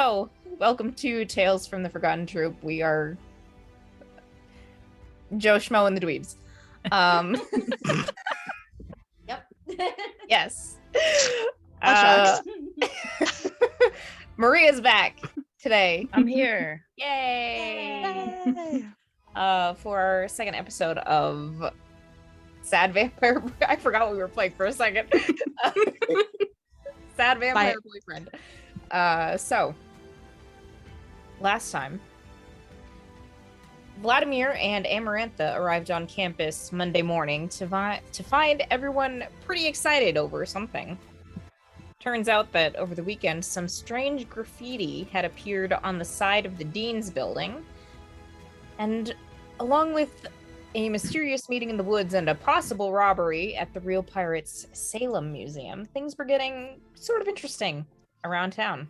So, welcome to Tales from the Forgotten Troupe. We are Joe Schmo and the Dweebs. Yep. Yes. Shucks. Maria's back today. I'm here. Yay! For our second episode of Sad Vampire. I forgot what we were playing for a second. Sad Vampire Boyfriend. So last time, Vladimir and Amarantha arrived on campus Monday morning to find everyone pretty excited over something. Turns out that over the weekend, some strange graffiti had appeared on the side of the Dean's building, and along with a mysterious meeting in the woods and a possible robbery at the Real Pirates Salem Museum, things were getting sort of interesting around town.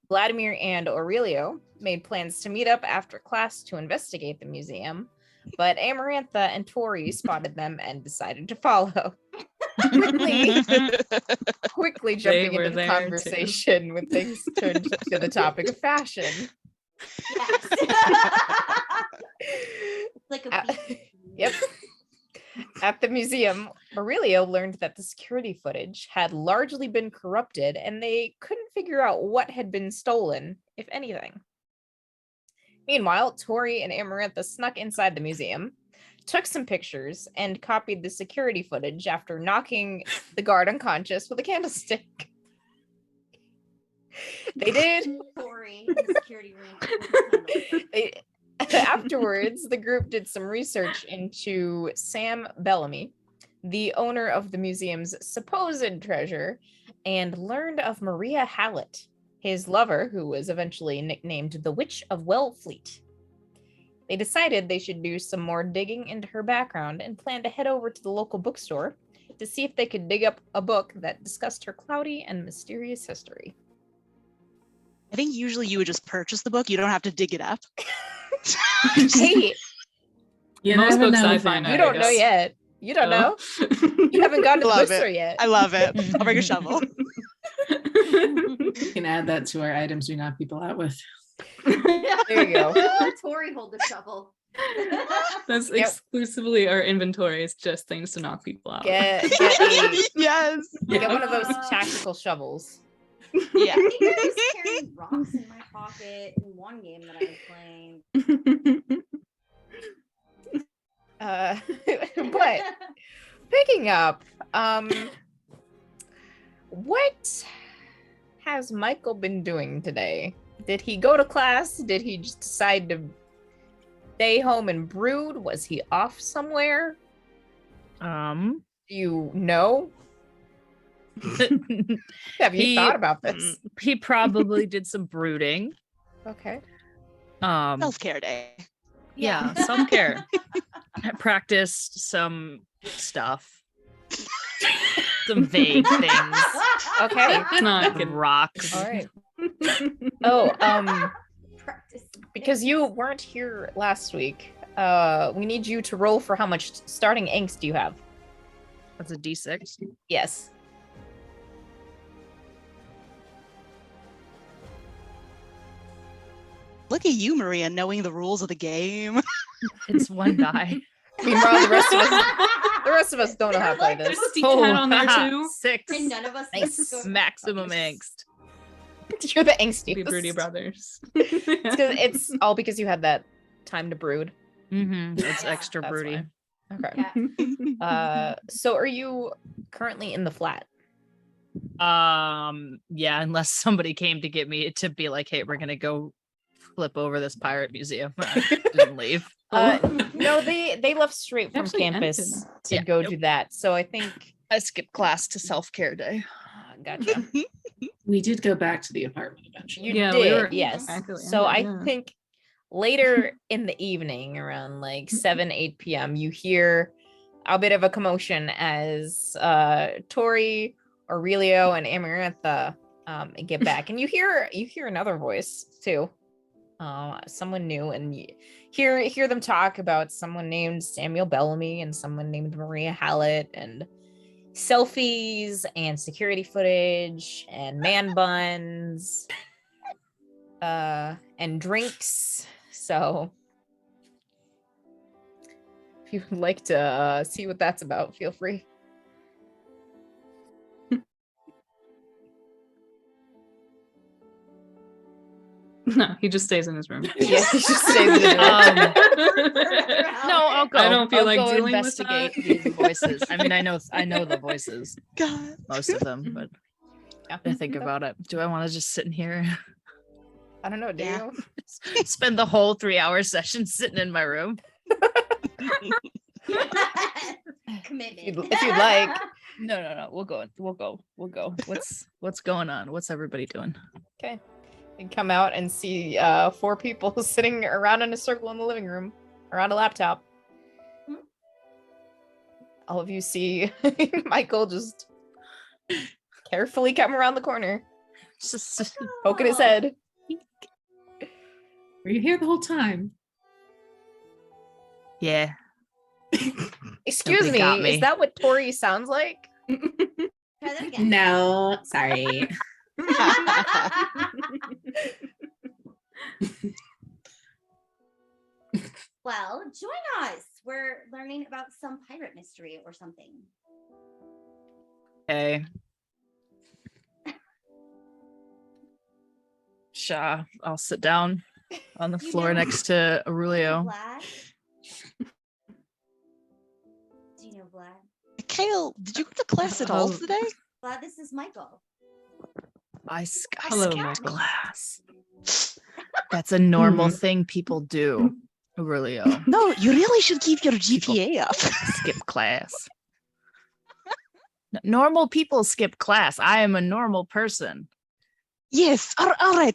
Vladimir and Aurelio made plans to meet up after class to investigate the museum, but Amarantha and Tori spotted them and decided to follow. quickly jumping into the conversation when things turned to the topic of fashion. Yes. Like a Yep. At the museum, Aurelio learned that the security footage had largely been corrupted and they couldn't figure out what had been stolen, if anything. Meanwhile, Tori and Amarantha snuck inside the museum, took some pictures, and copied the security footage after knocking the guard unconscious with a candlestick. They did. Tori in the security room. Afterwards, the group did some research into Sam Bellamy, the owner of the museum's supposed treasure, and learned of Maria Hallett, his lover, who was eventually nicknamed the Witch of Wellfleet. They decided they should do some more digging into her background and planned to head over to the local bookstore to see if they could dig up a book that discussed her cloudy and mysterious history. I think usually you would just purchase the book. You don't have to dig it up. Hey, Most books I find you don't know yet. You don't know. You haven't gone to the bookstore yet. I love it. I'll bring a shovel. We can add that to our items we knock people out with. There you go. Tori hold the shovel. That's exclusively our inventory. It's just things to knock people out. Get Yes. one of those tactical shovels. Yeah. I think I was carrying rocks in my pocket in one game that I was playing. But picking up, what has Michael been doing today? Did he go to class? Did he just decide to stay home and brood? Was he off somewhere? Do you know? Have you thought about this? He probably did some brooding. Okay. Self-care day. Yeah, self-care. Practiced some stuff. Some vague things. Okay. Not good rocks. All right. Oh, Practice. because you weren't here last week, we need you to roll for how much starting angst you have. That's a D6. Yes. Look at you, Maria, knowing the rules of the game. It's one die. Meanwhile, the rest of us don't know how to play this. There's a D10 on there haha, too. 6. And none of us Nice. Maximum angst. You're the angsty. The Broody brothers. It's all because you had that time to brood. Mm-hmm. It's extra That's broody. why. Okay. Yeah. So are you currently in the flat? Yeah, unless somebody came to get me to be like, hey, we're gonna go flip over this pirate museum. I didn't leave. No, they left straight from Actually campus ended. to Yeah. go do that. So I think I skipped class to self-care day. gotcha. We did go back to the apartment eventually. You Yeah, did, we were yes. exactly, So I yeah. think later in the evening, around like 8 p.m., you hear a bit of a commotion as Tori, Aurelio, and Amarantha get back, and you hear another voice too, someone new, and you hear them talk about someone named Samuel Bellamy and someone named Maria Hallett, and selfies and security footage and man buns and drinks. So if you would like to see what that's about, feel free. No, he just stays in his room. Yeah, he just stays in his room. No, I'll go. I don't feel I'll like go dealing with investigate that. these voices. I mean, I know the voices, God. most of them, but Yeah. I think about it. Do I want to just sit in here, I don't know, do Yeah. you? spend the whole 3-hour session sitting in my room? Commitment. If you'd like. No. We'll go. What's going on? What's everybody doing? Okay. And come out and see 4 people sitting around in a circle in the living room around a laptop. All of you see Michael just carefully come around the corner, Just poking his head. Were you here the whole time? yeah. Excuse Nobody got me, me. is that what Tori sounds like? Try that again. No, sorry. Well, join us. We're learning about some pirate mystery or something. Okay. Sha, I'll sit down on the You floor know- next to Aurelio. Vlad? Do you know Vlad? Kyle, did you go to class at all today? Vlad, this is Michael. I Hello, skipped Michael. class. That's a normal Mhm. thing people do, Aurelio. No, you really should keep your GPA up. Skip class. Normal people skip class. I am a normal person. Yes, all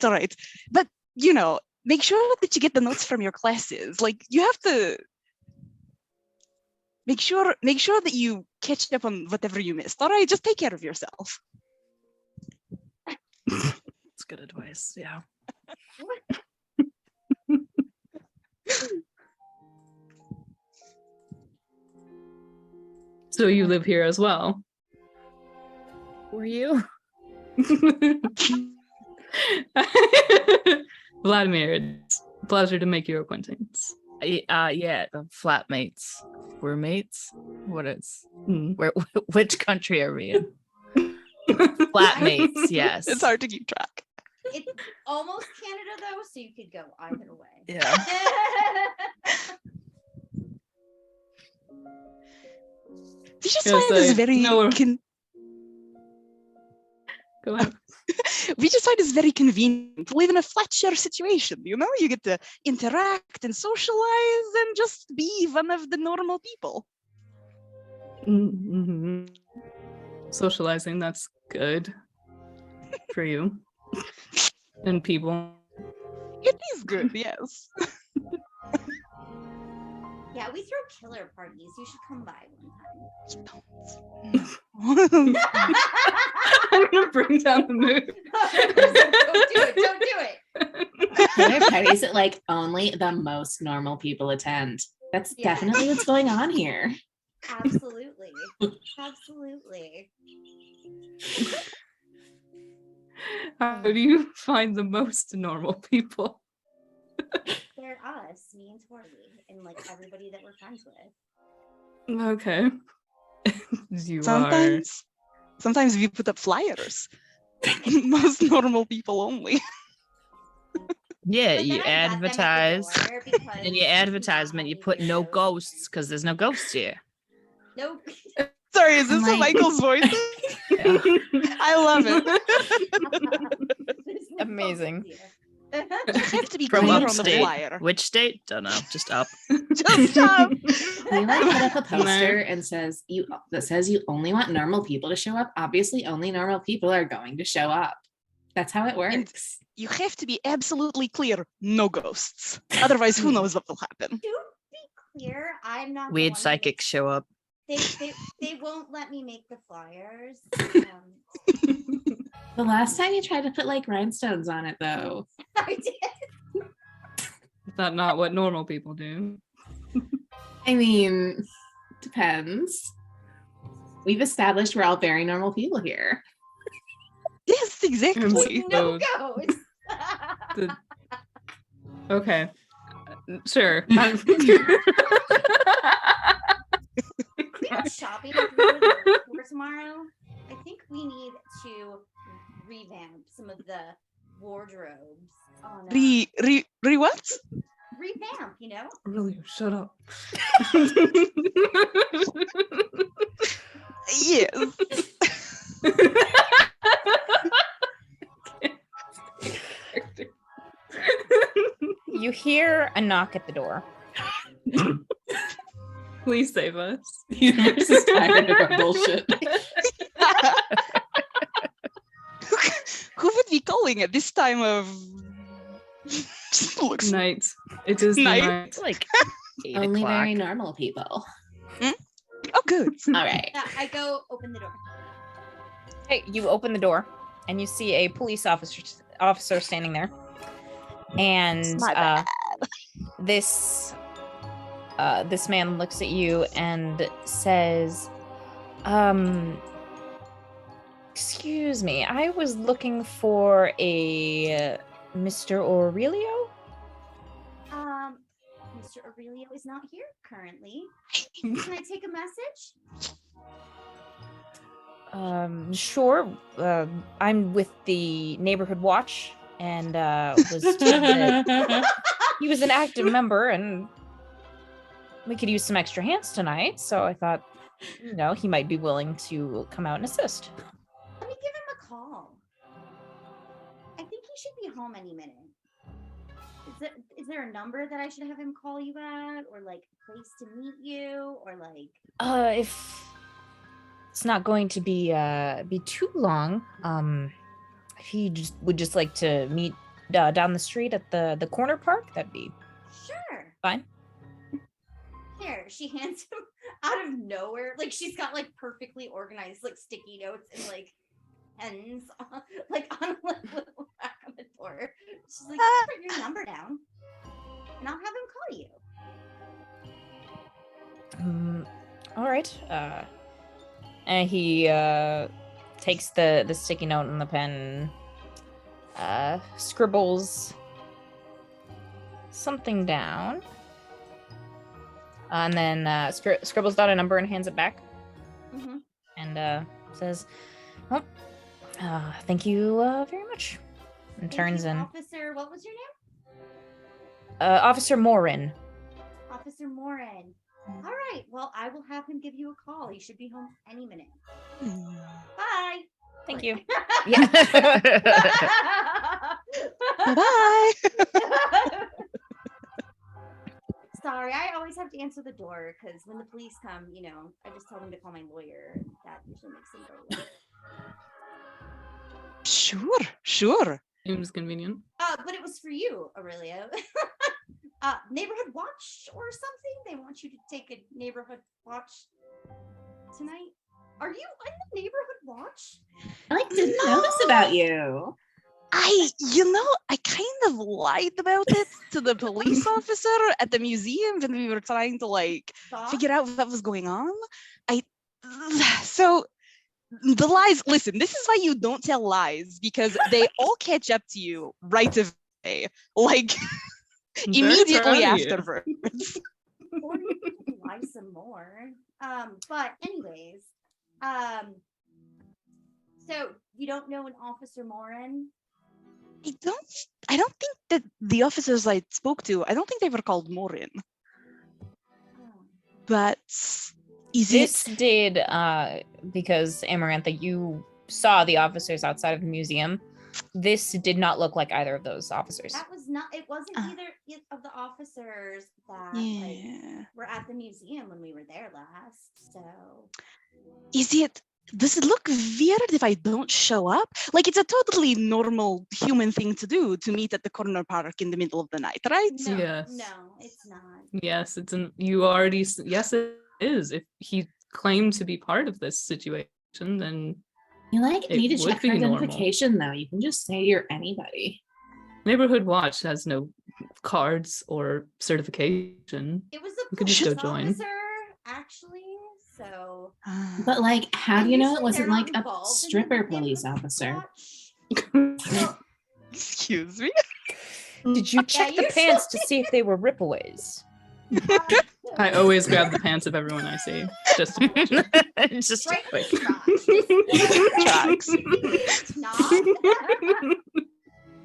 right. But, you know, make sure that you get the notes from your classes. Like, you have to make sure that you catch up on whatever you missed. All right, just take care of yourself. It's good advice. Yeah. So you live here as well? Were you? Vladimir, it's a pleasure to make your acquaintance. Yeah, the flatmates. We're mates. What is? Hmm. Where? Which country are we in? Flatmates. Yes. It's hard to keep track. It's almost Canada though, so you could go either way. Yeah. We just Yes, find this I very know- Go ahead. we just find this very convenient to live in a flat share situation. You know, you get to interact and socialize and just be one of the normal people. Mm-hmm. Socializing, that's good for you and people. It is good, yes. Yeah, we throw killer parties. You should come by one time. I'm gonna bring down the mood. Don't do it. Killer parties that like only the most normal people attend. That's Yeah. definitely what's going on here. Absolutely. Absolutely. How do you find the most normal people? They're us, me and Tori, and like everybody that we're friends with. Okay. You are. Sometimes we put up flyers. Most normal people only. Yeah, But you then I vet them at the advertise. door because In your it's not advertisement, you only put no weirdos. ghosts because there's no ghosts here. Nope. Sorry, is this Like- what Michael's voice is? Yeah. I love it. There's no Amazing. ghosts here. You have to be From clear on the upstate. flyer. Which state? Don't know. Just up. Just stop. We like put up a poster and says you only want normal people to show up. Obviously, only normal people are going to show up. That's how it works. You have to be absolutely clear. No ghosts. Otherwise, who knows what will happen? To be clear, I'm not the Weird one who psychics show up. they won't let me make the flyers. The last time you tried to put like rhinestones on it, though. I did. Is that not what normal people do? I mean, depends. We've established we're all very normal people here. Yes, exactly. No Both. ghosts. Okay. Sure. Are we go shopping after we go to the store tomorrow? I think we need to revamp some of the wardrobes. On, What? revamp, you know? Really, shut up. Yes. You hear a knock at the door. Please save us. Universe is tired of our bullshit. Who would be calling at this time of looks Night. It is Night. the night. It's like 8 Only o'clock. very normal people. oh good. All right. Yeah, I go open the door. Hey, you open the door and you see a police officer standing there. And My bad. this man looks at you and says, excuse me, I was looking for a Mr. Aurelio? Mr. Aurelio is not here currently. Can I take a message? Sure. I'm with the Neighborhood Watch and was told that he was an active member and we could use some extra hands tonight. So I thought, he might be willing to come out and assist. Let me give him a call. I think he should be home any minute. Is there a number that I should have him call you at, or like a place to meet you, or like? If it's not going to be too long, if he would just like to meet down the street at the corner park, that'd be Sure. fine. Here, she hands him out of nowhere. Like she's got like perfectly organized like sticky notes and like pens like on a little back on the door. She's like, put your number down, and I'll have him call you. All right. And he takes the sticky note and the pen, scribbles something down, and then scribbles down a number and hands it back, Mm-hmm. and says, "Well, thank you very much," and turns in. Officer, what was your name? Officer Morin. Officer Morin. All right. Well, I will have him give you a call. He should be home any minute. Bye. Thank you. Yeah. Bye. Sorry, I always have to answer the door because when the police come, I just tell them to call my lawyer. And that usually makes them go away. Sure. Seems convenient. But it was for you, Aurelio. Neighborhood watch or something? They want you to take a neighborhood watch tonight. Are you in the neighborhood watch? I didn't know this about you. I kind of lied about it to the police officer at the museum when we were trying to figure out what was going on. So the lies, listen, this is why you don't tell lies, because they all catch up to you right away. Immediately afterwards. Or you can lie some more. But anyways, so you don't know an Officer Morin? I don't think that the officers I spoke to, I don't think they were called Morin. Oh. But This did, because Amarantha, you saw the officers outside of the museum. This did not look like either of those officers. That was not. It wasn't either of the officers that were at the museum when we were there last. So, does it look weird if I don't show up? It's a totally normal human thing to do, to meet at the corner park in the middle of the night, right? no, Yes. no, it's not. Yes, yes, it is. If he claimed to be part of this situation, then You It need to would check for be normal. identification though. You can just say you're anybody. Neighborhood Watch has no cards or certification. It was a You could just police go join. officer, actually. So, But how do you know it usually wasn't they're not a involved in stripper the police neighborhood officer? watch. Excuse me? Did you check the pants to see if they were ripaways? I always grab the pants of everyone I see. Just Just Right quick. Tracks. Not.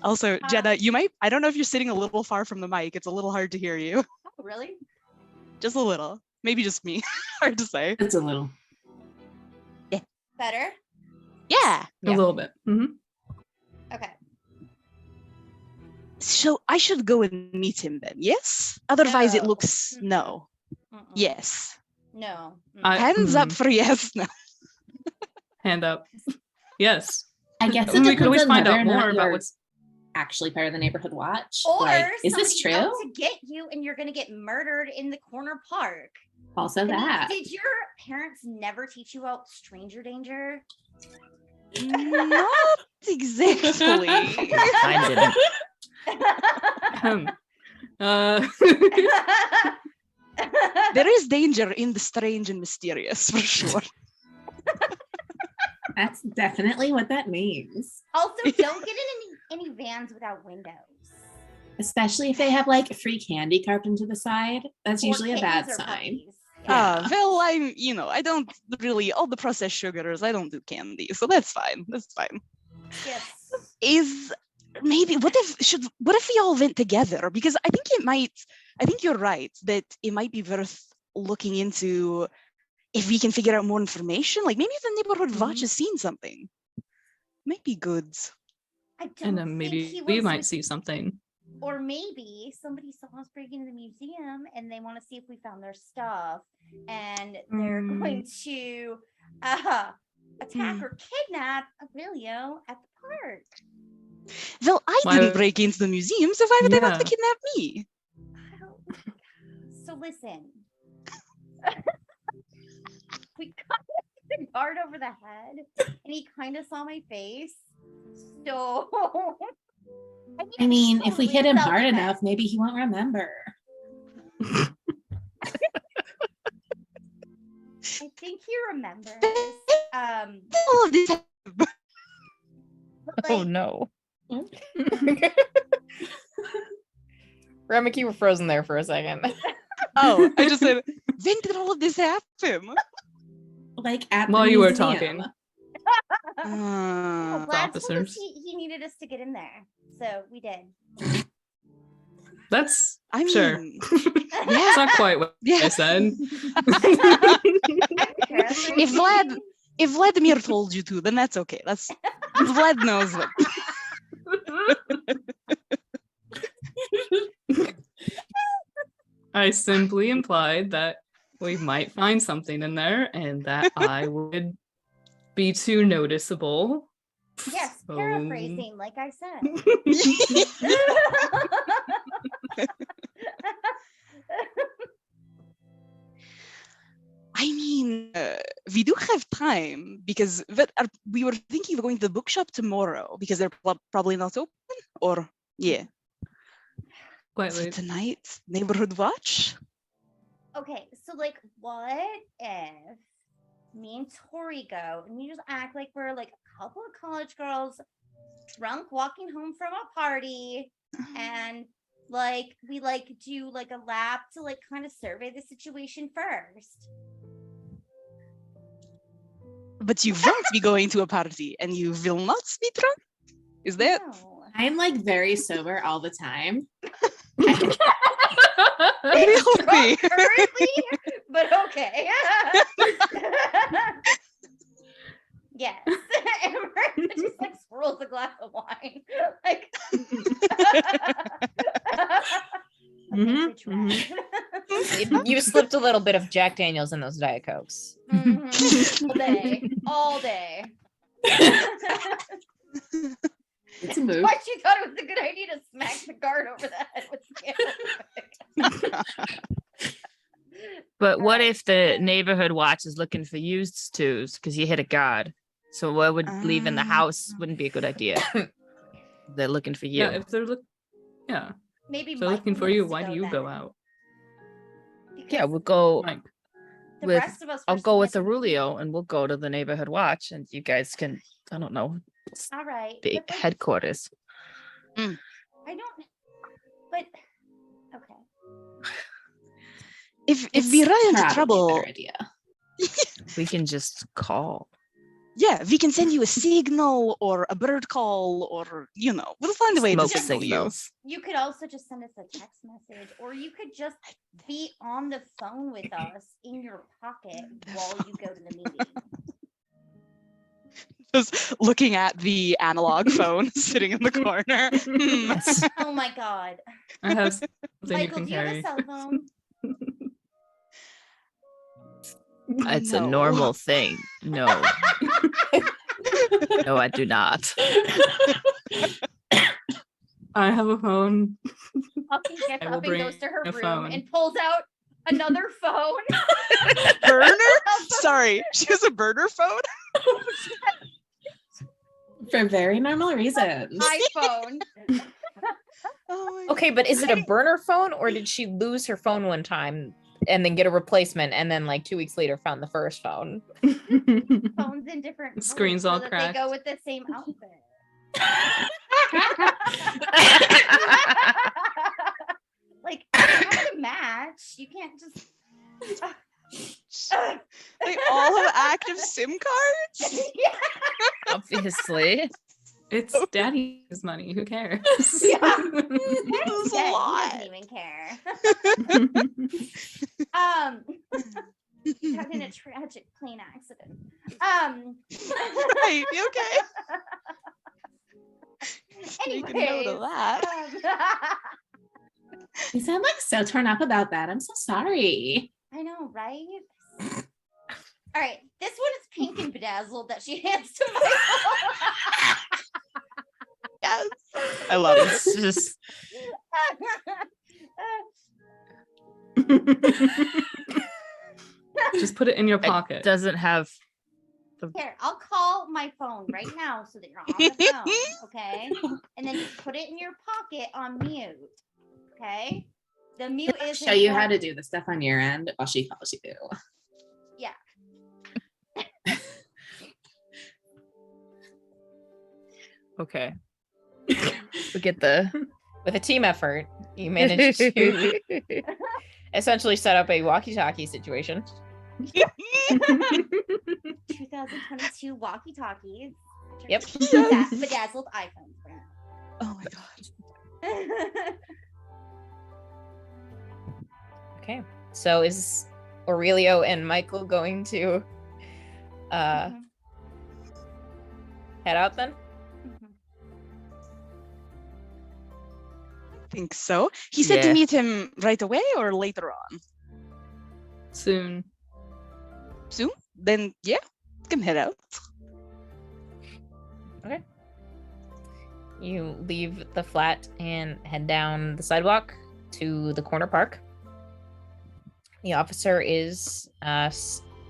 Also, Jenna, you might, I don't know if you're sitting a little far from the mic. It's a little hard to hear you. Really? Just a little. Maybe just me. Hard to say. it's a little. Better? Yeah. A little bit. Okay. So I should go and meet him then, yes? Otherwise it No. looks no. Mm-mm. Yes. No. Hands up for yes. No. Hand up. Yes. I guess I mean, we could always on find whether out or not more about you're what's. actually part of the neighborhood watch. Or Like, is this somebody's out true? to get you and you're gonna get murdered in the corner park. Also I mean, that. did your parents never teach you about stranger danger? Not exactly. Mine didn't. There is danger in the strange and mysterious, for sure. That's definitely what that means. Also, don't get in any vans without windows. Especially if they have like free candy carved into the side. That's Or usually a bad kittens or sign. puppies. Well, I don't really, all the processed sugars, I don't do candy, so that's fine. That's fine. Yes. What if we all went together? Because I think you're right that it might be worth looking into if we can figure out more information. Like maybe the neighborhood watch has seen something. Might be good. I don't And then think maybe he we was might with- see something. Or maybe somebody saw us break into the museum and they want to see if we found their stuff, and they're going to attack or kidnap Aurelio at the park. Well, I Why- didn't break into the museum, so why would they want to Yeah. kidnap me? I don't- So listen, we got the guard over the head, and he kind of saw my face. So, I mean, if we hit him hard self-defense. enough, maybe he won't remember. I think he remembers. All of this. But, Oh like, no. Ramek, you were frozen there for a second. Oh, I just said, when did all of this happen? Like at While the you were museum. talking. Vlad told us officers. he needed us to get in there, so we did. That's I mean, sure. It's not quite what I yeah. said. If Vladimir told you to, then that's okay. That's Vlad knows what. I simply implied that we might find something in there and that I would be too noticeable. Yes, So- paraphrasing, like I said. I mean, we do have time because we were thinking of going to the bookshop tomorrow because they're probably not open. Or yeah, Quite so late. tonight neighborhood watch. Okay, so like, what if me and Tori go and we just act like we're like a couple of college girls drunk walking home from a party, and like we like do like a lap to like kind of survey the situation first. But you won't be going to a party and you will not be drunk. Is that? No. I'm like very sober all the time. Really? Drunk currently, but okay. Yes. And Miranda just like swirls a glass of wine. Like Mhm, You slipped a little bit of Jack Daniels in those Diet Cokes. All day. It's a move. Why she thought it was a good idea to smack the guard over the head with candlestick. But what Alright. if the neighborhood watch is looking for used twos because you hit a guard? So what would leaving the house wouldn't be a good idea. They're looking for you. Yeah, if they're Maybe if they're Mike looking for needs you, to why do you go then, out? Yeah, because we'll go. Mike. the with- rest of us I'll were go with skipping- Aurelio and we'll go to the neighborhood watch and you guys can, I don't know, All right. the but, like, headquarters. I don't. But okay. If we run into Probably a trouble, better idea. We can just call. yeah, we can send you a signal or a bird call, or we'll find a way to Smoke signal you. signals. You could also just send us a text message, or you could just be on the phone with us in your pocket while you go to the meeting. Just looking at the analog phone sitting in the corner. Oh my god. I have something you Michael, can do you have a carry. cell phone? It's No. a normal thing. No. No, I do not. I have a phone. Bucky gets I will up and goes to her bring a room phone. and pulls out another phone. Burner? Sorry, she has a burner phone? For very normal reasons. iPhone. Oh my Okay, but is it a burner phone, or did she lose her phone one time and then get a replacement, and then like 2 weeks later found the first phone? Phones in different The screen's colors all so that cracked. they go with the same outfit. Like, you have to match. You can't just. They all have active SIM cards? Yeah. Obviously. It's daddy's money. Who cares? Yeah. That's a He lot. doesn't even care. He's having a tragic plane accident. Right, you okay? Make a note Anyways, of that. You sound like so torn up about that. I'm so sorry. I know, right? All right, this one is pink and bedazzled that she hands to Michael. Yes. I love it. It's just Just put it in your it pocket. doesn't have Here, I'll call my phone right now so that you're on the phone, okay? And then just put it in your pocket on mute, okay? The mute is Show you how to do the stuff on your end while she calls you. Yeah. Okay. With a team effort, you managed to essentially set up a walkie-talkie situation. 2022 walkie-talkies. Yep. Bedazzled iPhones. Oh my god. Okay. So is Aurelio and Michael going to Mhm, head out then? mhm. I think so. He said to Yeah. meet him right away or later on. Soon. Soon? Then yeah, can head out. You leave the flat and head down the sidewalk to the corner park. The officer is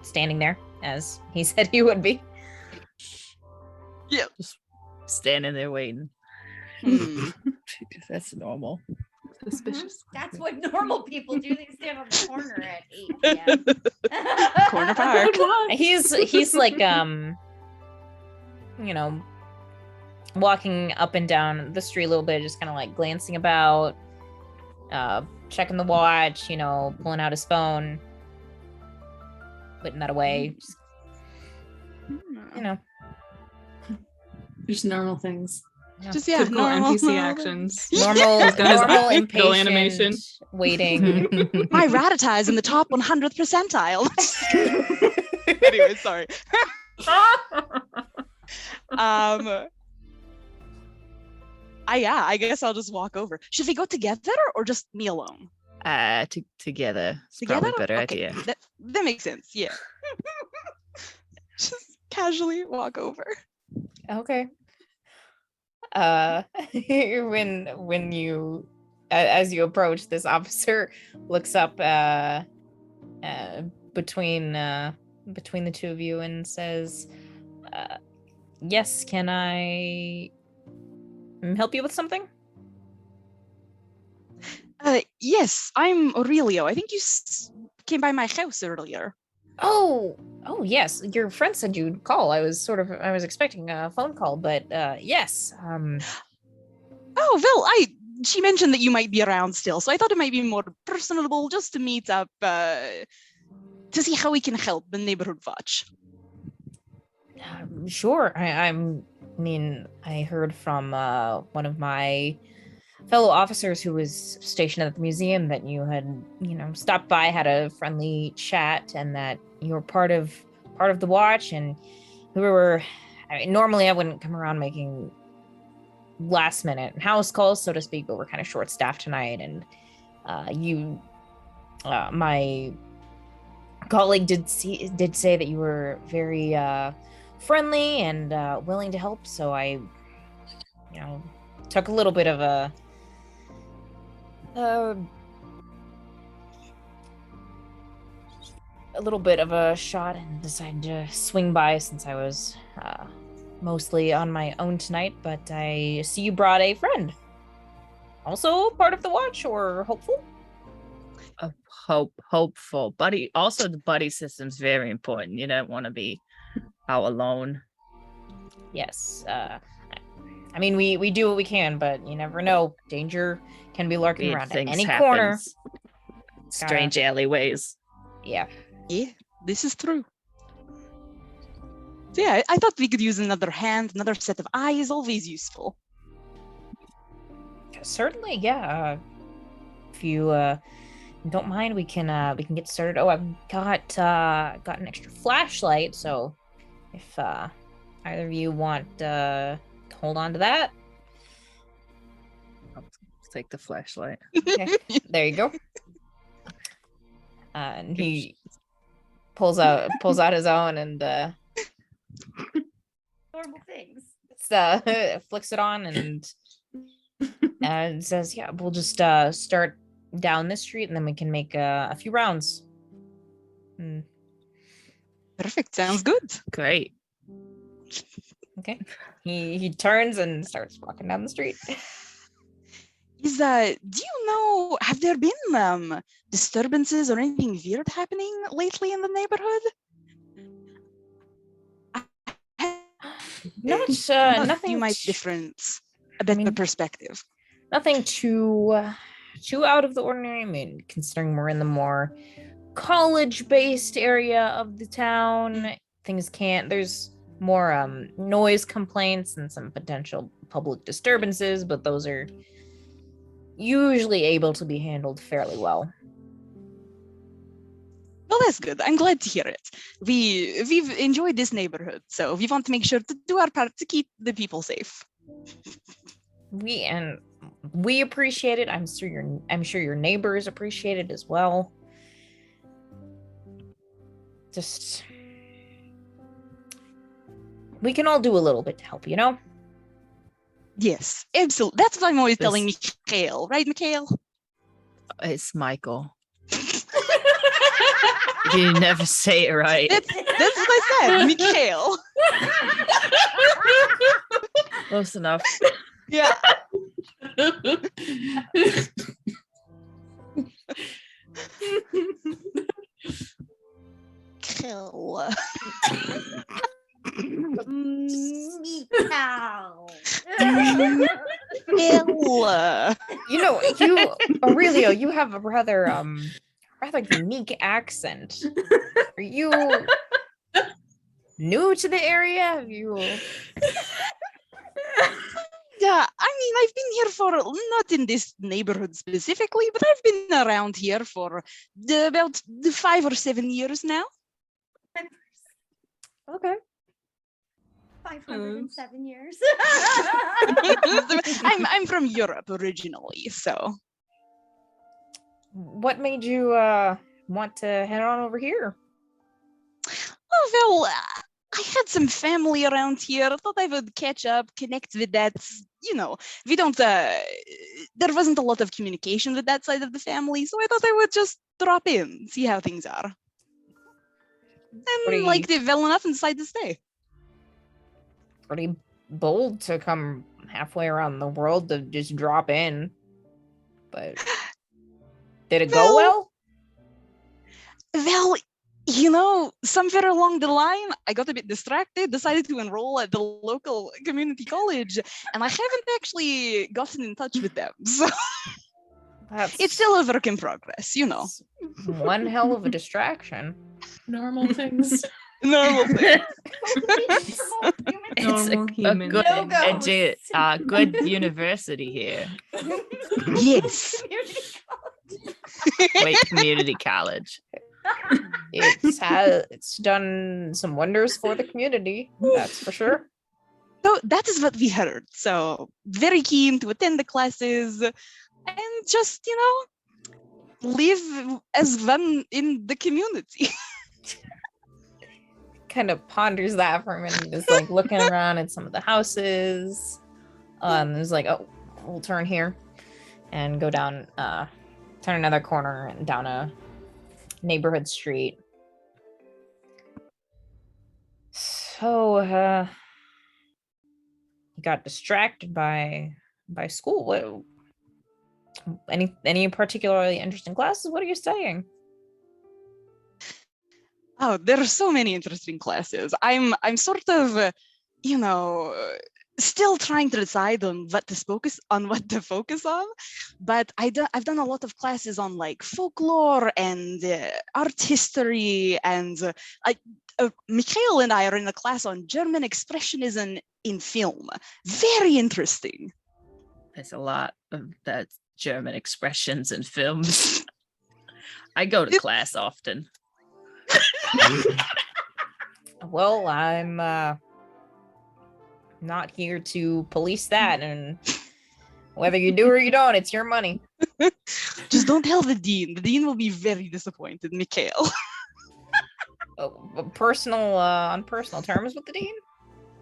standing there, as he said he would be. standing there waiting. Hmm. That's normal. Suspicious. That's what normal people do. They stand on the corner at 8 p.m. Corner park. He's like walking up and down the street a little bit, just kind of like glancing about, checking the watch, pulling out his phone, putting that away. Just, Just normal things. Just yeah, Typical normal, NPC actions. normal, He's got his normal, go impatient, animation. waiting. My ratata is in the top 100th percentile. Anyway, sorry. I guess I'll just walk over. Should we go together or just me alone? Together. It's Together? probably a better Okay, idea. That makes sense. Yeah. Just casually walk over. Okay. When you as you approach, this officer looks up between the two of you and says, yes, can I help you with something? Yes, I'm Aurelio. I think you came by my house earlier. Oh yes, your friend said you'd call. I was expecting a phone call, but yes. Oh, well, I she mentioned that you might be around still, so I thought it might be more personable just to meet up to see how we can help the neighborhood watch. Sure. I mean, I heard from one of my fellow officers who was stationed at the museum that you had, stopped by, had a friendly chat, and that you were part of the watch. And we were. I mean, normally I wouldn't come around making last minute house calls, so to speak, but we're kind of short staffed tonight. And my colleague did say that you were very friendly and willing to help, so I took a little bit of a shot and decided to swing by since I was mostly on my own tonight. But I see you brought a friend, also part of the watch, or hopeful. Hopeful buddy. Also, the buddy system's very important. You don't want to be out alone. Yes. I mean, we do what we can, but you never know. Danger can be lurking Weird around at things any happens. corner. Strange alleyways. Yeah. Yeah, this is true. So yeah, I thought we could use another hand, another set of eyes, always useful. Certainly, yeah. If you don't mind, we can get started. Oh, I've got an extra flashlight, so if either of you want to hold on to that. I'll take the flashlight. Okay, there you go. And he pulls out his own and Normal things. flicks it on and says, "Yeah, we'll just start down this street and then we can make a few rounds." Perfect, sounds good. Great. Okay. He turns and starts walking down the street. Do you know, have there been disturbances or anything weird happening lately in the neighborhood? Nothing You might difference a bit the perspective. Nothing too out of the ordinary. I mean, considering we're in the more college-based area of the town, there's more noise complaints and some potential public disturbances, but those are usually able to be handled fairly well. Well, that's good. I'm glad to hear it. We've enjoyed this neighborhood, so we want to make sure to do our part to keep the people safe. We appreciate it. I'm sure your neighbors appreciate it as well. Just we can all do a little bit to help, Yes, absolutely. That's what I'm always telling Mikhail, right, Mikhail? It's Michael. You never say it right. That's what I said, Mikhail. Close enough. Yeah. Kill. Meow. Aurelio, you have a rather unique accent. Are you new to the area? Have you? Yeah, I mean, I've been here for, not in this neighborhood specifically, but I've been around here for about 5 or 7 years now. Okay. 507 years. I'm from Europe originally, so. What made you want to head on over here? Oh, well, I had some family around here. I thought I would catch up, connect with that. We don't, there wasn't a lot of communication with that side of the family, so I thought I would just drop in, see how things are. And liked it well enough and decided to stay. Pretty bold to come halfway around the world to just drop in. But did it go well? Well, somewhere along the line, I got a bit distracted, decided to enroll at the local community college, and I haven't actually gotten in touch with them. So That's it's still a work in progress, it's one hell of a distraction. Normal things. Normal thing. It's Normal a human good, thing. good university here. Yes. Wait, community college. It's done some wonders for the community, that's for sure. So that is what we heard. So very keen to attend the classes and just, live as one in the community. Kind of ponders that for a minute and is like looking around at some of the houses. There's like, oh, we'll turn here and go down, turn another corner and down a neighborhood street. So, you got distracted by school. What? Any particularly interesting classes? What are you studying? Oh, there are so many interesting classes. I'm sort of, still trying to decide on what to focus on. But I've done a lot of classes on like folklore and art history, and Mikhail and I are in a class on German expressionism in film. Very interesting. There's a lot of that German expressions in films. I go to class often. Well, I'm not here to police that, and whether you do or you don't, it's your money. Just don't tell the dean. The dean will be very disappointed, Mikhail. On personal terms with the dean?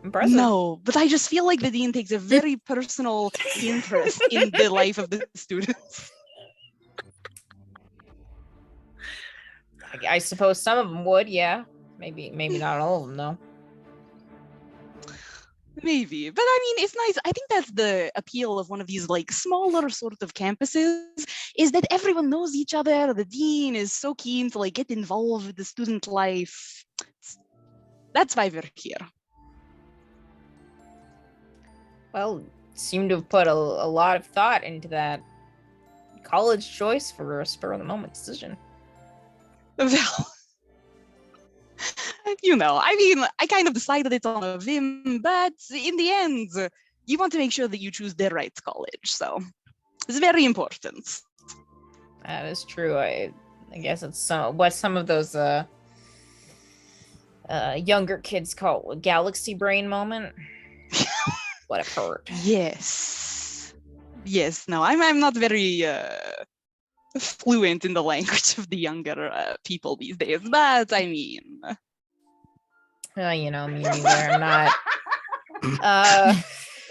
Impressive. No, but I just feel like the dean takes a very personal interest in the life of the students. I suppose some of them would, yeah. Maybe not all of them, though. Maybe, but I mean, it's nice. I think that's the appeal of one of these like smaller sort of campuses, is that everyone knows each other. The dean is so keen to like get involved with the student life. That's why we're here. Well, seem to have put a lot of thought into that college choice for a spur of the moment decision. Well, I mean, I kind of decided it's on a whim, but in the end, you want to make sure that you choose the right college. So it's very important. That is true. I guess it's what some of those younger kids call a galaxy brain moment. What I've heard. Yes. No, I'm not very fluent in the language of the younger people these days, but I mean, me neither. I'm not.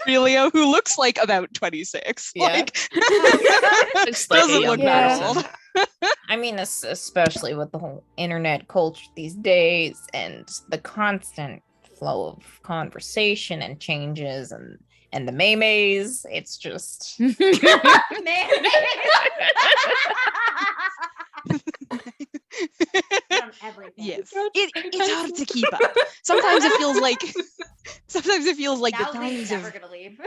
Relio, who looks like about 26, Yeah. like Looks like a doesn't young look that person. old. I mean, especially with the whole internet culture these days and the constant flow of conversation and changes and the memes, it's just Yes, it's hard to keep up. Sometimes it feels like the times never have gonna leave.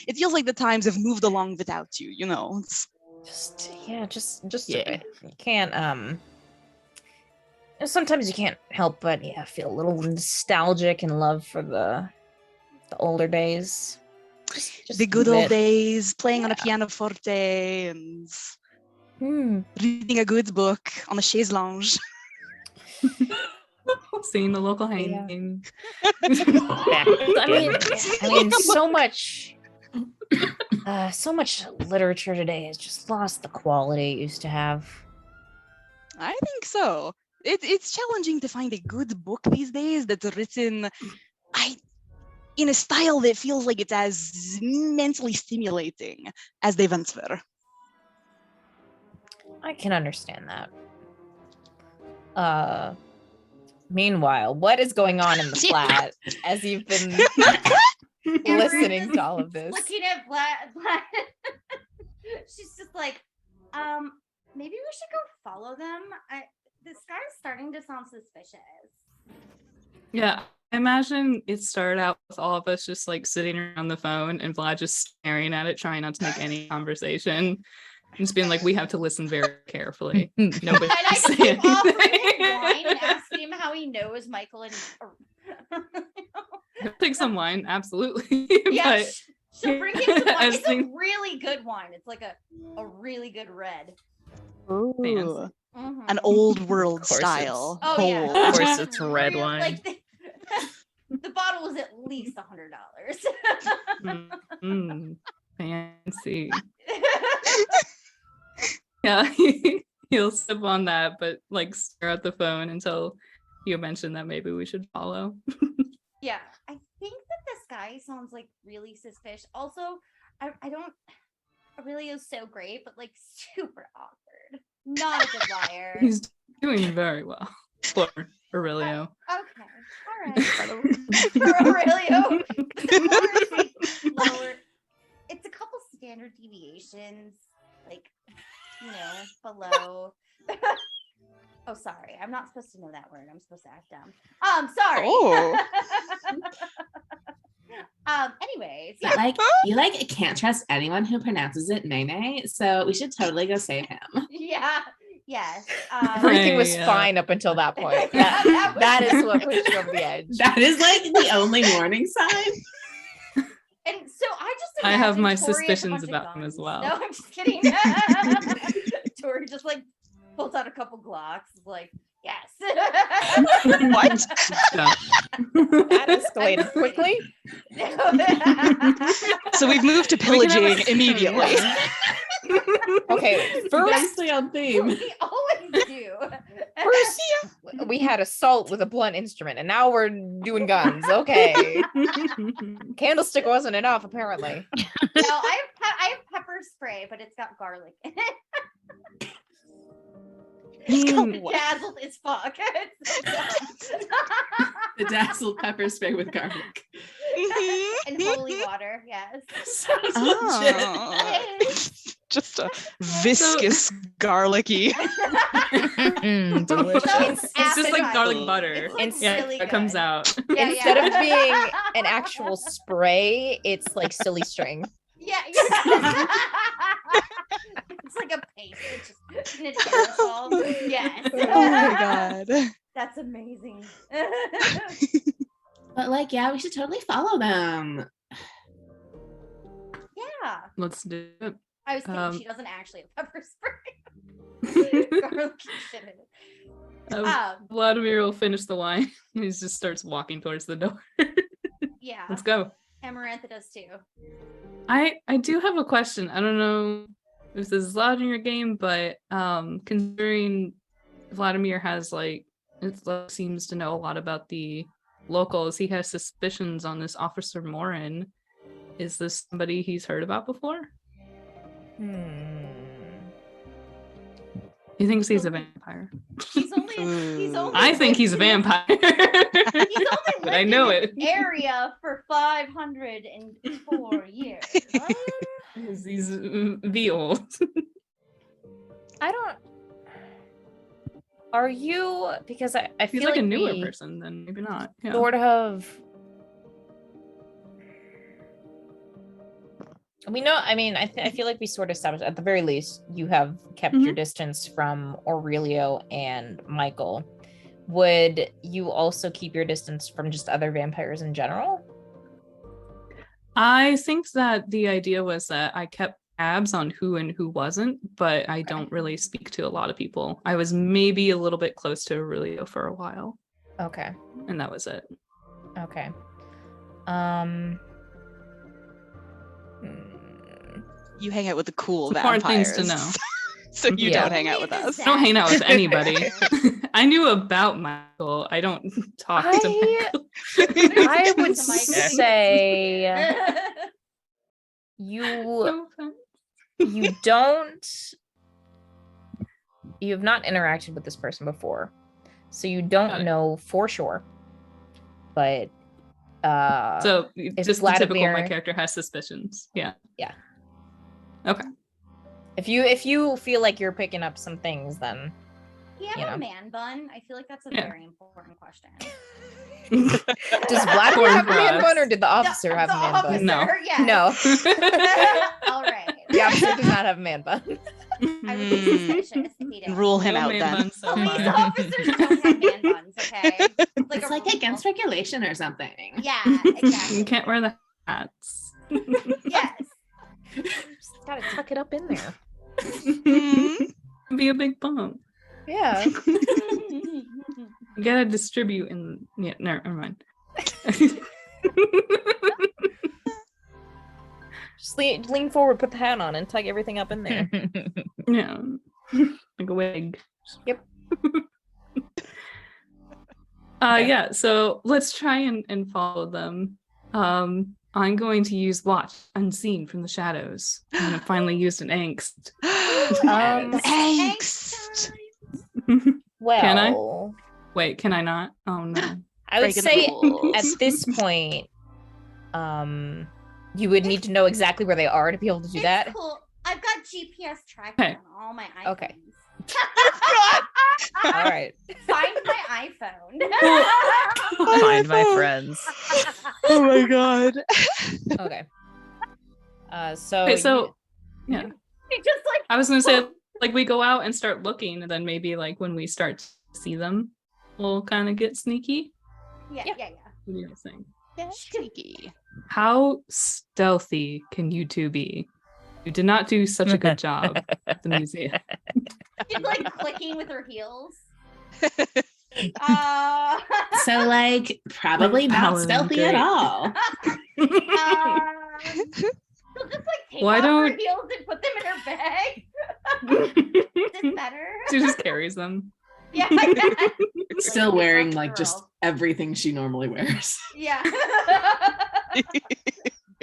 it feels like the times have moved along without you. It's just Yeah. you can't sometimes you can't help but feel a little nostalgic and love for the older days. Just the good a old bit. days, playing on a pianoforte and reading a good book on a chaise lounge. Seeing the local Yeah. hanging. I mean, so much literature today has just lost the quality it used to have. I think so. It's challenging to find a good book these days that's written in a style that feels like it's as mentally stimulating as they once were. I can understand that. Meanwhile, what is going on in the flat as you've been listening to all of this? Looking at Vlad. She's just like, maybe we should go follow them. this guy's starting to sound suspicious. Yeah, I imagine it started out with all of us just like sitting around the phone and Vlad just staring at it, trying not to make any conversation. And just being like, we have to listen very carefully. Nobody And I say keep offering him anything. wine and asking him how he knows Michael and He'll take some wine, absolutely. yeah, but she'll bring him some wine. as It's a things- really good wine. It's like a really good red. Ooh, Mhm. an old world course style. Oh yeah, cold. Of course it's red Real- wine. Like the bottle was at least $100. Fancy. Yeah, he'll sip on that, but like stare at the phone until you mentioned that maybe we should follow. Yeah, I think that this guy sounds like really suspicious. Also, I don't. Aurelio's so great, but like super awkward. Not a good liar. He's doing very well for Aurelio. Okay, all right. For Aurelio, lower. It's a couple standard deviations, like below. Oh, sorry. I'm not supposed to know that word. I'm supposed to act dumb. Sorry. Oh. Anyways, But, like, you like can't trust anyone who pronounces it Nene, so we should totally go save him. yeah. Yes. Everything was Yeah. fine up until that point. Yeah, that was- That is what pushed you over the edge. That is like the only warning sign. And so I just I have imagined my Tori has a suspicions bunch of about him as guns. well. No, I'm just kidding. Tori just like pulls out a couple Glocks, is like, yes. What? That escalated quickly. So we've moved to We can have pillaging a- immediately. Okay, first, Nicely on theme. We always do. first we had assault with a blunt instrument, and now we're doing guns. Okay, candlestick wasn't enough apparently. No, I have pepper spray, but it's got garlic in it. Mm, Dazzled as fuck. It's so dumb. The dazzled pepper spray with garlic. And holy water, yes. Sounds legit. Oh. Just a viscous, garlicky. Delicious. It's just like garlic butter. It's Yeah, really it comes good. out. Yeah, Instead yeah. of being an actual spray, it's like silly string. Yeah, yeah. It's like a paste. It's just in a aerosol. Yes. Oh my god. That's amazing. But like, yeah, we should totally follow them. Yeah. Let's do it. I was thinking Um, she doesn't actually have pepper spray. Garlic shit in it. Vladimir will finish the wine. He just starts walking towards the door. Yeah. Let's go. Amarantha does too. I do have a question. I don't know if this is allowed in your game, but considering Vladimir has seems to know a lot about the locals, he has suspicions on this Officer Morin. Is this somebody he's heard about before? He thinks he's a vampire. He's only I think he's a vampire. He's only But I lived know in it. this area for 504 years. He's the old. I don't. Are you? Because I He's feel like a newer we person, then maybe not. Yeah. sort of. We know. I mean, I feel like we sort of established. At the very least, you have kept your distance from Aurelio and Michael. Would you also keep your distance from just other vampires in general? I think that the idea was that I kept tabs on who and who wasn't, but I don't really speak to a lot of people. I was maybe a little bit close to Aurelio for a while, Okay. and that was it. Okay. You hang out with the cool It's important vampires. things to know. So you Yeah. don't hang out with us. I don't hang out with anybody. I knew about Michael. I don't talk to Michael. I would To Michael. say you No offense. you don't you have not interacted with this person before, so you Got don't it. know for sure. But So if just the typical my Vladimir- character has suspicions. Yeah. if you feel like you're picking up some things, then He have You a know. man bun? I feel like that's a Yeah. very important question. Does Vladimir have a man bun, or did the officer have a man bun? No. Yes. No. All right. The officer does not have a man bun. I would be suspicious if he did. Rule him No out man then. bun so Police far. officers don't have man buns, okay? It's like rule. against regulation or something. Yeah, You exactly. can't wear the hats. Yes. Just gotta tuck it up in there. Be a big bump. Yeah. You gotta distribute in. Yeah, never mind. Just lean forward, put the hat on, and tuck everything up in there. Yeah, like a wig. Yep. Yeah. So let's try and follow them. I'm going to use watch unseen from the shadows. I'm gonna finally use an angst. Angst. Well, Can I? Wait, can I not? Oh no. I would Breaking the say rules. at this point, you would need to know exactly where they are to be able to do It's that. cool. I've got GPS tracking Okay. on all my iPhones. Okay. All right. Find my iPhone. Find my friends. Oh my god. Okay. So. Okay, so yeah. It just like I was gonna say like we go out and start looking, and then maybe like when we start to see them, we'll kind of get sneaky. yeah. What do you guys think? Sneaky. How stealthy can you two be? You did not do such a good job at the museum. She's like clicking with her heels. So like probably Like not Alan stealthy Gray. at all. She'll just like take Why off her don't- heels and put them in her bag. Is this better? She just carries them. Yeah. Still Like, wearing rough like just girl. everything she normally wears. Yeah.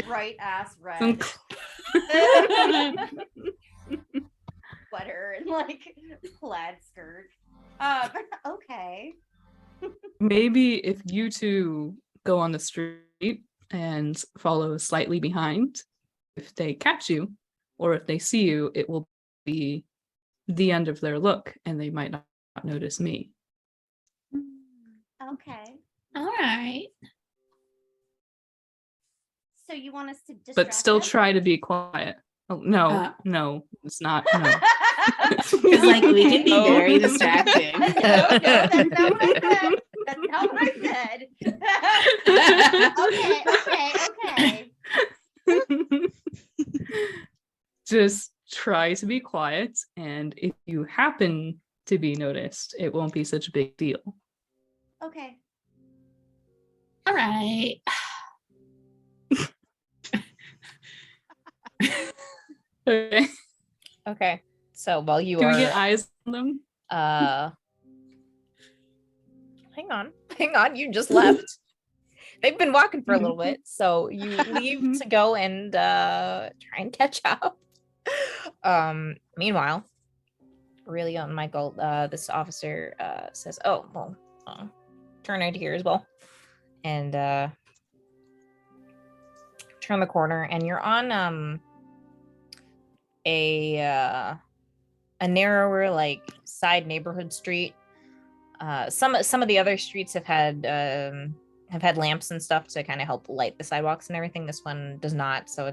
Bright ass red. Some Sweater and like plaid skirt. Okay. Maybe if you two go on the street and follow slightly behind, if they catch you or if they see you, it will be the end of their look and they might not notice me. Okay. All right. So you want us to distract But still them? try to be quiet. Oh, no, no, it's not. No. Because like we can be No. very distracting. No, that's not what I said. That's not what I said. Okay. Just try to be quiet, and if you happen to be noticed, it won't be such a big deal. Okay. All right. Okay. Okay. So while you Do are, we get eyes on them? hang on. You just left. They've been walking for a little bit, so you leave to go and try and catch up. Meanwhile, really on Michael, this officer says, "Oh, well, turn right here as well," and turn the corner, and you're on a narrower like side neighborhood street. Some of the other streets have had lamps and stuff to kind of help light the sidewalks and everything. This one does not, so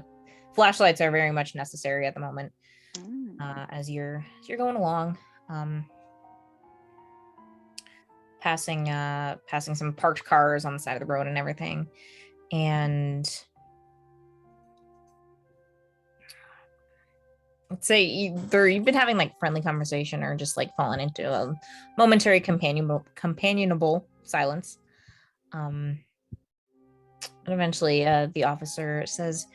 flashlights are very much necessary at the moment. As you're going along, passing some parked cars on the side of the road and everything, and let's say either you've been having like friendly conversation or just like fallen into a momentary companionable silence. And eventually the officer says,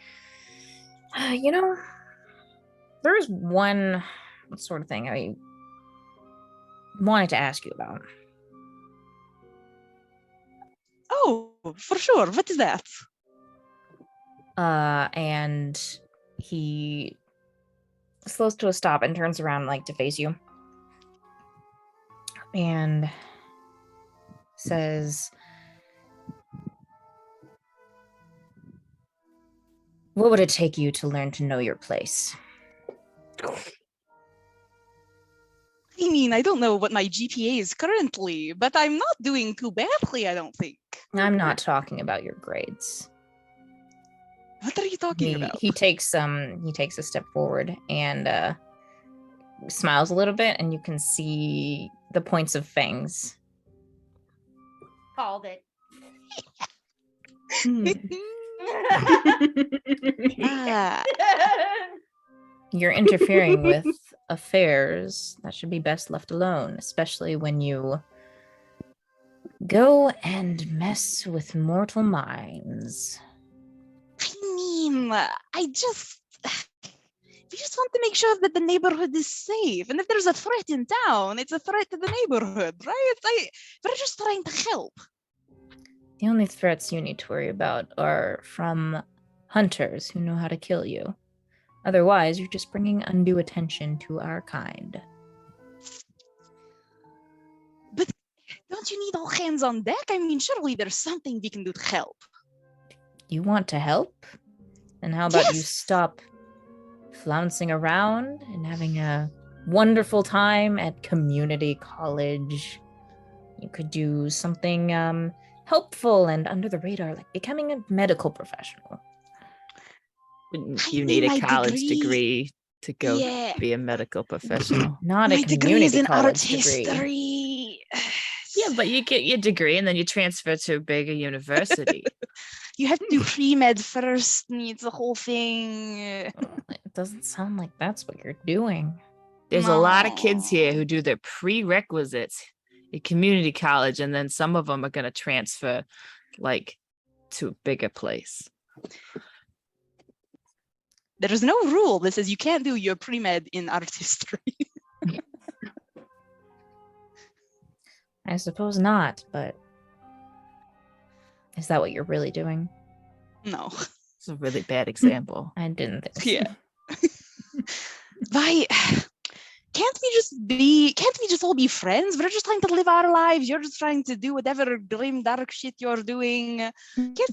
there's one sort of thing I wanted to ask you about. Oh, for sure. What is that? And he slows to a stop and turns around like to face you and says, what would it take you to learn to know your place? I mean, I don't know what my GPA is currently, but I'm not doing too badly, I don't think. I'm not talking about your grades. What are you talking about? He takes a step forward and smiles a little bit, and you can see the points of fangs. Called it. Ah, You're interfering with affairs that should be best left alone, especially when you go and mess with mortal minds. I mean, we just want to make sure that the neighborhood is safe. And if there's a threat in town, it's a threat to the neighborhood, right? We're just trying to help. The only threats you need to worry about are from hunters who know how to kill you. Otherwise, you're just bringing undue attention to our kind. But don't you need all hands on deck? I mean, surely there's something we can do to help. You want to help? And how about you Yes. stop flouncing around and having a wonderful time at community college? You could do something helpful and under the radar, like becoming a medical professional. Wouldn't I you mean, need a my college degree- degree to go Yeah. be a medical professional? Not My a degree is community in art college degree. history. Yeah, but you get your degree and then you transfer to a bigger university. You have to do pre-med first, and it's the whole thing. It doesn't sound like that's what you're doing. There's a lot of kids here No. who do their prerequisites at community college, and then some of them are going to transfer like to a bigger place. There is no rule that says you can't do your pre-med in art history. I suppose not, but is that what you're really doing? No. It's a really bad example. I didn't think so. Yeah. Why? Can't we just all be friends? We're just trying to live our lives. You're just trying to do whatever grim, dark shit you're doing. Can't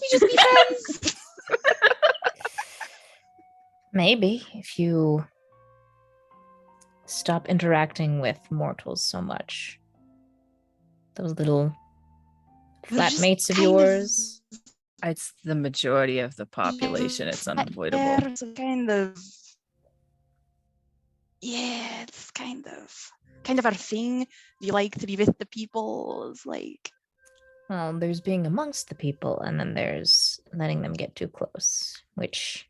we just be friends? Maybe if you stop interacting with mortals so much. Those little We're just flatmates of kind of- yours. It's the majority of the population. It's unavoidable. There's a kind of. Yeah, it's kind of our thing. We like to be with the people. It's like. Well, there's being amongst the people, and then there's letting them get too close, which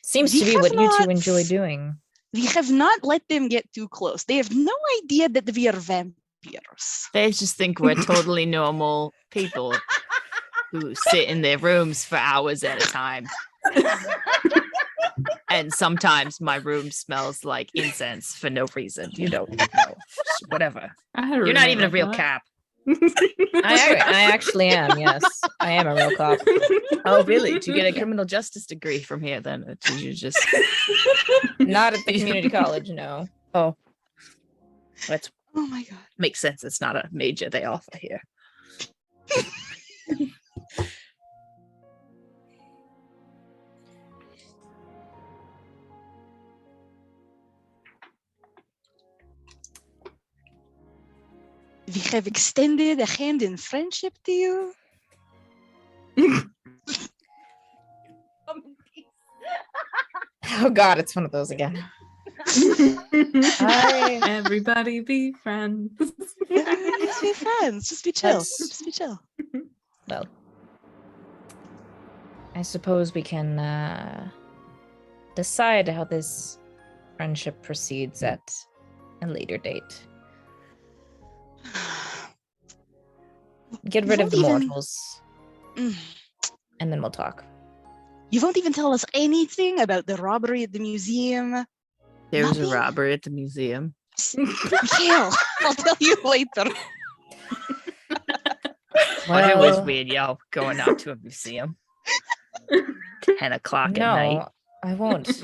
seems We to be have what you two not- enjoy doing. We have not let them get too close. They have no idea that we are vampires. They just think we're totally normal people who sit in their rooms for hours at a time. And sometimes my room smells like incense for no reason. You don't know. Whatever. I had You're not roommate even a like real that. cap. I actually am, yes. I am a real cop. Oh, really? Did you get a criminal justice degree from here then? Or did you just. Not at the community college, no. Oh. That Oh my god. makes sense. It's not a major they offer here. We have extended a hand in friendship to you. Oh god, it's one of those again. Everybody be friends. Just be friends. Just be chill. That's- Just be chill. Well, I suppose we can decide how this friendship proceeds at a later date. Get rid You of the won't even- mortals, Mm. and then we'll talk. You won't even tell us anything about the robbery at the museum. There was a Nothing? robbery at the museum. Mikhail, I'll tell you later. But it was Well, weird, y'all going out to a museum. 10 o'clock no, at night. I won't,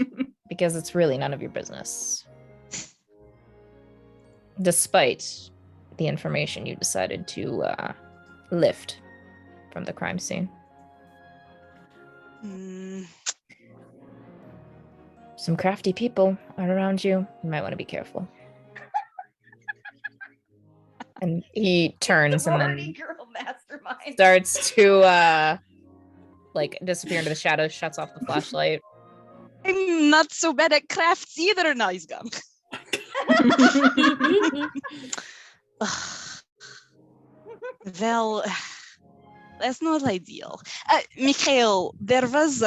because it's really none of your business. Despite the information you decided to lift from the crime scene. Hmm. Some crafty people are around you. You might want to be careful. And he turns and Sorority then girl mastermind. starts to like disappear into the shadows, shuts off the flashlight. I'm not so bad at crafts either. No, he's gone. Well, that's not ideal. Mikhail, there was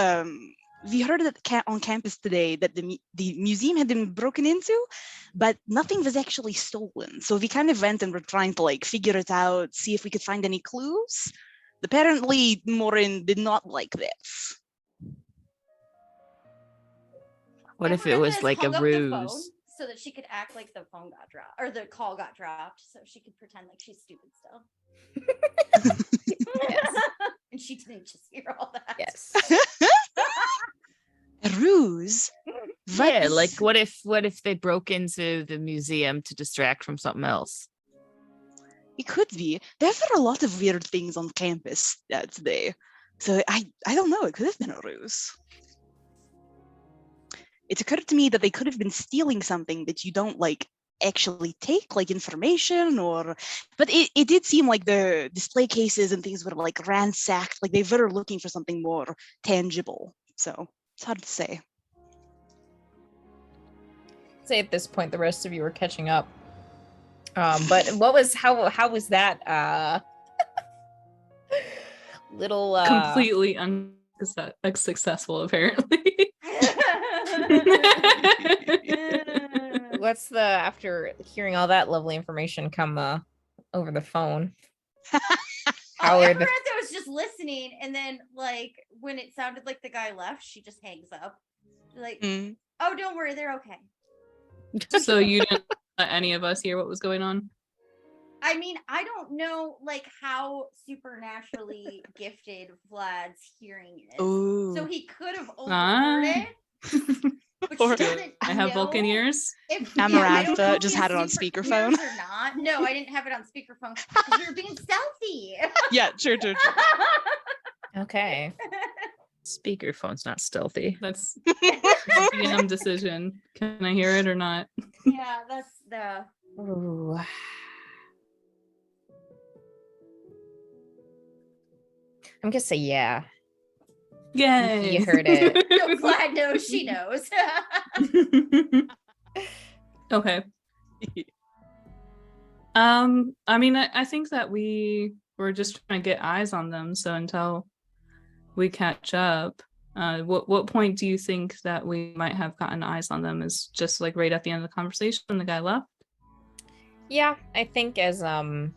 we heard that on campus today that the museum had been broken into, but nothing was actually stolen. So we kind of went and were trying to like figure it out, see if we could find any clues. Apparently, Morin did not like this. What if it Amarantha was has like a hung up the phone ruse? so that she could act like the phone got dropped or the call got dropped, so she could pretend like she's stupid still. Yes. And she didn't just hear all that. Yes. A ruse? Yeah, like what if they broke into the museum to distract from something else? It could be. There were a lot of weird things on campus today. So I don't know. It could have been a ruse. It occurred to me that they could have been stealing something that you don't like actually take, like information but it did seem like the display cases and things were like ransacked, like they were looking for something more tangible. So it's hard to say. Say at this point the rest of you are catching up. But how was that little Completely unsuccessful, apparently. what's the after hearing all that lovely information come over the phone? How are the Amarantha was just listening, and then like when it sounded like the guy left, she just hangs up. Like, oh, don't worry, they're okay. So you didn't let any of us hear what was going on? I mean, I don't know like how supernaturally gifted Vlad's hearing is. Ooh. So he could have overheard it. But Or- she doesn't I have know Vulcan ears. if Amarantha I don't know if just he had has it on super speakerphone. ears or not. No, I didn't have it on speakerphone because we were being stealthy. Yeah, true. okay. Speakerphone's not stealthy. That's a DM decision. Can I hear it or not? Yeah, that's the Ooh. I'm gonna say yeah. Yay! You heard it. no, Vlad knows she knows. Okay. I mean, I think that we were just trying to get eyes on them. So until we catch up, what point do you think that we might have gotten eyes on them? Is just like right at the end of the conversation when the guy left? Yeah, I think as when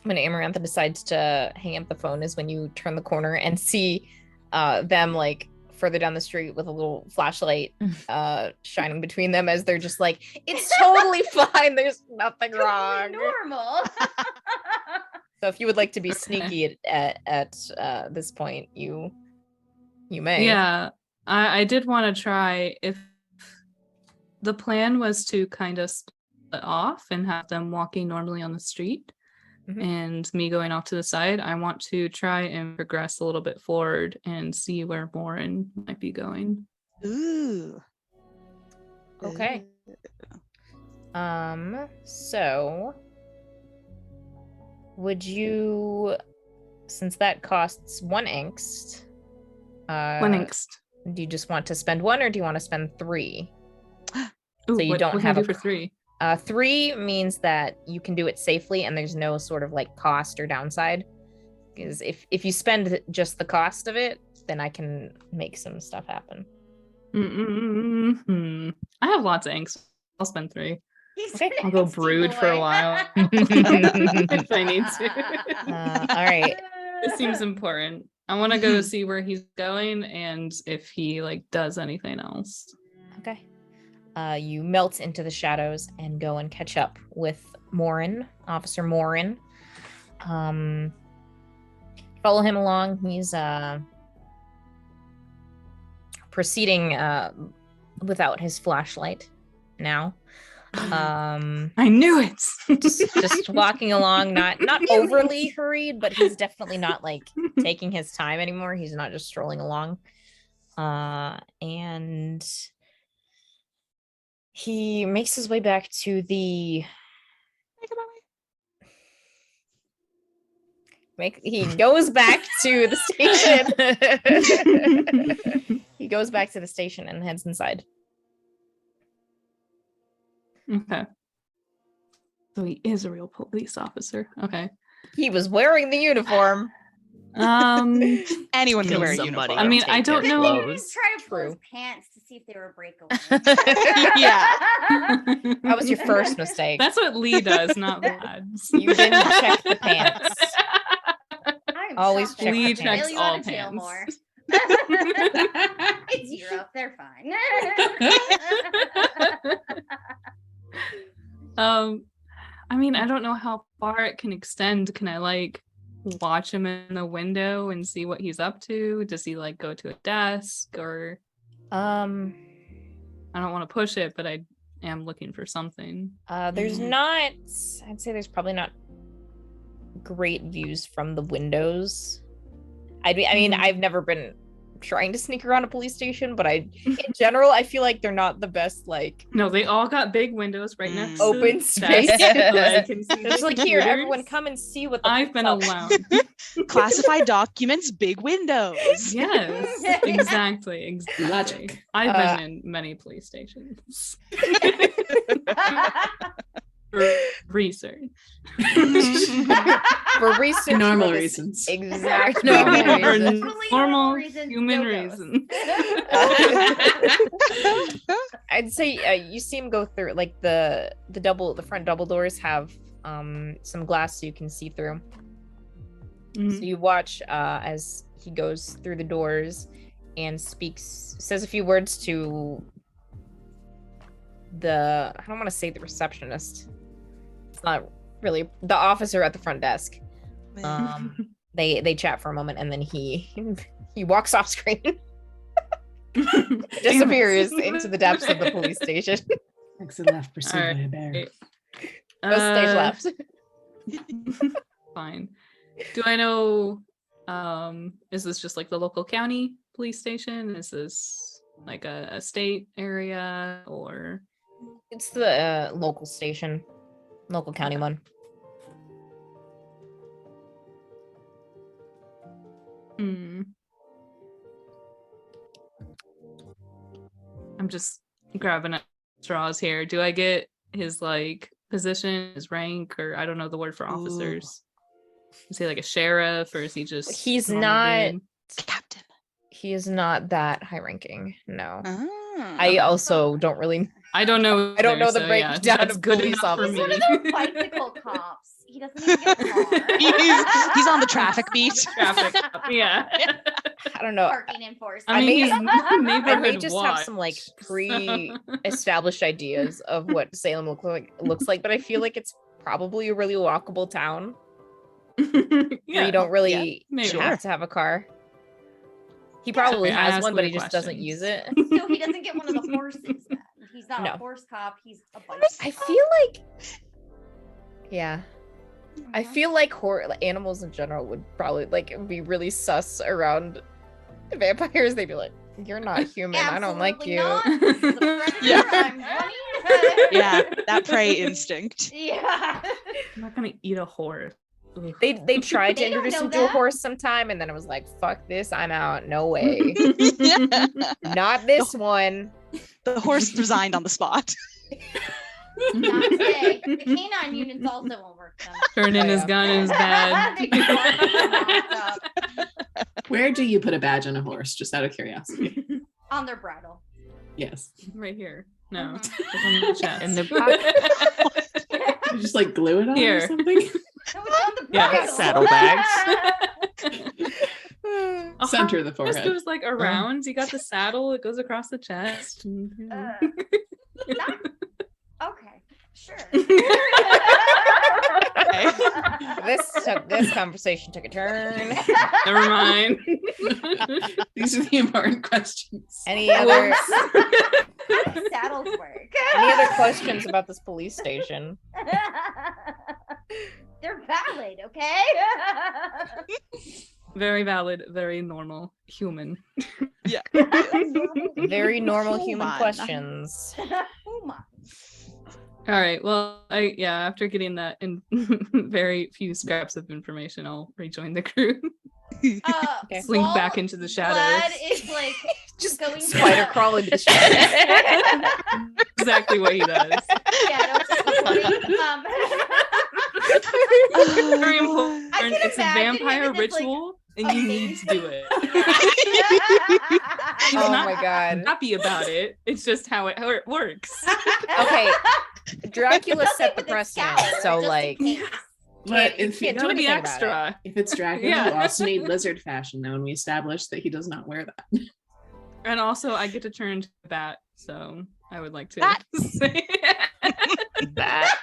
Amarantha decides to hang up the phone is when you turn the corner and see them like further down the street with a little flashlight shining between them as they're just like, it's totally fine. There's nothing wrong. Normal. So if you would like to be sneaky at this point, you may. Yeah, I did want to try. If the plan was to kind of split off and have them walking normally on the street, and me going off to the side, I want to try and progress a little bit forward and see where Morin might be going. Ooh. Okay. So would you, since that costs 1 angst, One angst. do you just want to spend 1 or do you want to spend 3? Ooh, So you what don't can I have do a for 3. 3 means that you can do it safely and there's no sort of like cost or downside. Because if you spend just the cost of it, then I can make some stuff happen. I have lots of angst. I'll spend 3. Okay. I'll go brood for a while if I need to. All right. It seems important. I want to go see where he's going and if he like does anything else. Okay. You melt into the shadows and go and catch up with Morin, Officer Morin. Follow him along. He's proceeding without his flashlight now. I knew it. just walking along, not overly hurried, but he's definitely not like taking his time anymore. He's not just strolling along. And he makes his way back to the He goes back to the station. He goes back to the station and heads inside. Okay. So he is a real police officer. Okay. He was wearing the uniform. Anyone can Kill wear a somebody. uniform. I mean, Take I don't their know. clothes. Try to pull his True. pants to see if they were breakaway. Yeah. That was your first mistake. That's what Lee does, not Vlad. You didn't check the pants. I'm Always shocked check they the Lee wouldn't checks bail you all out of jail pants. more. It's Europe. They're fine. I mean, I don't know how far it can extend. Can I like watch him in the window and see what he's up to? Does he like go to a desk or I don't want to push it, but I am looking for something. There's not. I'd say there's probably not great views from the windows. I mean, I've never been trying to sneak around a police station, but in general, I feel like they're not the best. Like, No, they all got big windows right next to open the space. desk, so I can see It's the like, here, computers. everyone, come and see what the I've been fuck's up. allowed. Classified documents, big windows. Yes, exactly. Logic. I've been in many police stations. For research. For research, Normal for this reasons. exact Normal normal For reason. Totally normal reasons, human no dose. reasons. I'd say you see him go through like the front double doors have some glass so you can see through. So you watch as he goes through the doors and says a few words to I don't want to say the receptionist. It's not really the officer at the front desk. They chat for a moment and then he walks off screen. Disappears into the depths of the police station. Exit left, pursued by a bear. Go stage left. Fine. Do I know is this just like the local county police station? Is this like a state area or It's the local station, local county one. I'm just grabbing at straws here. Do I get his like position, his rank, or I don't know the word for officers? Is he like a sheriff or is he just He's normal not dude? Captain. He is not that high ranking. No. Ah. I also don't really I don't know. I don't know either, the so breakdown that's of good police enough for He's me. one of those bicycle cops. He doesn't even get a car. He's on the traffic beat. Traffic. Yeah. I don't know. Parking enforcement. I mean, he's I neighborhood may just have watch, some like so- pre-established ideas of what Salem looks like, but I feel like it's probably a really walkable town where Yeah. you don't really maybe. have to have a car. He probably Sorry, I has asked one, but he weird just doesn't use it. questions. So he doesn't get one of the horses then. He's not No. a horse cop, he's a bicycle I cop. feel like, yeah, I feel like animals in general would probably like be really sus around vampires. They'd be like, "You're not human. I don't like Absolutely you." not. This is a predator. Yeah. I'm running. Yeah, that prey instinct. Yeah. I'm not gonna eat a horse. Ugh. They tried to They don't introduce know him to a that. horse sometime, and then it was like, "Fuck this, I'm out. No way, not this one." The horse resigned on the spot. Not today. The canine units also won't work then. Turning Oh, his yeah. gun in his bed. They just want him locked up Where do you put a badge on a horse? Just out of curiosity. on their brattle. Yes. Right here. No. Mhm. It's on the chest. In the You just like glue it on Here. or something. It was on the Yeah, brattle. saddlebags. A Center of the horse forehead. goes like around. You got the saddle. It goes across the chest. And, you know. That- okay, sure. This conversation took a turn. Never mind. These are the important questions. Any other How do saddles work? any other questions about this police station? They're valid, okay? Very valid. Very normal. Human. Yeah. Very normal human Human. questions. Oh my. All right. Well, after getting that in very few scraps of information, I'll rejoin the crew. Okay. Slink while back into the shadows. Vlad is like Just going spider to crawl into the shadows. Exactly what he does. shadows teleporting. Very important. I can It's a imagine him vampire in this, like, ritual, and you need to do it. He's Oh not my god. happy about it. It's just how it works. Okay. Dracula Something set the with a precedent, scowl, so just in like case. But you if can't You do gotta be anything about it. extra. if it's Dracula, Yeah. you also need lizard fashion, though, and we established that he does not wear that. And also, I get to turn into a bat, so I would like to Bat. say That.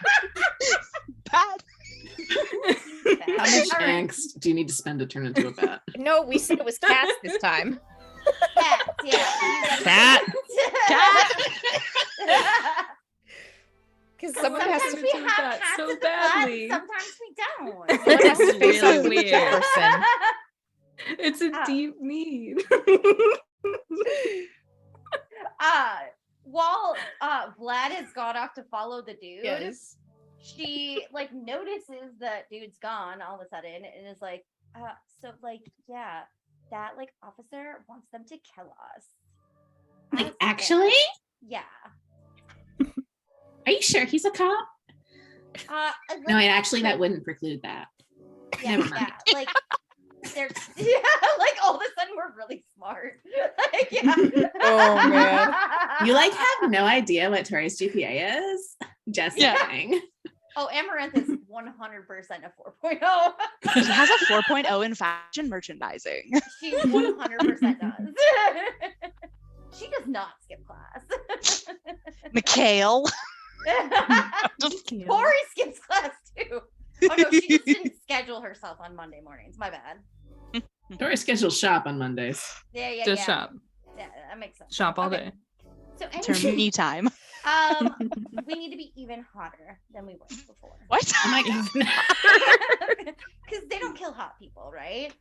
Bad. How much All right. angst do you need to spend to turn into a bat? No, we said it was cats this time. Cats, yeah. Cat. Because someone has Sometimes to we do have that cats so in the flat, badly. sometimes we don't. someone has to face Really off with the weird. person. it's a Ah. deep need. While Vlad has gone off to follow the dude, Yes. she like notices that dude's gone all of a sudden and is like, so like, yeah, that like officer wants them to kill us. Like, That's actually? it. Yeah. Are you sure he's a cop? No, and actually, that wouldn't preclude that. yeah, never mind. yeah, like they're like all of a sudden we're really smart. Like, yeah. Oh, man. You like have no idea what Tori's GPA is? Just Yeah. kidding. Oh, Amaranth is 100% a 4.0. She has a 4.0 in fashion merchandising. She 100% does. She does not skip class. Mikhail. Tori skips class too. Oh no, she just didn't schedule herself on Monday mornings. My bad. Tori schedules shop on Mondays. Yeah, Just yeah. shop. Yeah, that makes sense. Shop all Okay. day. So Turn anyway, me time. we need to be even hotter than we were before. What? Oh my god. Because they don't kill hot people, right?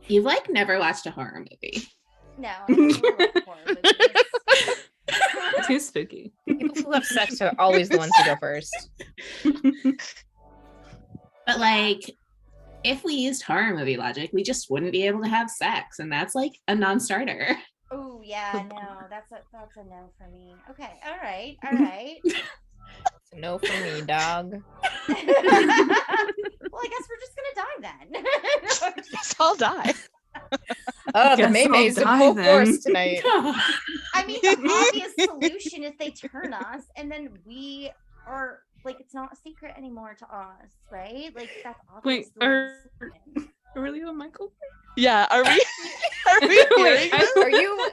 You've like never watched a horror movie. No. I don't like horror movies. Too spooky. People who have sex are always the ones who go first. But like, if we used horror movie logic, we just wouldn't be able to have sex, and that's like a non-starter. Oh yeah, no, that's a no for me. Okay, all right. It's a no for me, dog. Well, I guess we're just gonna die then. Guess I'll die. Oh, the Guess I'll Maymay's in die full then. force tonight. I mean, the obvious solution is they turn us, and then we are like, it's not a secret anymore to us, right? Like that's Wait, obviously are the solution. really on Michael? Yeah, are we? Are we Wait, hearing I- this? Are you?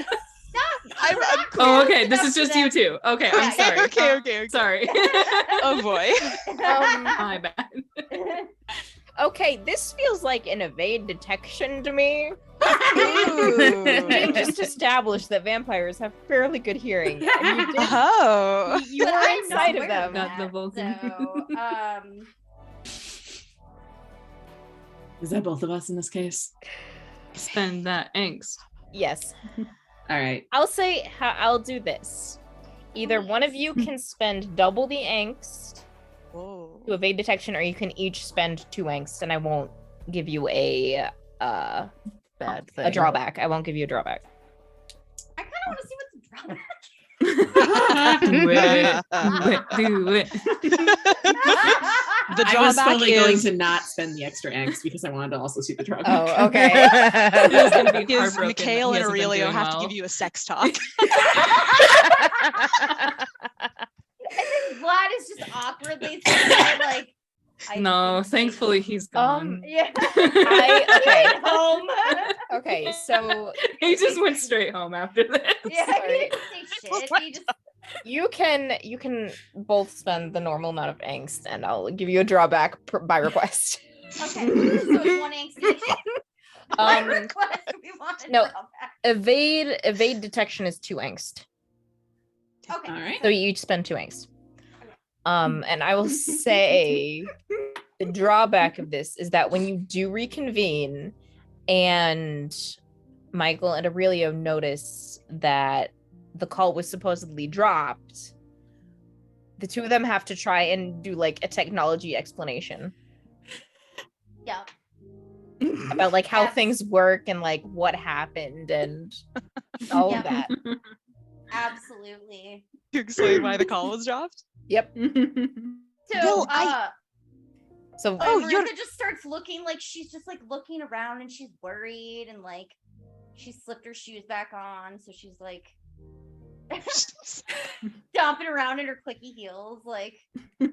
Stop! I'm Oh, okay. This Enough is for just them. you two. Okay, I'm sorry. Okay. Sorry. Oh boy. My bad. Okay, this feels like an evade detection to me. Ooh. We just established that vampires have fairly good hearing. And you did, Oh. you But were I'm not inside of aware them. Got the that, Vulcan. So, Is that both of us in this case? Spend that angst. Yes. All right. I'll say I'll do this. Either one of you can spend double the angst Whoa. to evade detection, or you can each spend 2 angst, and I won't give you a Bad thing. drawback. I won't give you a drawback. I kind of want to see what's the drawback. Do it. Do it. The I was drawback totally going is to not spend the extra angst because I wanted to also see the drawback. Oh, okay. He's gonna be is heartbroken Mikhail that he and hasn't been Aurelio doing have to well. give you a sex talk. And then Vlad is just awkwardly sitting there, like, I No, think thankfully he's gone. Yeah. Okay. Home. Okay, so He just went straight home after this. Yeah, Sorry. he didn't say shit. He just you can both spend the normal amount of angst, and I'll give you a drawback by request. okay. So it's one angst each. By Um, request, we want a no. drawback. evade detection is 2 angst, Okay. All right. so you each spend 2 angst. And I will say the drawback of this is that when you do reconvene, and Michael and Aurelio notice that the call was supposedly dropped, the two of them have to try and do like a technology explanation Yeah. about like how Yes. things work and like what happened and all Yeah. of that. Absolutely. You explain why the call was dropped? Yep. So, Well, So Oh, Marissa you're- just starts looking like she's just like looking around and she's worried and like she slipped her shoes back on, so she's like stomping around in her clicky heels, like, oh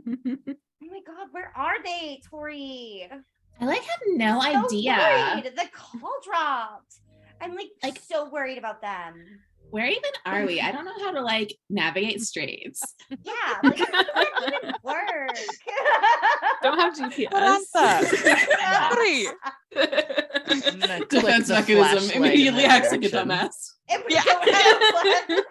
my god, where are they, Tori? I like have no So idea. worried. The call dropped. I'm like Like- so worried about them. Where even are we? I don't know how to like navigate streets. Yeah, like how does that even work? Don't have GPS. Marantha. Sorry. I'm gonna click Defense the mechanism flashlight immediately in that acts like a direction. dumbass. And we Yeah. don't have a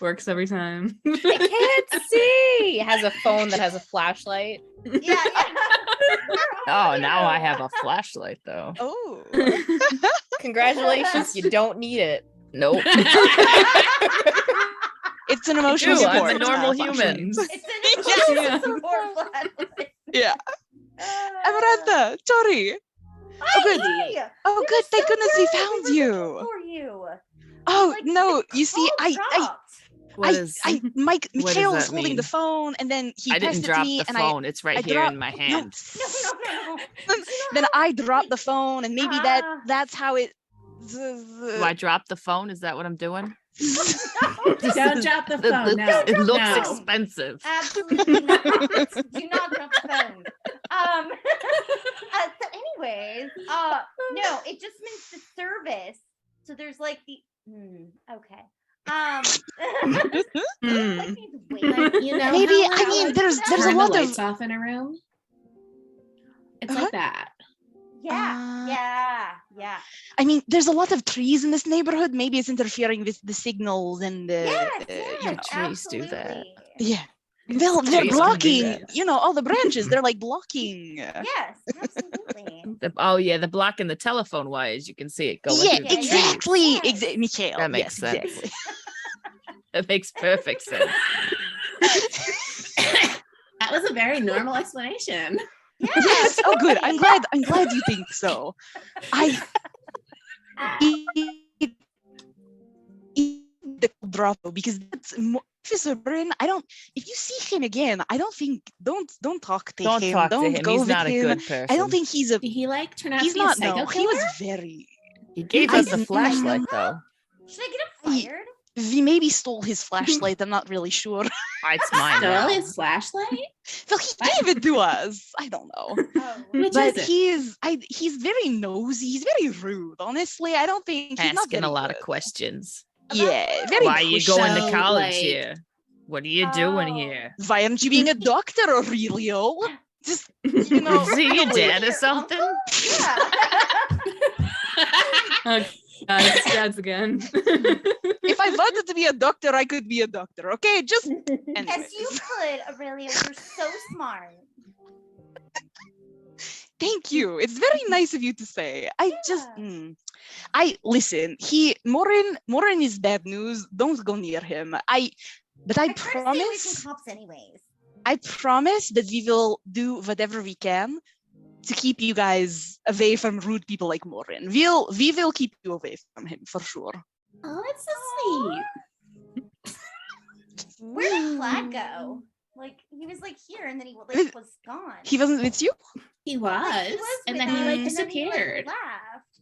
Works every time. I can't see. It has a phone that has a flashlight. yeah. Oh, now I have a flashlight though. Oh. Congratulations, you don't need it. Nope. It's an emotional do, I'm support. a normal function. human. It's an Yeah. support flashlight. Yeah. Amarantha, Tori. Oh, good. Hey, Oh, we good. were Thank so goodness we good. found We were you. looking for you. Oh, Like, no. the You see, call dropped. What is? Mike, what does Mikhail was that holding the mean? phone, and then he I passed didn't it drop to me, the and phone. It's right I here dropped- in my no. hand. No. then I dropped the phone, and maybe Ah. that's how it. Do I drop the phone? Is that what I'm doing? Don't drop the phone. No. It looks No. expensive. Absolutely not. Do not drop the phone. So anyways, no, it just means the service. So there's like the okay. Hmm. Like these waves. Like, you know, Maybe, how, I mean, like, there's a turn lot the of- lights off in a room. It's Uh-huh. like that. Yeah. I mean, there's a lot of trees in this neighborhood. Maybe it's interfering with the signals and the. Yes, trees do that. absolutely. Yeah. Well, they're Trees can do blocking. that. All the branches. They're like blocking. Yes, absolutely. Oh yeah, they're blocking the telephone wires. You can see it going Yeah, through the trees. exactly. Yes. Mikhail. That makes yes, sense. exactly. That makes perfect sense. That was a very normal explanation. Yes. Oh, good. I'm glad you think so. The Bravo, because that's Officer Brin. If you see him again, I don't think don't talk to Don't him. talk to Don't him. go He's with not a him. good person. I don't think he's a. Did he like turn out to He's be a not. psycho No, killer? he was very. He gave I us a didn't- flashlight though. Should I get him fired? We maybe stole his flashlight. I'm not really sure. It's mine Stole now. his flashlight? Well, he gave it to us. I don't know. Oh. Which But is it? he's very nosy. He's very rude. Honestly, I don't think he's not Asking very a lot of good. questions. Yeah, very. Why are you going to pushy. college like- here? What are you doing Oh. here? Why aren't you being a doctor, Aurelio? Just Is he your really. dad or Your something? Yeah. Oh, dad's again. If I wanted to be a doctor, I could be a doctor. Okay, just Yes, anyways. you could, Aurelio. You're so smart. Thank you. It's very nice of you to say. Yeah. I listen. Morin is bad news. Don't go near him. But I I try to stay away promise. from cops anyways. I promise that we will do whatever we can to keep you guys away from rude people like Morin. We will keep you away from him for sure. Oh, that's so sweet. Where did Flag go? Like he was like here, and then he like was gone. He wasn't with you? He was, Like, he and with then he us, like and then he, disappeared. left.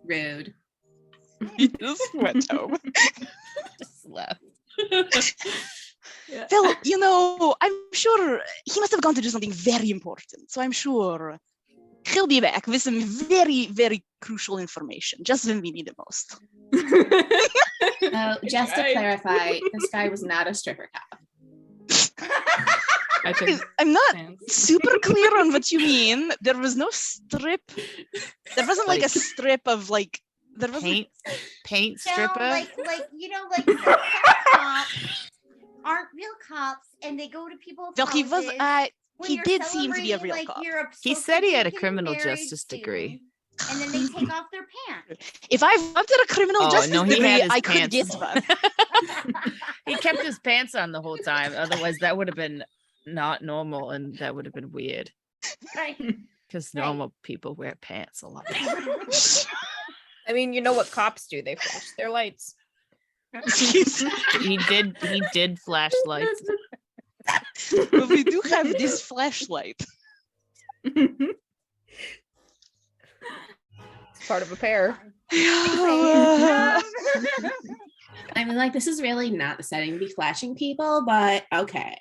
Rude. He just went home. Just left. Yeah. Well, I'm sure he must have gone to do something very important. So I'm sure he'll be back with some very, very crucial information just when we need it most. Just to Right. clarify, this guy was not a stripper cop. I think I'm not pants. super clear on what you mean. There was no strip. There wasn't like a strip of like. There wasn't. Paint No, stripper. like some cops aren't real cops, and they go to people's No, he was. houses when he you're did seem to be a celebrating, real like, cop. you're He supposed said to he be had a getting criminal married justice degree. and then they take off their pants. If I wanted a criminal Oh, justice no, he degree, had his I could get pants. that. He kept his pants on the whole time. Otherwise, that would have been not normal, and that would have been weird. Right. Because Right. normal people wear pants a lot. I mean, you know what cops do? They flash their lights. He did flashlights. But we do have this flashlight. It's part of a pair. Uh, I mean, like, this is really not the setting to be flashing people, but okay.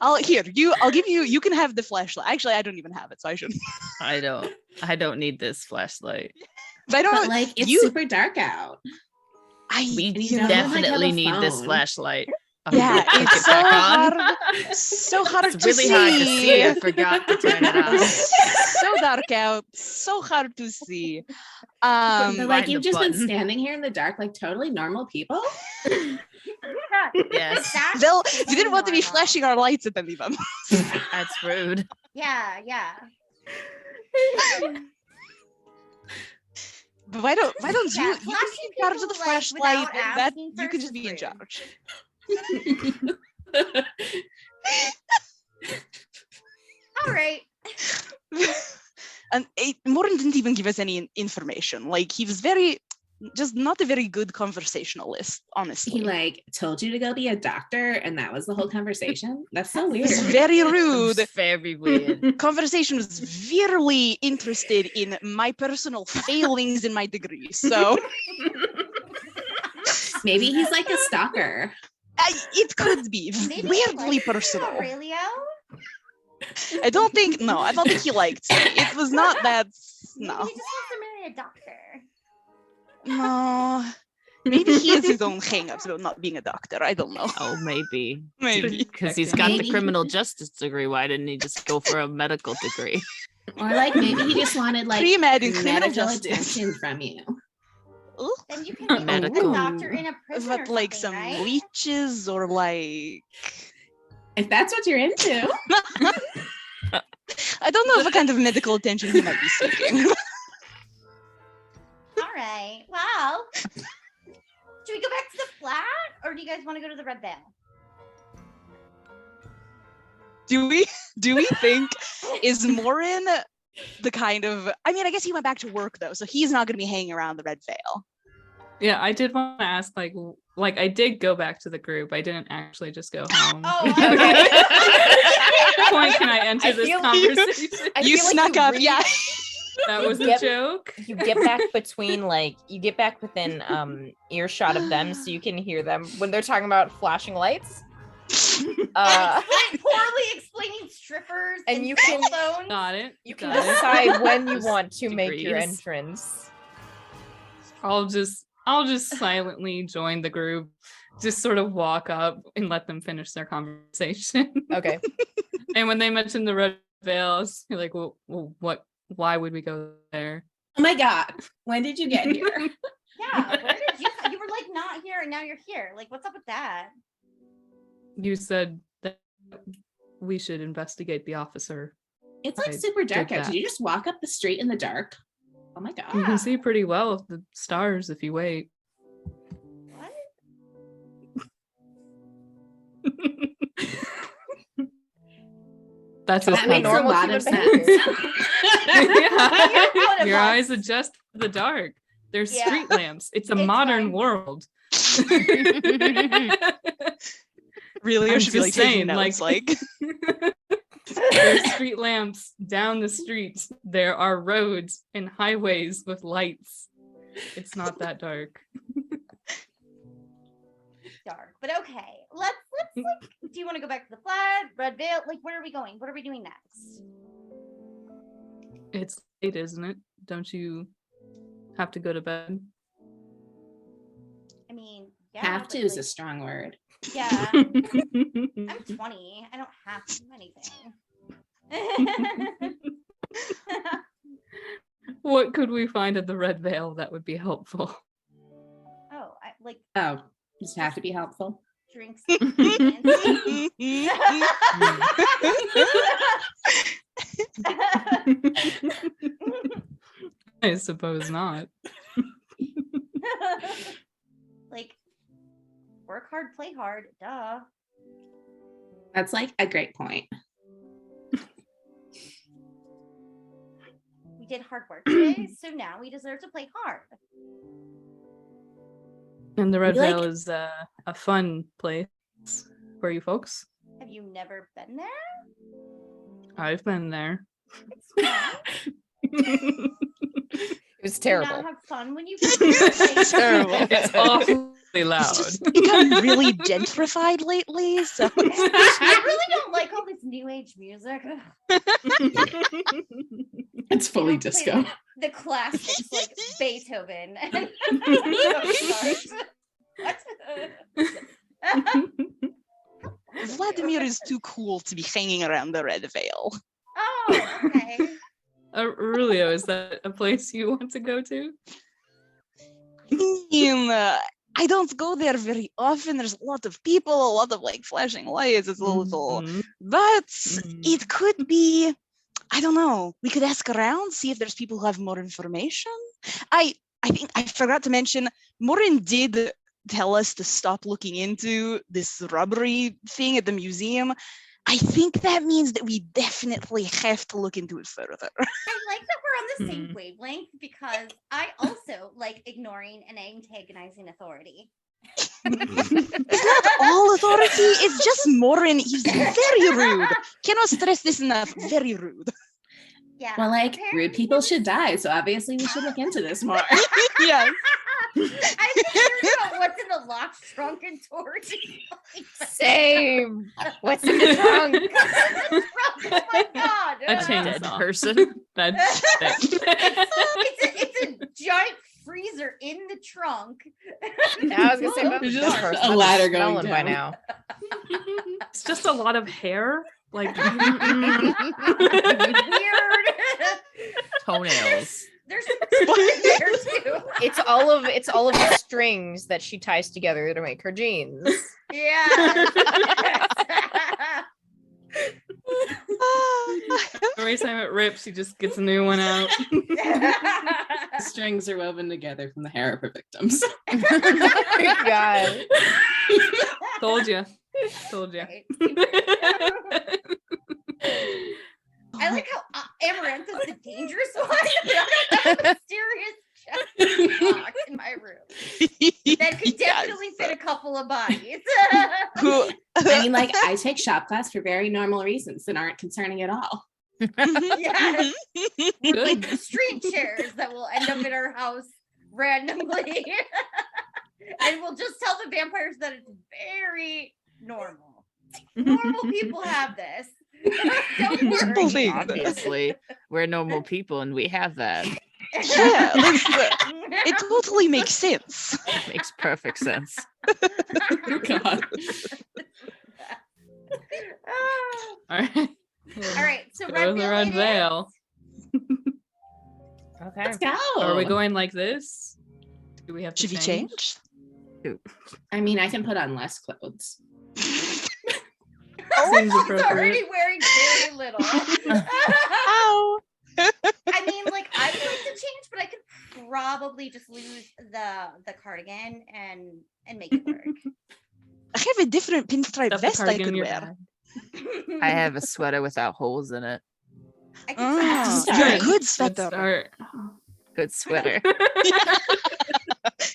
I'll give you. You can have the flashlight. Actually, I don't even have it, so I shouldn't. I don't need this flashlight. But I don't. But like, it's you- super dark out. We you don't, know, like, have definitely a need this phone. flashlight. Yeah, Put it's it so back on. hard. So hard It's to really see. hard to see. I forgot to turn it on. So dark out. So hard to see. But Find like, the you've just been button. standing here in the dark, like totally normal people. Yes, That's Well, we didn't want to be normal. flashing our lights at any of them. that's rude. Yeah, yeah. But why don't Yeah, you be flashing in charge of people, the like, flashlight, without and that asking you can first just is be in rude. charge. All right. And Morin didn't even give us any information. Like, he was just not a very good conversationalist, honestly. He like told you to go be a doctor, and that was the whole conversation. That's so weird. It's very rude. It's very weird. Conversation was very interested in my personal failings in my degree. So Maybe he's like a stalker. it could be Maybe weirdly like personal. Aurelio? I don't think he liked me. It was not that. Maybe No. he just wants to marry a doctor. No. Maybe he has his own hang-ups about not being a doctor. I don't know. Oh, maybe. Maybe. Because he's got Maybe. the criminal justice degree. Why didn't he just go for a medical degree? Or like maybe he just wanted like Pre-med in criminal medical justice. attention from you. Ooh. Then you can be like a Medical. doctor in a prison But or like something, some right? leeches or like If that's what you're into. I don't know what kind of medical attention he might be seeking. All right. Well, should we go back to the flat, or do you guys want to go to the Red Veil? do we think is Morin the kind of I mean, I guess he went back to work though, so he's not gonna be hanging around the Red Veil. Yeah, I did want to ask, like I did go back to the group. I didn't actually just go home. Oh, Okay. At what point can I enter I this feel- conversation? I You feel like snuck you up, really- yeah. That you was a get- joke. You get back within earshot of them, so you can hear them when they're talking about flashing lights. poorly explaining strippers And and you cell can- phones. Got it. You can got it. decide when you Just want to make your degrees. entrance. I'll just silently join the group, just sort of walk up and let them finish their conversation. Okay. And when they mentioned the Red Veils, you're like, well, what? Why would we go there? Oh my god. When did you get here? Yeah, where did you were like not here and now you're here. Like, what's up with that? You said that we should investigate the officer. It's like I super dark did out. that. Did you just walk up the street in the dark? Oh my god. You can see pretty well with the stars if you wait. What? That's That as makes a normal lot of human sense. Yeah. One of Your us. eyes adjust to the dark. There's Yeah. street lamps. It's a It's modern fine. world. Really, I I'm should be like just taking saying, notes, like There's street lamps down the streets. There are roads and highways with lights. It's not that dark. Dark. But okay. Let's like, do you want to go back to the flat, Red Veil? Like, where are we going? What are we doing next? It's late, isn't it? Don't you have to go to bed? I mean, yeah. Have but, to is a like, strong word. yeah. I'm 20. I don't have to do anything. What could we find at the Red Veil that would be helpful? Oh, I like Oh, does it have to be helpful? drinks. suppose not. Like, work hard, play hard. Duh. That's like a great point. We did hard work today, so now we deserve to play hard. And the Red You like- Veil is a fun place for you folks. Have you never been there? I've been there. It's fun. It was Do you not terrible. have fun when you go there? Like, Terrible. It's awfully It's loud. just become really gentrified lately. So I really don't like all this new age music. It's fully Don't play disco. The classics like Beethoven. And Vladimir is too cool to be hanging around the Red Veil. Oh, okay. Rulio, is that a place you want to go to? I don't go there very often. There's a lot of people, a lot of like flashing lights. It's a little, Mhm. but Mhm. it could be. I don't know. We could ask around, see if there's people who have more information. I think I forgot to mention. Morin did tell us to stop looking into this robbery thing at the museum. I think that means that we definitely have to look into it further. I like that we're on the same wavelength because I also like ignoring and antagonizing authority. It's not all authority, it's just Morin. He's very rude. Cannot stress this enough. Very rude. Yeah. Well, like, apparently rude people should die, so obviously we should look into this more. Yes. I'm curious about what's in the locked trunk and Tori. Same. What's in the trunk? Oh my god. A Dead chainsaw. person. That's it. It's a giant freezer in the trunk. Yeah, I was gonna say that There's was just dark. a That's ladder going smelling by down. now. It's just a lot of hair. Like Weird. Toenails. There's some in there too. It's all of the strings that she ties together to make her jeans. Yeah. every time it rips, she just gets a new one out. The strings are woven together from the hair of her victims. Oh my God. Told you. Told you. I like how Amaranth is the dangerous one. I don't have a mysterious chest box in my room that could definitely fit a couple of bodies. Who- I mean, like, I take shop class for very normal reasons that aren't concerning at all. Yes. Good. Street chairs that will end up in our house randomly. And we'll just tell the vampires that it's very normal. Normal people have this. Don't Simple worry. thing. Obviously, we're normal people and we have that. Yeah, it totally makes sense. Makes perfect sense. God. All right. All right, so Go red with the veil. red it is. veil. Okay. Let's go. Are we going like this? Do we have to Should we change? I mean, I can put on less clothes. Seems She's already appropriate. wearing very little. Ow! I mean, like, I would like to change, but I could probably just lose the cardigan and make it work. I have a different pinstripe Stuff the vest I cardigan in could your wear. bag. I have a sweater without holes in it. I could Ah, start. you're a Sorry. good Let's sweater. start. Good sweater.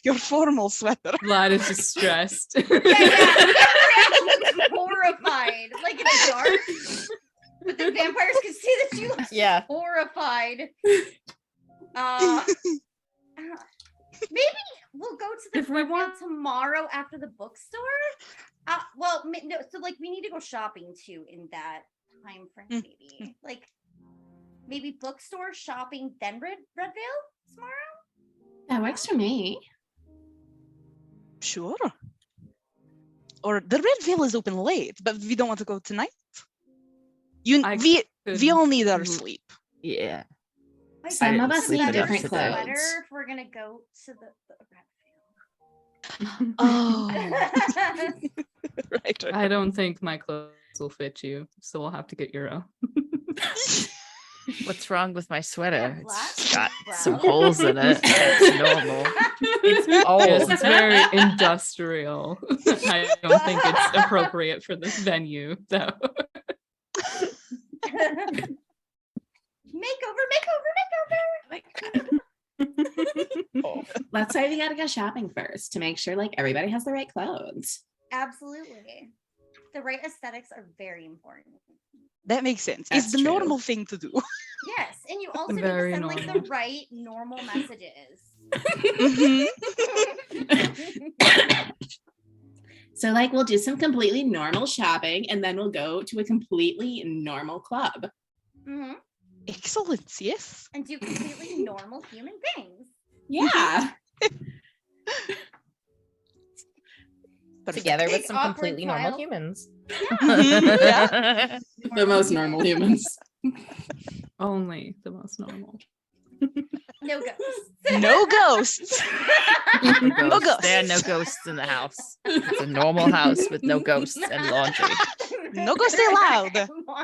Your formal sweater. Vlad is just stressed. Yeah, yeah. Horrified. Like it's dark. But the vampires can see that she looks Yeah. horrified. Maybe we'll go to the If we Red Veil want- tomorrow after the bookstore. No, so like we need to go shopping too in that time frame, maybe. Like maybe bookstore, shopping, then Red Veil tomorrow? That works for me. Sure. Or the Red Veil is open late, but we don't want to go tonight. I We all need our Mhm. sleep. Yeah. Like, Some I of think us it's need better different sweater clothes. if we're gonna go to the Red Oh, Veil. right. I don't think my clothes will fit you, so we'll have to get your own. What's wrong with my sweater? Yeah, black, It's got brown. some holes in it. It's normal. It's Yes, old. it's very industrial. I don't think it's appropriate for this venue, though. Makeover. That's why we gotta go shopping first to make sure like everybody has the right clothes. Absolutely. The right aesthetics are very important. That makes sense. That's It's the true. normal thing to do. Yes, and you also need to Very send like the normal. right normal messages. Mhm. So like we'll do some completely normal shopping and then we'll go to a completely normal club. Mhm. Excellent. Yes. And do completely normal human things. Yeah. Perfect. Together with Big, some awkward completely normal smile. humans. Mhm, yeah. The most normal humans. Only the most normal. No ghosts. No ghosts. No ghosts. There are no ghosts in the house. It's a normal house with no ghosts and laundry. No ghosts allowed.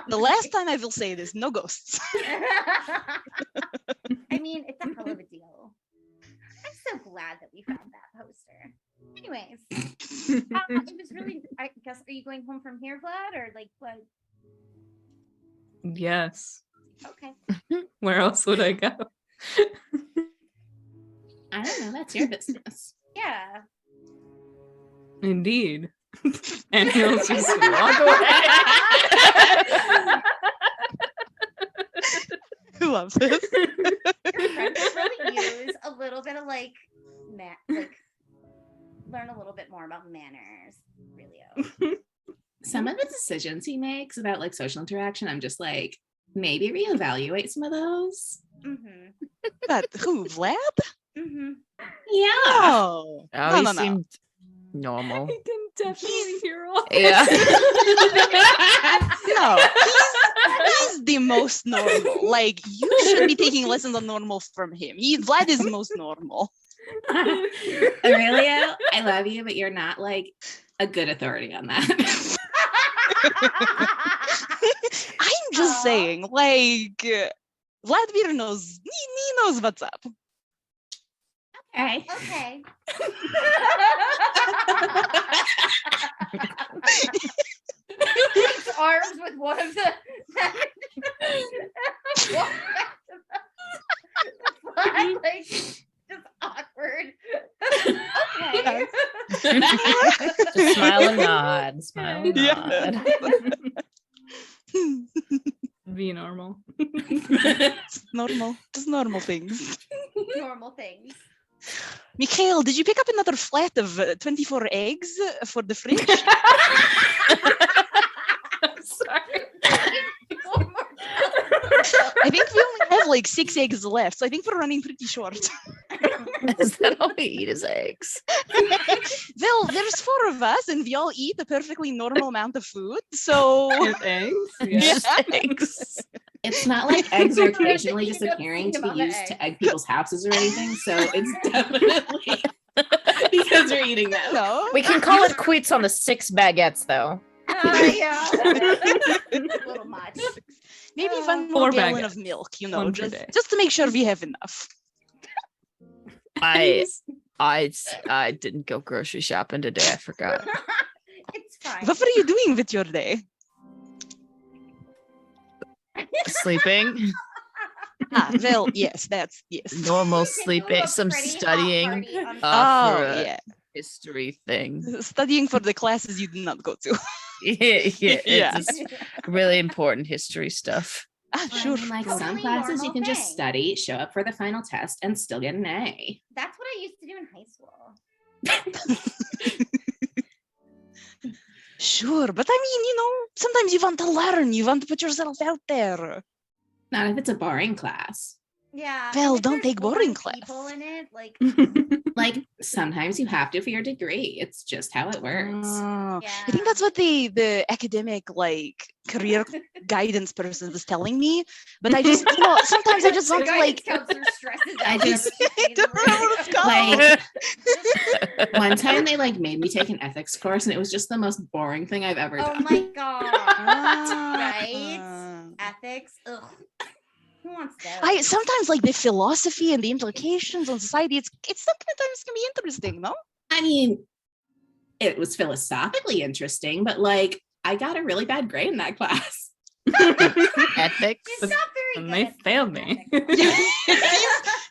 The last time I will say this, no ghosts. I mean, it's a hell of a deal. I'm so glad that we found that poster. Anyways, it was really, I guess, are you going home from here, Vlad, or like what? Yes. Okay. Where else would I go? I don't know, that's your business. Yeah. Indeed. And he'll just walk away. Who loves this? Your friend could really use a little bit of like learn a little bit more about manners, really. Some of the decisions he makes about like social interaction, I'm just like, maybe reevaluate some of those. Mm-hmm. But who, Vlad? Mm-hmm. Yeah. Oh, Oh, no, he no, no. seemed normal. I can definitely hear all Yeah. No, he's the most normal. Like, you should be taking lessons on normal from him. Vlad is most normal. Aurelio, I love you, but you're not like a good authority on that. I'm just Aw. saying, like, Vladimir knows, he knows what's up. Okay. Okay. Links arms with one of the like just awkward. Okay. Just smile and nod. Smile and Yeah. nod. Be normal. Normal, just normal things. Normal things. Mikhail, did you pick up another flat of 24 eggs for the fridge? I'm sorry. I think we only have like 6 eggs left, so I think we're running pretty short. Is that all we eat is eggs? Well, there's 4 of us, and we all eat a perfectly normal amount of food, so With eggs? Yeah. Just eggs. It's not like eggs are occasionally You don't disappearing to think be about used to eggs. egg people's houses or anything. So it's definitely because we're eating them. no. We can call it quits on the 6 baguettes, though. Yeah. A little much. Maybe Uh, 1 more 4 gallon baguettes. of milk, you know, One per just, day. just to make sure we have enough. I didn't go grocery shopping today. I forgot. It's fine. What were you doing with your day? Sleeping, Ah, well, yes, yes. normal Can do sleeping, a some pretty hot studying party on Oh, for a yeah. history thing. Studying for the classes you did not go to. Yeah, Yeah. it's just really important history stuff. Ah, Well, I sure. mean, like sure. some Totally classes, you normal can just thing. study, show up for the final test, and still get an A. That's what I used to do in high school. Sure, but I mean, you know, sometimes you want to learn, you want to put yourself out there. Not if it's a boring class. Yeah. Well, and if don't there's take boring people class. in it, like Like sometimes you have to for your degree. It's just how it works. Oh, yeah. I think that's what the academic like career guidance person was telling me. But I just, you know, sometimes I just The want to guidance like counselor stresses I out just- whenever she sees don't remember what it's called. Like one time they like made me take an ethics course and it was just the most boring thing I've ever Oh done. my god. Ah. Right? Ethics. Ugh. Who wants those? Sometimes like the philosophy and the implications on society, it's sometimes can be interesting, no? I mean, it was philosophically interesting, but like I got a really bad grade in that class. Ethics. She's not very And good they at failed me.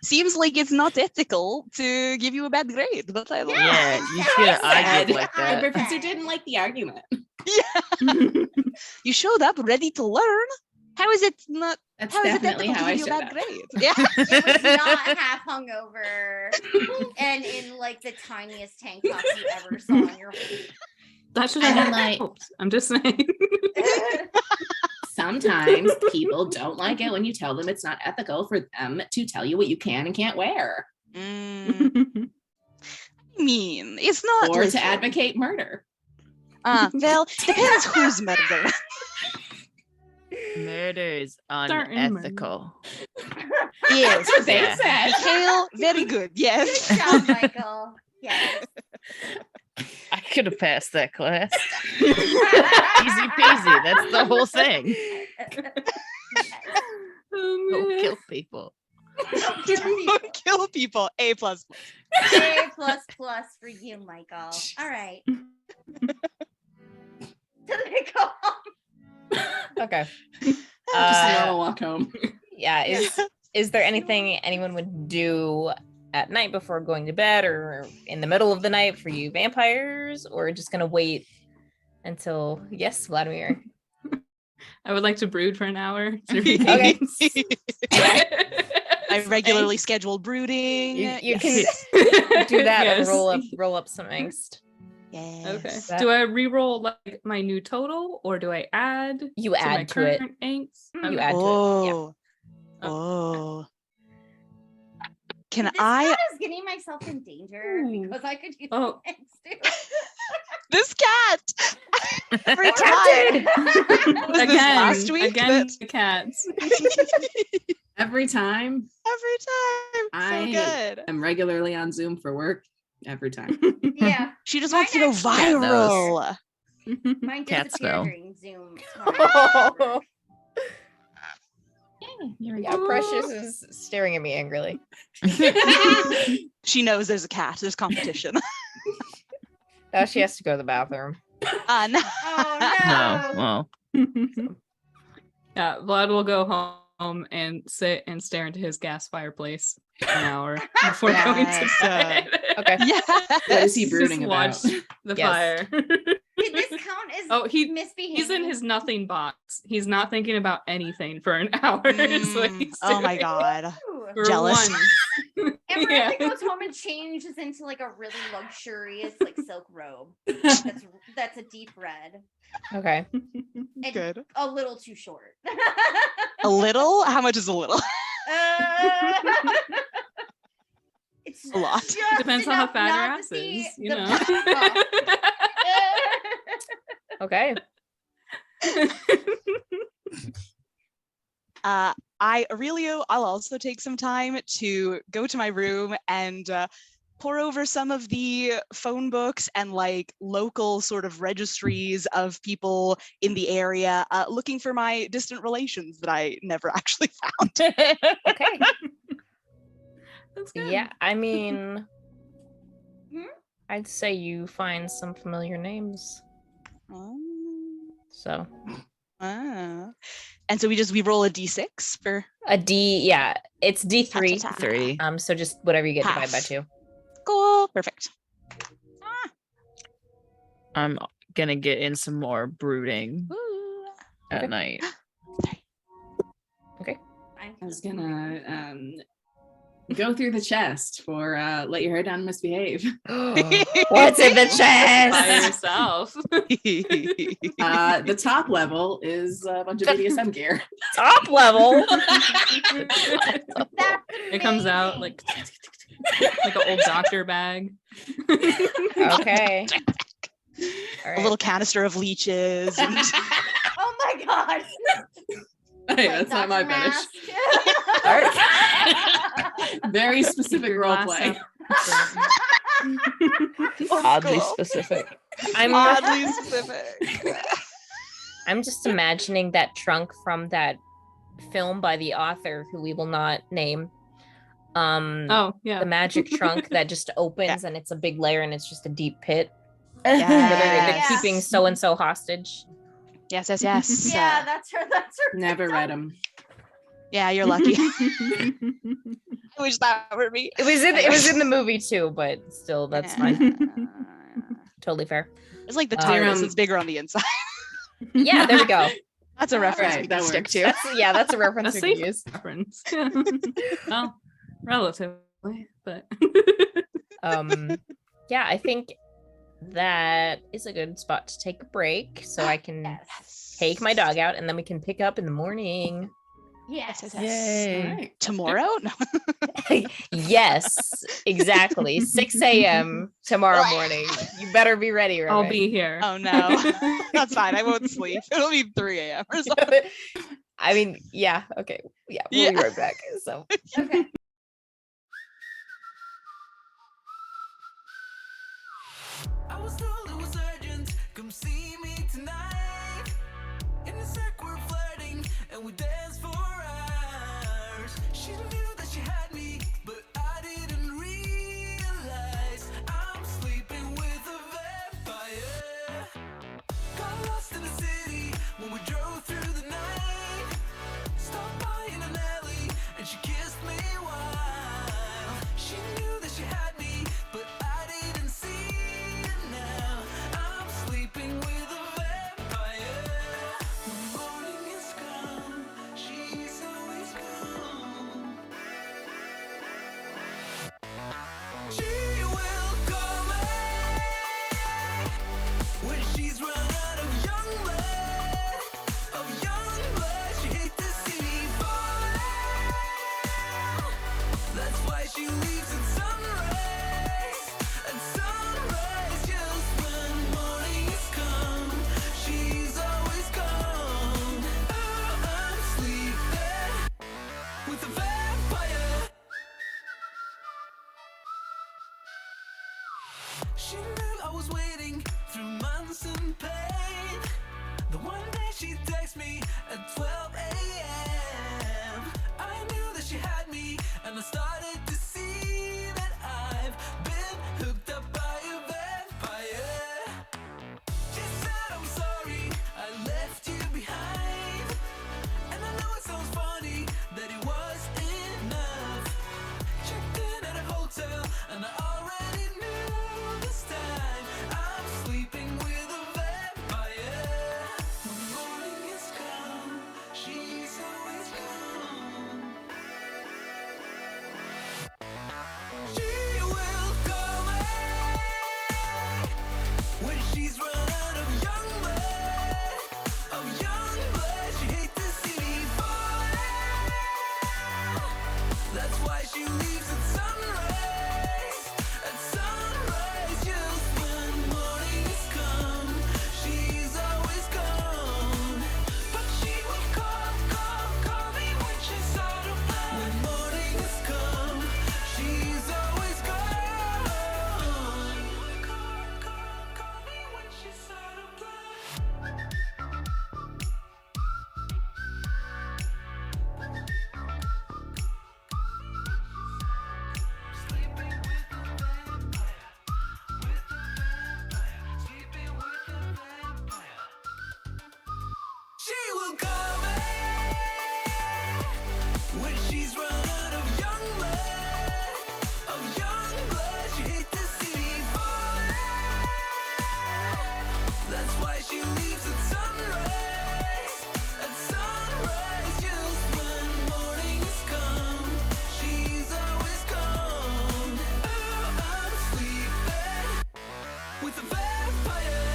Seems like it's not ethical to give you a bad grade, but I love Yeah, it. you should have I argued said. like The that. professor didn't like the argument. You showed up ready to learn. How is it not? That's How is it definitely ethical how to I give you a showed bad up. grade? Yeah. It was not half hungover and in like the tiniest tank top you ever saw in your whole That should I have mean, like- helped. I'm just saying. Sometimes people don't like it when you tell them it's not ethical for them to tell you what you can and can't wear, I mean, it's not. or listen. to advocate murder. Well, depends who's murder. Murder is Certain unethical. Yes. That's what they Yeah. said. Mikhail, very good. Yes. Good job, Michael. Yes. I could have passed that class. Easy peasy. That's the whole thing. Oh, Go man. kill people. Kill people. A plus. A plus plus for you, Michael. All right. Did they go home? Okay. Just a Uh, normal walk home. yeah. Is there anything anyone would do at night before going to bed or in the middle of the night for you vampires, or just gonna wait until Vladimir? I would like to brood for an hour. To read Okay. these. I regularly scheduled brooding. You can Yes. do that Yes. and roll up some angst. Yes. Okay. That- Do I re-roll like my new total, or do I add You to my add to it. current angst? You add to it. Yeah. Oh. Oh. Can This I? cat is getting myself in danger Ooh. because I could use Oh. things too. This cat. Every What time. Was Again, this last week? again, that- the cats. Every time Every time. So I- good. I'm regularly on Zoom for work. Every time. Yeah, She just Mine wants to go actually- Cat knows. viral. mine Cats disappeared know. during Zoom. Yeah, Precious is staring at me angrily. She knows there's a cat. There's competition. Now she has to go to the bathroom. No. Oh No. no! Well, Yeah, Vlad will go home and sit and stare into his gas fireplace for an hour before going to Yes. bed. Okay. Yeah. What is he Just brooding about? watch the Yes. fire. Did this count as Oh, misbehaving? He's in his nothing box. He's not thinking about anything for an hour. is what he's Oh my doing. god. Ooh. For Jealous. once. Amaranth Yeah. goes home and changes into like a really luxurious like silk robe. That's a deep red Okay. and Good. a little too short. A little? How much is a little? It's A lot. just Depends on how enough fat her not ass to see is, you the know. back. Okay. Aurelio, I'll also take some time to go to my room and pour over some of the phone books and like local sort of registries of people in the area, looking for my distant relations that I never actually found. Okay. That's good. Yeah, I mean, Hmm? I'd say you find some familiar names. So Ah. And so we roll a d6 for a D, yeah, it's D3. Ta-ta-ta. 3. So just whatever you get divided by Half. 2. cool. Perfect. I'm gonna get in some more brooding Ooh. at Okay. night. I was gonna go through the chest for let your hair down and misbehave. What's in the By chest? yourself. The top level is a bunch of BDSM gear. Top level. That's It comes out amazing. like an old doctor bag. Okay. All A right. little canister of leeches. And Oh my god. Hey, that's not my Dr. fetish. Mask. Very specific Your role glass play. up. Oddly Cool. specific. Oddly specific. I'm just imagining that trunk from that film by the author who we will not name. Oh, yeah. The magic trunk that just opens and it's a big layer and it's just a deep pit. Yes. They're keeping so and so hostage. Yes. Yeah, that's her. Never read them. Yeah, you're lucky. I wish that were me. It was in the movie too, but still, that's fine. Totally fair. It's like the TARDIS. It's bigger on the inside. Yeah, there we go. That's a reference Right, we can that stick works. to. That's a reference A we can safe use. reference. Well, relatively, but Yeah, I think that is a good spot to take a break so I can take my dog out and then we can pick up in the morning. Yes. Yay. All right. Tomorrow? No. Yes, exactly. 6 a.m. tomorrow morning. You better be ready, right? I'll be here. Oh no. That's fine. I won't sleep. It'll be 3 a.m. or something. I mean, yeah, okay. Yeah, we'll be right back. So Okay. I was told it was urgent. Come see me tonight. In the circle we're flirting and we dance for hours. She knew that she had me, but I didn't realize I'm sleeping with a vampire. Got lost in the city when we drove through the night. Stopped by in an alley and she kissed me while she knew that she had me, but I didn't see it now. I'm sleeping with a vampire. When morning is come, she's always gone. She will come back when she's run out of young blood. She hates to see me fall. That's why she leaves at sunrise. At sunrise, just when morning has come, she's always gone. Oh, I'm sleeping with a vampire. She knew I was waiting through months and pain. The one day she texted me at 12 a.m. I knew that she had me, and I started to see that I've been hooked up by a vampire. She said, I'm sorry, I left you behind. And I know it sounds funny that it was enough. Checked in at a hotel, and I already knew this time I'm sleeping with a vampire. When morning has come, she's always gone. She will come back when she's run out of young blood. She hates to see me fall. That's why she leaves at sunrise. At sunrise, just when morning has come, she's always gone. But she will call me when she's out of blood. When morning has come, she's always gone. Call me when she's out of blood. Sleeping with a vampire, sleeping with a vampire. She will come back when she's run out of young blood. She hates to see me fall. That's why she leaves at sunrise. At sunrise, just when morning has come, she's always gone. Oh, I'm sleeping with a vampire.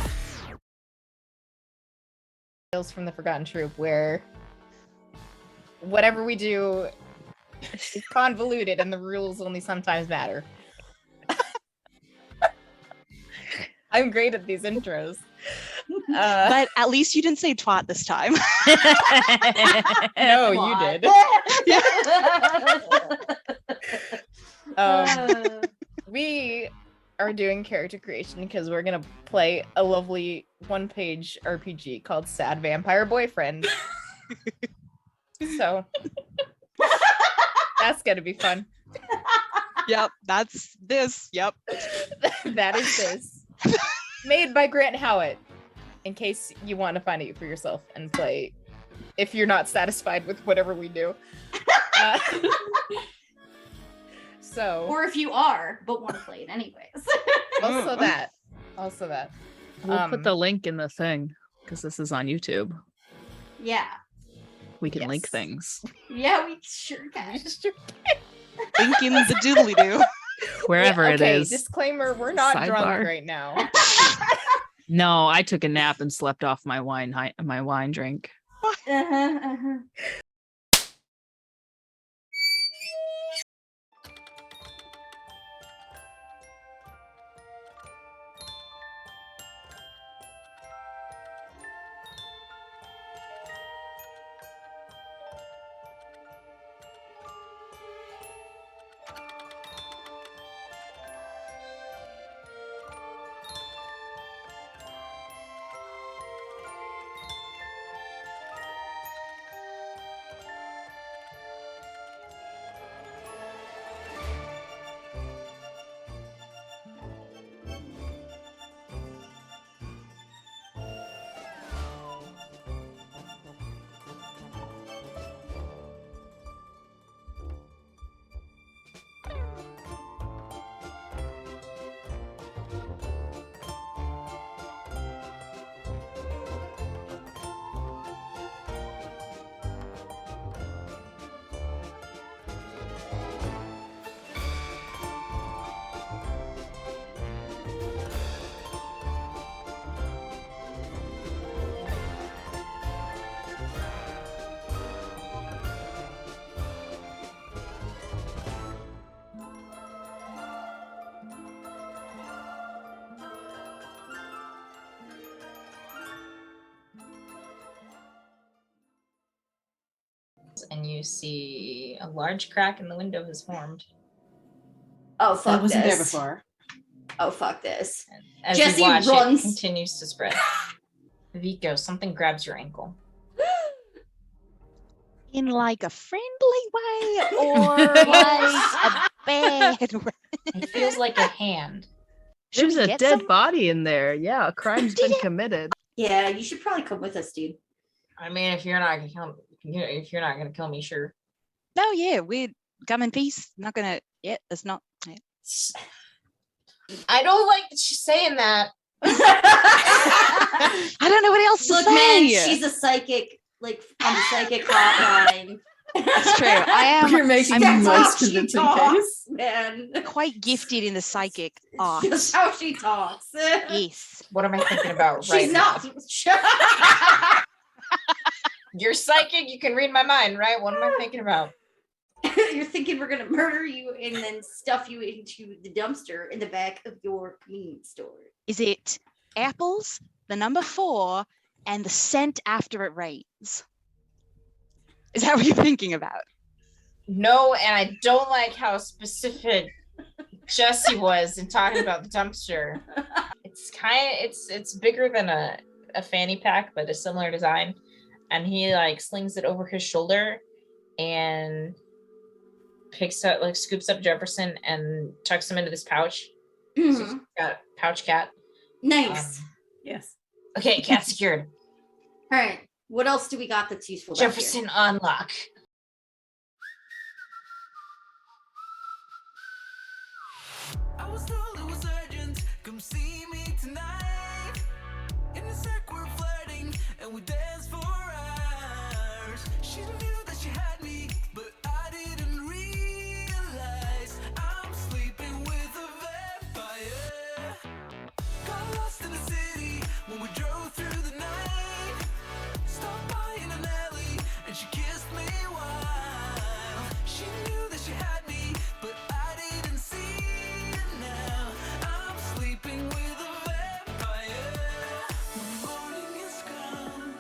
Tales from the Forgotten Troupe, where whatever we do is convoluted and the rules only sometimes matter. I'm great at these intros. But at least you didn't say twat this time. No, you did. We are doing character creation because we're gonna play a lovely one-page RPG called Sad Vampire Boyfriend. So that's gonna be fun. Yep, that's this. Yep. That is this. Made by Grant Howitt. In case you want to find it for yourself and play, if you're not satisfied with whatever we do. So. Or if you are, but want to play it anyways. Also that. We'll put the link in the thing because this is on YouTube. Yeah. We can link Yes. things Yeah, we sure can. Link in the doodly doo. wherever it Okay, is. disclaimer, we're not Sidebar. drunk right now. No, I took a nap and slept off my wine drink. Uh-huh, uh-huh. And you see a large crack in the window has formed. Oh, fuck That wasn't this. there before. Oh, fuck this. And as Jesse you watch, runs. it continues to spread. Vico, something grabs your ankle. In like a friendly way or like a bad way. It feels like a hand. Should There's we a get dead some? body in there. Yeah, a crime's been committed. Yeah, you should probably come with us, dude. I mean, if you're not gonna kill me, sure. No, yeah, we'd come in peace. Not gonna. Yeah, it's not. Yeah. I don't like that she's saying that. I don't know what else to Look, say. man, she's a psychic, like on the psychic hotline. That's true. I am. You're making I'm the That's most how she convincing talks, case. man. quite gifted in the psychic art. Just how she talks. Yes. What am I thinking about right She's now? not. You're psychic. You can read my mind, right? What am I thinking about? You're thinking we're gonna murder you and then stuff you into the dumpster in the back of your convenience store. Is it apples, the number 4, and the scent after it rains? Is that what you're thinking about? No, and I don't like how specific Jesse was in talking about the dumpster. It's bigger than a fanny pack, but a similar design. And he like slings it over his shoulder and scoops up Jefferson and tucks him into this pouch. So he's got pouch cat. Nice. Yes. Okay, cat secured. All right. What else do we got that's useful? back here? Jefferson unlock. I was told it was urgent. Come see me tonight. In the circle we're flirting and we dance for hours. She knew that she had me, but I didn't realize I'm sleeping with a vampire. Got lost in the city when we drove through the night. Stopped by in an alley and she kissed me while she knew that she had me, but I didn't see it now. I'm sleeping with a vampire. When morning is come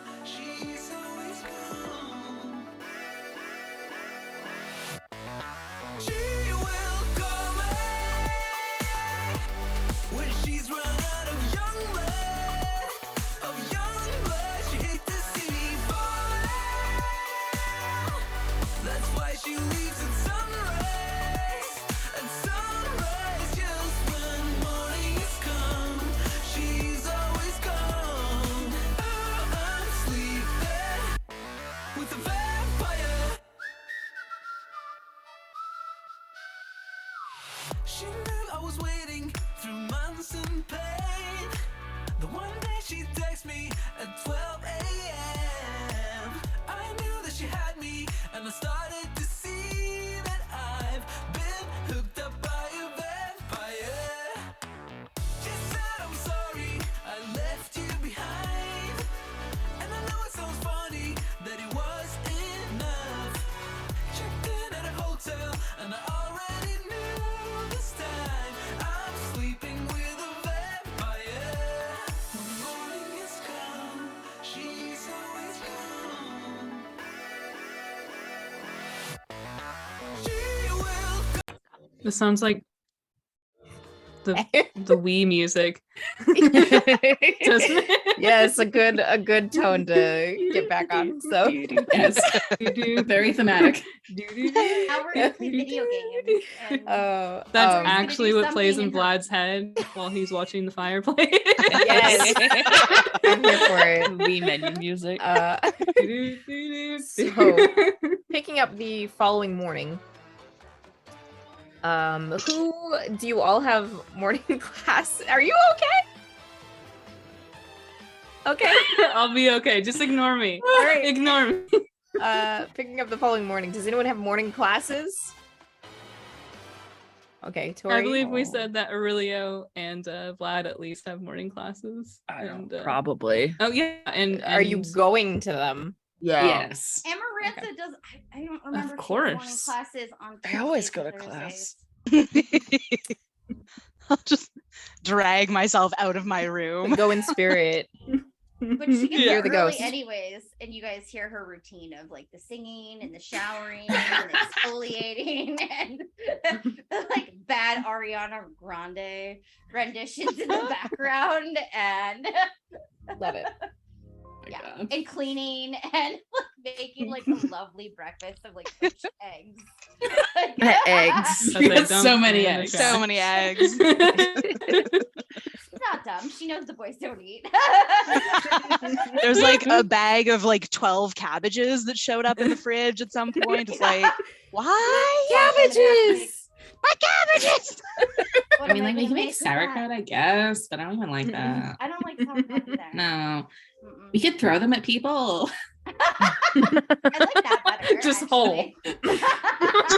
She texted me at 12 a.m. I knew that she had me, and I started to see that I've been hooked up by a vampire. She said, I'm sorry, I left you behind. And I know it sounds funny that it was enough. Checked in at a hotel, and I already knew this time I'm sleeping with a vampire. When the morning is come, she's always gone. She will This sounds like the Wii music, doesn't it? Yes, a good tone to get back on. So Yes. Very thematic. How we're gonna play video games. And oh, That's gonna actually do what plays something in in her- Vlad's head while he's watching the fireplace. yes, I'm here for it. Wii menu music. So picking up the following morning. Who do you all have morning class? Are you okay? Okay. I'll be okay. Just ignore me. All right. Ignore me. Picking up the following morning. Does anyone have morning classes? Okay, Tori. I believe we said that Aurelio and Vlad at least have morning classes. I And, don't, probably. Oh yeah, and Are you going to them? Yeah. Yes. Amarantha does. I don't remember. Of if she has morning course. classes on. I always Tuesdays go or to class. Thursdays. I'll just drag myself out of my room. Go in spirit. But she gets Hear up the early ghost. anyways, and you guys hear her routine of like the singing and the showering and exfoliating and like bad Ariana Grande renditions in the background and Love it. yeah, and cleaning and like, making like a lovely breakfast of like poached eggs. Eggs. But they Yes, don't so many play in the eggs. trash. So many eggs. She's not dumb. She knows the boys don't eat. There's like a bag of like 12 cabbages that showed up in the fridge at some point. It's like, why? Cabbages! My cabbages! What I mean, am like we gonna can make with that? sauerkraut, I guess, but I don't even like that. I don't like sauerkraut either. No, Mm-mm. we could throw them at people. I like that better. Just actually.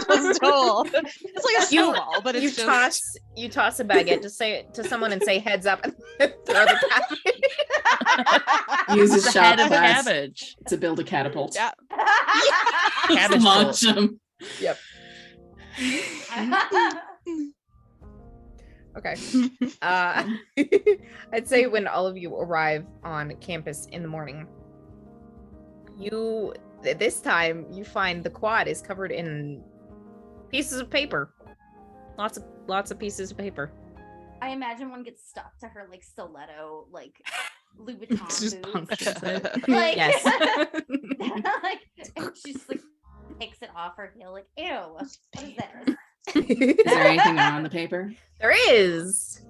Just whole. It's like a You- snowball, but You it's just toss a baguette to say to someone and say heads up and throw the cabbage. Use a It's the shot head of glass cabbage. to build a catapult. yeah. Cabbage Launch bowl. them. Okay. I'd say when all of you arrive on campus in the morning, this time you find the quad is covered in pieces of paper. Lots of pieces of paper. I imagine one gets stuck to her like stiletto, like Louboutin Just boots. punctures it. Like, Yes. like, and she just like picks it off her heel, like, ew, what is this? Is there anything on the paper? There is.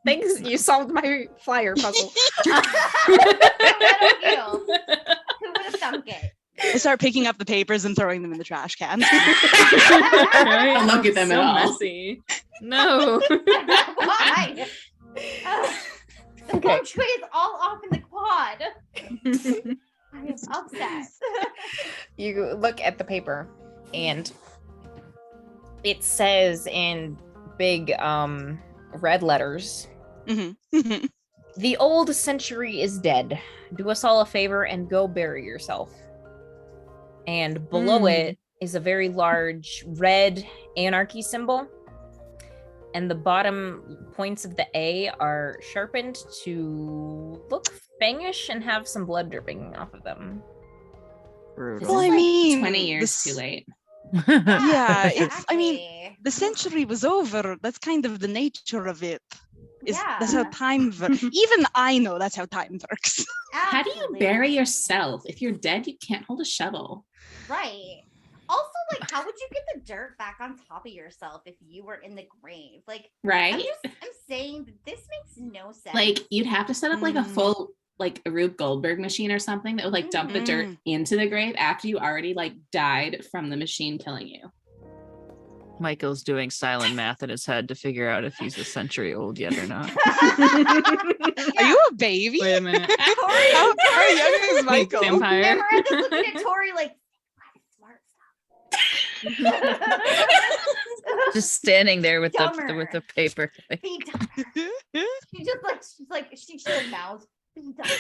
Thanks, you solved my flyer puzzle. Stiletto heel. Who would have thunk it? I start picking up the papers and throwing them in the trash can. Right? Don't look at them so at all. messy. No. Why? The Okay. phone tray is all off in the quad. I am upset. You look at the paper and it says in big red letters, Mhm. "The old century is dead. Do us all a favor and go bury yourself." And below it is a very large red anarchy symbol. And the bottom points of the A are sharpened to look fangish and have some blood dripping off of them. This Brutal. Well, is I like mean, 20 years this- too late. Yeah, it's, I mean, Exactly. the century was over. That's kind of the nature of it. That's how Yeah. time works. Even I know that's how time works. How do you Absolutely. bury yourself? If you're dead, you can't hold a shovel. Right. Also, like, how would you get the dirt back on top of yourself if you were in the grave? Like, Right? I'm saying that this makes no sense. Like you'd have to set up like a Mm. full like a Rube Goldberg machine or something that would like dump the dirt into the grave after you already like died from the machine killing you. Michael's doing silent math in his head to figure out if he's a century old yet or not. Are you a baby? Wait a minute. How young is Michael? Vampire. And Miranda's looking at Tori like, smart stuff. Just standing there with Dumber. the paper. Like, Be dumber. She just mouths. Be dumber.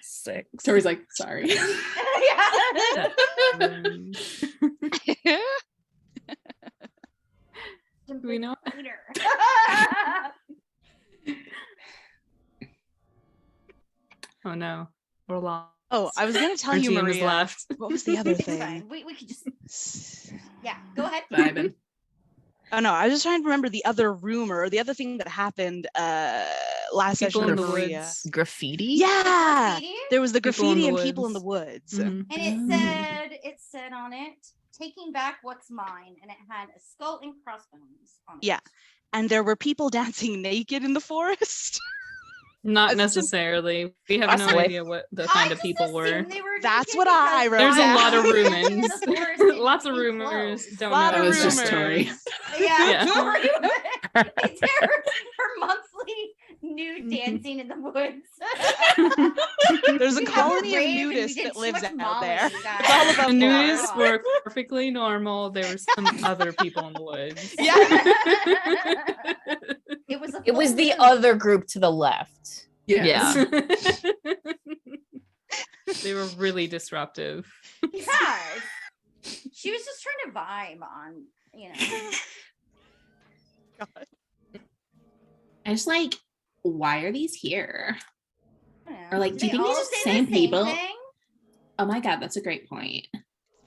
6. Tori's like, sorry. Yeah. Do we know? Later. Oh no, we're lost. Oh, I was gonna tell Our you, team is Maria. left. What was the other It's thing? fine. We could just go ahead. Vibing. Oh no, I was just trying to remember the other rumor, the other thing that happened last People session in with the Maria. woods. Graffiti? Yeah, Graffiti? there was the People in graffiti the and people in the woods. woods. Mhm. And it said on it, taking back what's mine, and it had a skull and crossbones on it. Yeah. And there were people dancing naked in the forest. Not It's just- necessarily. We have no Possibly. idea what the kind of people were. That's what I wrote There's a down. lot of In the rumors. forest in Lots of pink rumors. clothes. Don't Lot know. of That was just rumors. Tori. Yeah, Yeah. Tori went- it's her monthly nude dancing in the woods. There's a We have colony of rave and we nudists did that too lives much out Molly, there. you guys. It's all about The the nudists water. were perfectly normal. There were some other people in the woods. Yeah. It was It was the other group to the left. Yeah. They were really disruptive. Yes. She was just trying to vibe on, I just like, why are these here? I don't know. Or like, do you They think these all are the say same people? thing. Oh my god, that's a great point.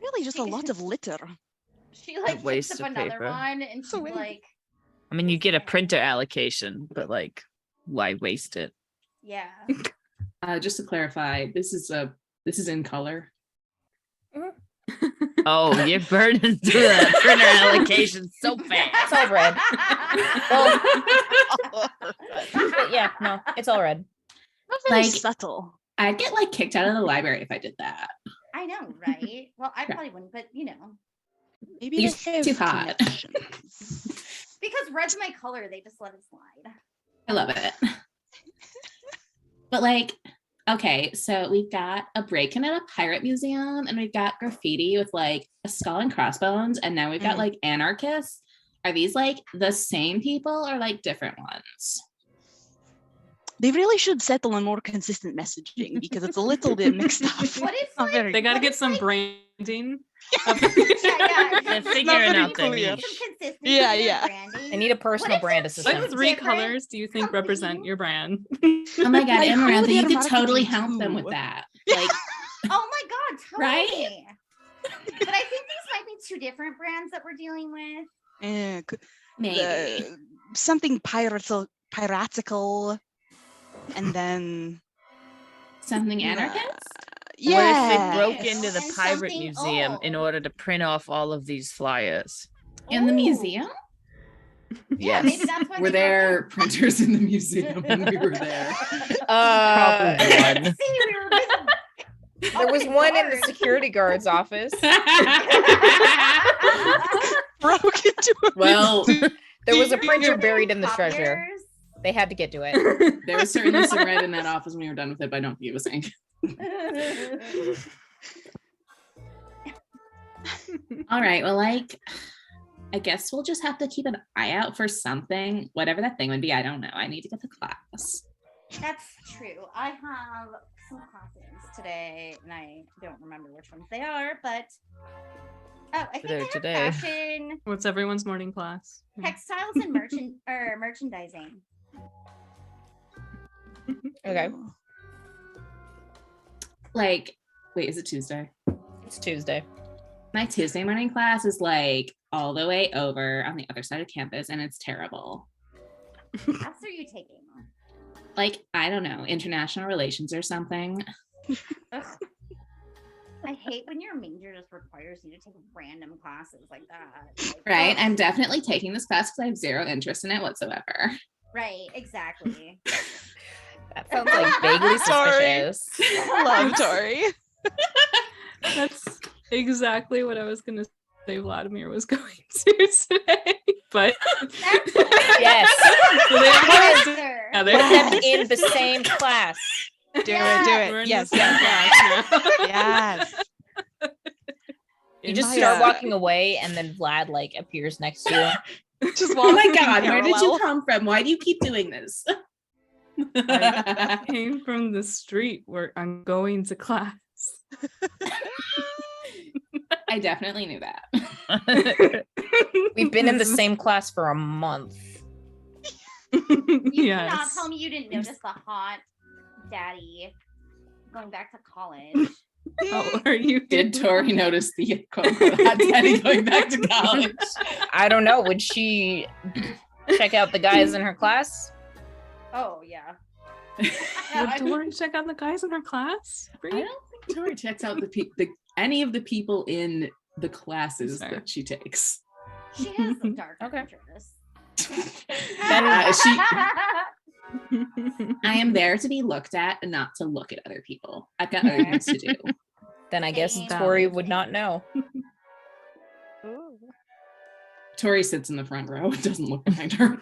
Really just a lot of litter. She like picks waste up of another paper. one and she's So weird. like, I mean, you get a printer allocation, but like, why waste it? yeah. Just to clarify, this is in color. Oh, you're burning through that printer allocation so fast. It's all red. But yeah, no, it's all red. Not very Like- subtle. I'd get like kicked out of the library if I did that. I know, right? Well, I probably wouldn't, but Maybe You're they have too hot. connections. because red's my color, they just let it slide. I love it. But like, okay, so we've got a break-in at a pirate museum, and we've got graffiti with like a skull and crossbones, and now we've got Mhm. like anarchists. Are these like the same people or like different ones? They really should settle on more consistent messaging because it's a little bit mixed up. What if Not like, very- They got to what get if, some like- branding. yeah, They're figuring very out their clear. niche. some consistency Yeah, in their yeah. branding. They need a personal if brand it's assistant. What three different colors do you think represent company? your brand? Oh my god, Like, and who Miranda, they're you could totally marketing help them with to? that. Like, Oh my god, totally. Right? But I think these might be two different brands that we're dealing with. maybe. Something piratical, and then Something anarchist? yeah. What if they broke Yes. into the And pirate something museum in old. order to print off all of these flyers? In the Ooh. museum? Yeah, Yes. maybe that's why Were they there printers in the museum when we were there? Probably one. See, we were busy. There was Oh, one in the Lord. security guard's office. Broke into a Well, There was a printer buried in the treasure. Copiers. They had to get to it. there was certainly some red in that office when we were done with it, but I don't think it was ink. All right, well, like, I guess we'll just have to keep an eye out for something, whatever that thing would be. I don't know. I need to get to class. That's true. I have some classes today, and I don't remember which ones they are, but I think They're I have today. fashion, What's everyone's morning class? textiles, and merchandising. Okay, Like, wait, is it Tuesday? it's Tuesday. My Tuesday morning class is like all the way over on the other side of campus, and it's terrible. What class are you taking? Like, I don't know, international relations or something. Ugh. I hate when your major just requires you to take random classes like that. Like, Right? ugh. I'm definitely taking this class because I have zero interest in it whatsoever. Right, exactly. That sounds like vaguely Sorry. suspicious. love Tori. That's exactly what I was gonna say Vladimir was going to today, but Yes. So they have Character. together. Put them in the same class. Do We're it. in Yes, the same yes, class now. yes. You just my, start walking away, and then Vlad like appears next to you. Just Oh my walking god, where did you parallel. come from? Why do you keep doing this? I came from the street where I'm going to class. I definitely knew that. We've been in the same class for a month. You Yes. cannot tell me you didn't notice the hot daddy going back to college. How are you? Did Tori notice the quote unquote hot daddy going back to college? I don't know. Would she check out the guys in her class? Oh yeah. Would Tori check out the guys in her class? I don't think Tori checks out any of the people in the classes Fair. that she takes. She has some dark Okay. interests. Then I am there to be looked at and not to look at other people. I've got other things to do. Then I guess Same. Tori would not know. Tori sits in the front row and doesn't look behind her.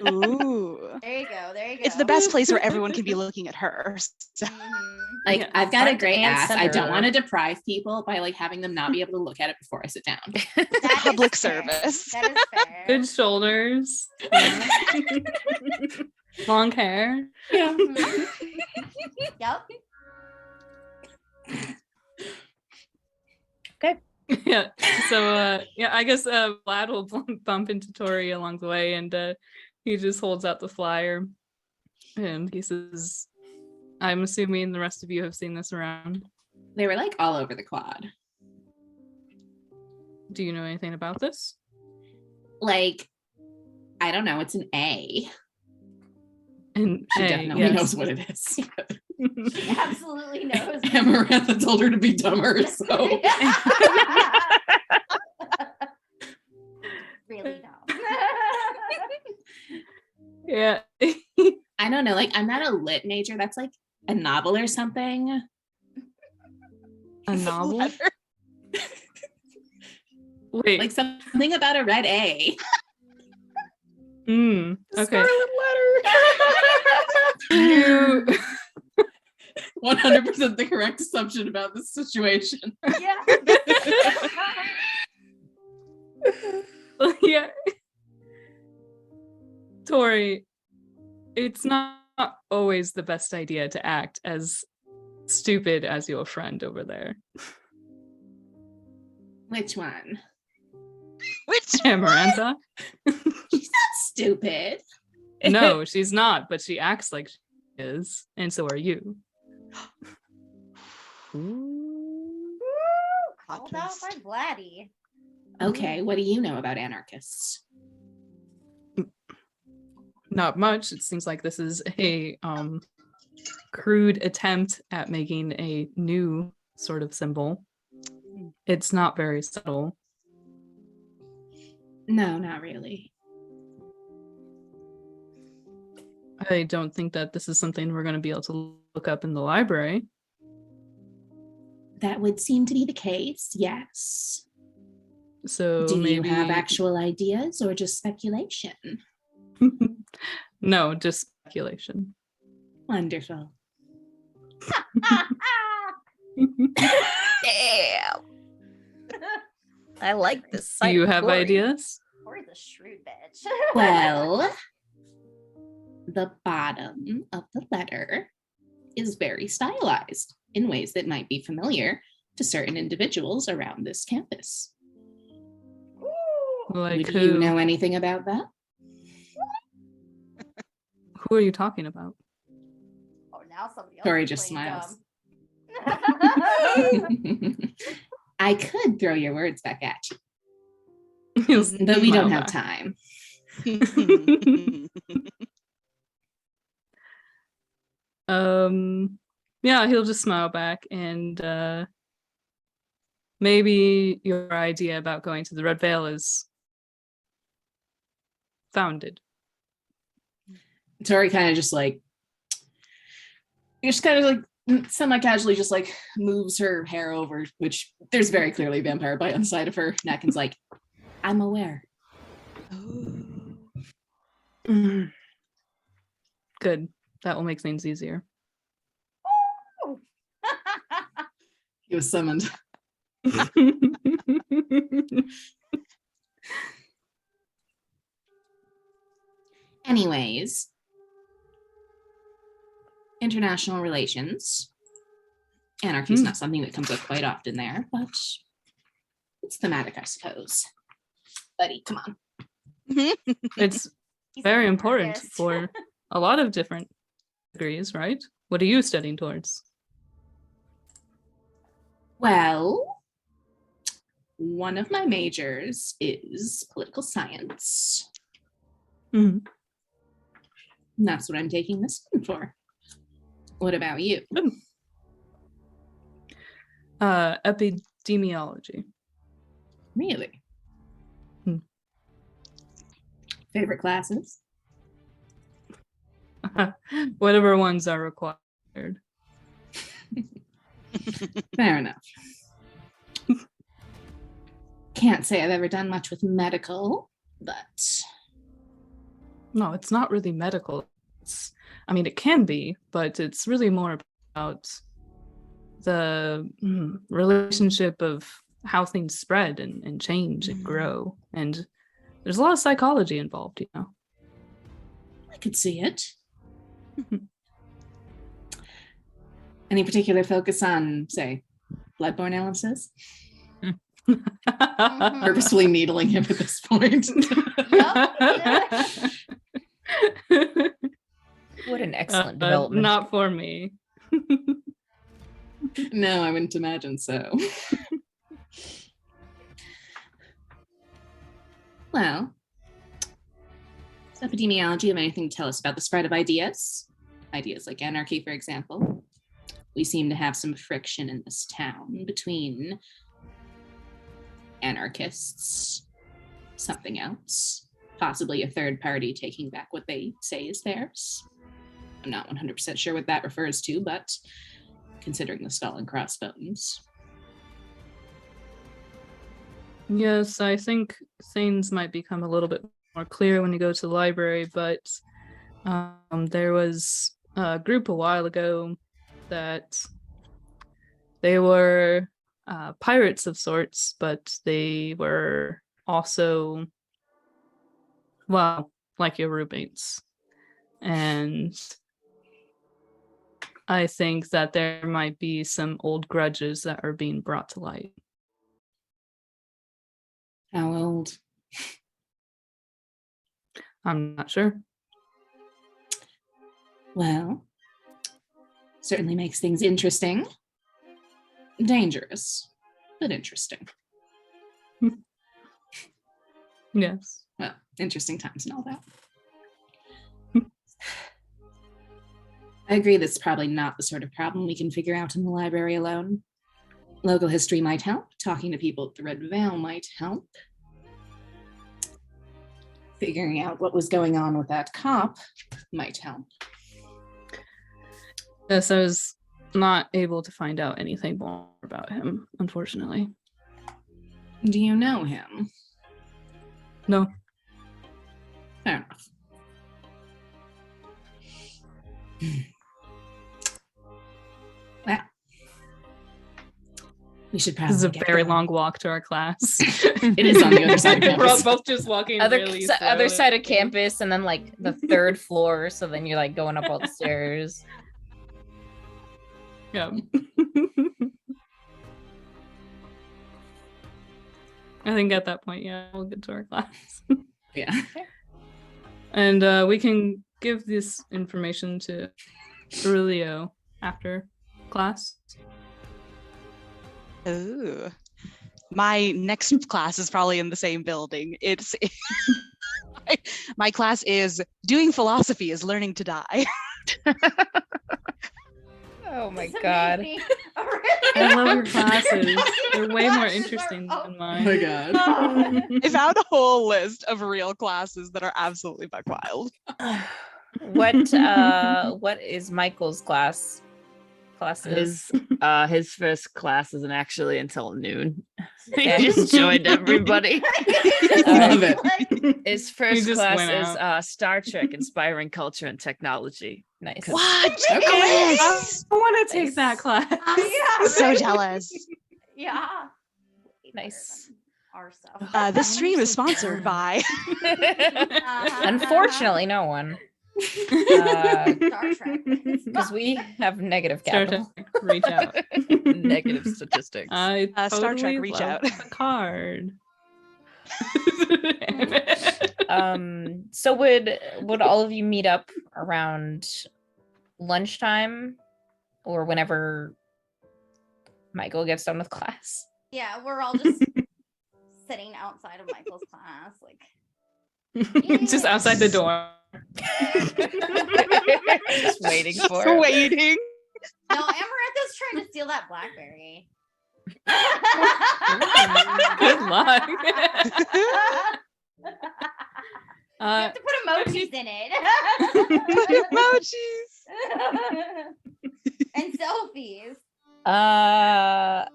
Ooh. There you go. There you go. It's the best place where everyone can be looking at her. So. Mhm. Like, Yeah, I've got a front great and ass. I center. don't want to deprive people by like having them not be able to look at it before I sit down. That is Public fair. service. That is fair. Good shoulders. Long hair. Yeah. Mhm. Yep. Yeah. So yeah, I guess Vlad will bump into Tori along the way, and he just holds out the flyer and he says, I'm assuming the rest of you have seen this around. They were like all over the quad. Do you know anything about this? Like, I don't know, it's an A. And She A, definitely yes. knows what it is. She absolutely knows. And Miranda told her to be dumber, so Really dumb. Yeah. I don't know, like I'm not a lit major. That's like a novel or something. A novel? Letter. Wait. Like something about a red A. Okay. Letter. You 100% the correct assumption about this situation. Yeah. yeah. Tori, it's not always the best idea to act as stupid as your friend over there. Which one? Which Amarantha? She's not stupid. No, she's not, but she acts like she is, and so are you. Called out by Vladdy. Okay, what do you know about anarchists? Not much. It seems like this is a crude attempt at making a new sort of symbol. It's not very subtle. No, not really. I don't think that this is something we're going to be able to look up in the library. That would seem to be the case, yes. So Do maybe you have actual ideas or just speculation? No, just speculation. Wonderful. Damn. I like this. Do side you of have Tori. ideas? Tori's a shrewd bitch. Well, the bottom of the letter is very stylized in ways that might be familiar to certain individuals around this campus. Like Do who? you know anything about that? Who are you talking about? Oh, now somebody else. Tori is just playing smiles. dumb. I could throw your words back at you, He'll but we don't smile have back. time. Yeah, he'll just smile back, and maybe your idea about going to the Red Veil is founded. Tori kind of just like semi-casually just like moves her hair over, which there's very clearly a vampire bite on the side of her neck, and's like, I'm aware. Good. That will make things easier. He was summoned. Anyways, international relations. Anarchy is not something that comes up quite often there, but it's thematic, I suppose. Buddy, come on. It's He's very an important artist. for a lot of different degrees, right? What are you studying towards? Well, one of my majors is political science. Mhm. And that's what I'm taking this one for. What about you? Epidemiology. Really? Hmm. Favorite classes? Whatever ones are required. Fair enough. Can't say I've ever done much with medical, but No, it's not really medical. I mean, it can be, but it's really more about the relationship of how things spread and change and grow. And there's a lot of psychology involved, you know. I could see it. Any particular focus on, say, bloodborne illnesses? Purposefully needling him at this point. What an excellent development. Not for me. No, I wouldn't imagine so. Well, does epidemiology have anything to tell us about the spread of ideas? Ideas like anarchy, for example. We seem to have some friction in this town between anarchists, something else, possibly a third party taking back what they say is theirs. I'm not 100% sure what that refers to, but considering the skull and crossbones. Yes, I think things might become a little bit more clear when you go to the library, but there was a group a while ago that they were pirates of sorts, but they were also, well, like your roommates. And I think that there might be some old grudges that are being brought to light. How old? I'm not sure. Well, certainly makes things interesting. Dangerous, but interesting. Yes. Well, interesting times and all that. I agree that's probably not the sort of problem we can figure out in the library alone. Local history might help. Talking to people at the Red Veil might help. Figuring out what was going on with that cop might help. Yes, I was not able to find out anything more about him, unfortunately. Do you know him? No. Fair enough. Well, we should probably. This is a get very going. long walk to our class. It is on the other side of We're all campus. both just walking Other really other slowly. side of campus, and then like the third floor. So then you're like going up all the stairs. Yeah. I think at that point, yeah, we'll get to our class. Yeah. And we can give this information to Aurelio after class. Oh, my next class is probably in the same building. It's my class is doing philosophy is learning to die. Oh my It's god. amazing. I love your classes. They're way more interesting than Oh mine. my god. I found a whole list of real classes that are absolutely buck wild. What is Michael's class class is. His first class isn't actually until noon. He just joined everybody. Love it. His first just class went is Star Trek Inspiring Culture and Technology. Nice. What? Okay. Yes. I want to take Nice. that class. Yeah, So right? jealous. Yeah. Way better Nice. than Our stuff. This stream is sponsored by. Unfortunately, no one. Star Trek. Because we have negative Star capital. Trek, reach out. Negative statistics. I Star Trek, totally reach love out. the card. So would all of you meet up around lunchtime or whenever Michael gets done with class? Yeah, we're all just sitting outside of Michael's class, like Just outside the door. Just waiting Just for it. waiting. no, Amaranth's trying to steal that blackberry. Good luck. You have to put emojis in it. Emojis. And selfies. No,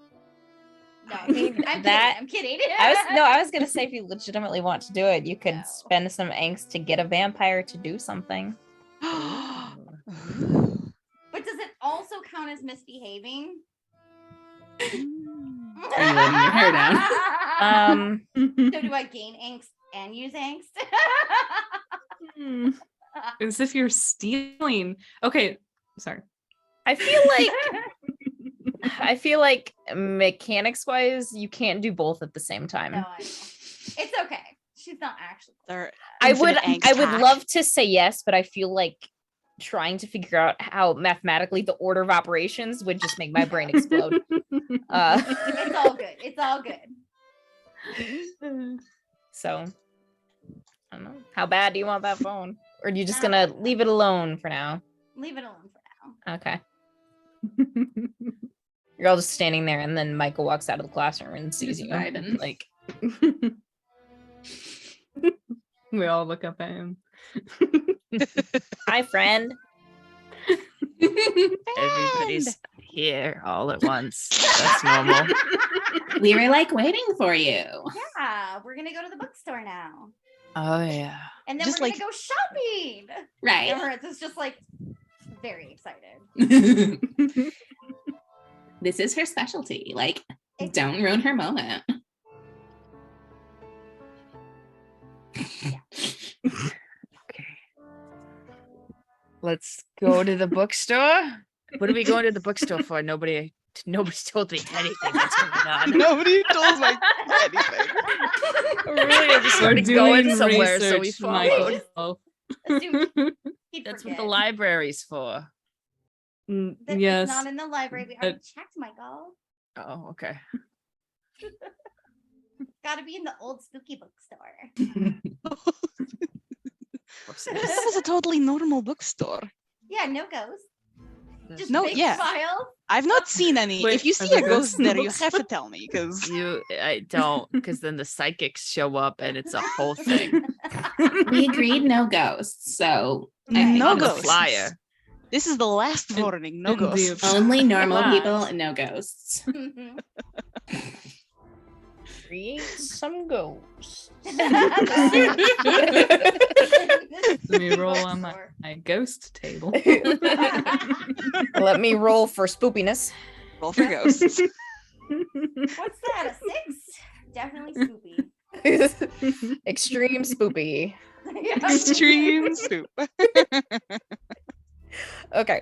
that- I'm kidding. I was gonna say if you legitimately want to do it, you could No. spend some angst to get a vampire to do something. But does it also count as misbehaving? Are you letting your hair down? So do I gain angst and use angst? As if you're stealing. Okay, sorry. I feel like mechanics wise, you can't do both at the same time. No, I know. It's okay. She's not actually. There- I would infinite I angst would hack. love to say yes, but I feel like trying to figure out how mathematically the order of operations would just make my brain explode. It's all good. It's all good. So I don't know. How bad do you want that phone? Or are you just gonna leave it alone for now? Leave it alone for now. Okay. You're all just standing there, and then Michael walks out of the classroom and sees Just you. vibing. Like, We all look up at him. hi, friend. Everybody's here all at once. That's normal. We were like waiting for you. Yeah, we're gonna go to the bookstore now. Oh yeah. And then Just we're like- gonna go shopping. Right. Amaranth is just like very excited. This is her specialty. Like, don't ruin her moment. Okay. Let's go to the bookstore. What are we going to the bookstore for? Nobody's told me anything that's going on. Nobody told my anything. Really, I just started We're going doing somewhere, so we research, followed. Michael. Assume he'd That's what forget. the library's for. That Yes. It's not in the library. We already checked, Michael. Oh, okay. Gotta be in the old spooky bookstore. Whoopsies. That was a totally normal bookstore. Yeah, no ghosts. Just No, big yeah. files. I've not seen any. Wait, if you are see there a ghosts ghost in the there, you have to bookstore? tell me because I don't, because then the psychics show up and it's a whole thing. We agreed no ghosts. So I think no On the ghosts. flyer. This is the last warning. No and the ghosts. only normal Relax. people, no ghosts. Mhm. Create some ghosts. Let me roll on my ghost table. Let me roll for spoopiness. Roll for ghosts. What's that? A 6? Definitely spoopy. Extreme spoopy. Extreme soup. Okay.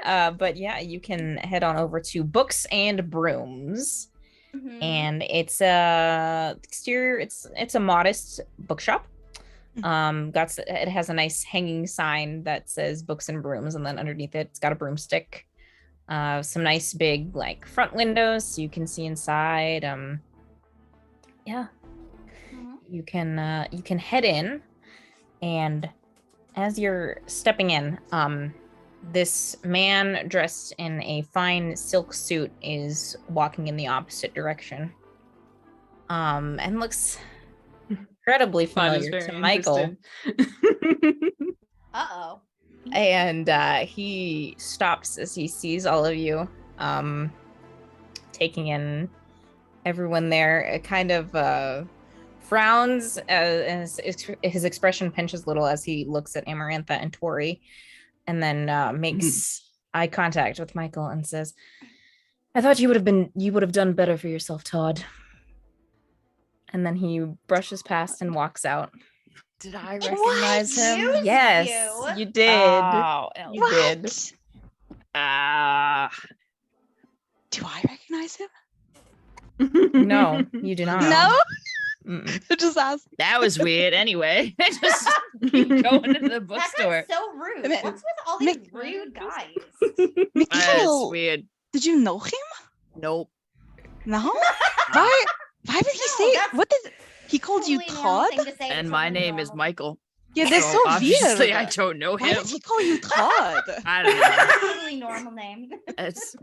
But yeah, you can head on over to Books and Brooms. Mhm. And it's a exterior, it's a modest bookshop. It has a nice hanging sign that says Books and Brooms, and then underneath it, it's got a broomstick. Some nice big like front windows so you can see inside. Yeah. Mhm. You can head in, and as you're stepping in, this man dressed in a fine silk suit is walking in the opposite direction. And looks incredibly Fun is familiar very to Michael. interested. Uh-oh. And he stops as he sees all of you, taking in everyone there. It kind of frowns, and his expression pinches a little as he looks at Amarantha and Tori, and then makes eye contact with Michael and says, "I thought you would have done better for yourself, Todd." And then he brushes past and walks out. Did I recognize him? Excuse Yes, you. you did. Oh, You did. What? Do I recognize him? No, you do not. No? Mm-mm. Just ask. that was weird. Anyway, just keep going to the That bookstore. guy's so rude. Mick- What's with all these Mick- rude guys? That's Mikhail, weird. did you know him? Nope. No? Why did he No, say that's what did he called you Totally normal Todd? thing to say to And my someone name is normal. Michael. Yeah, that's so obviously weird. I don't know Why him. did he call you Todd? I don't know. Totally normal name.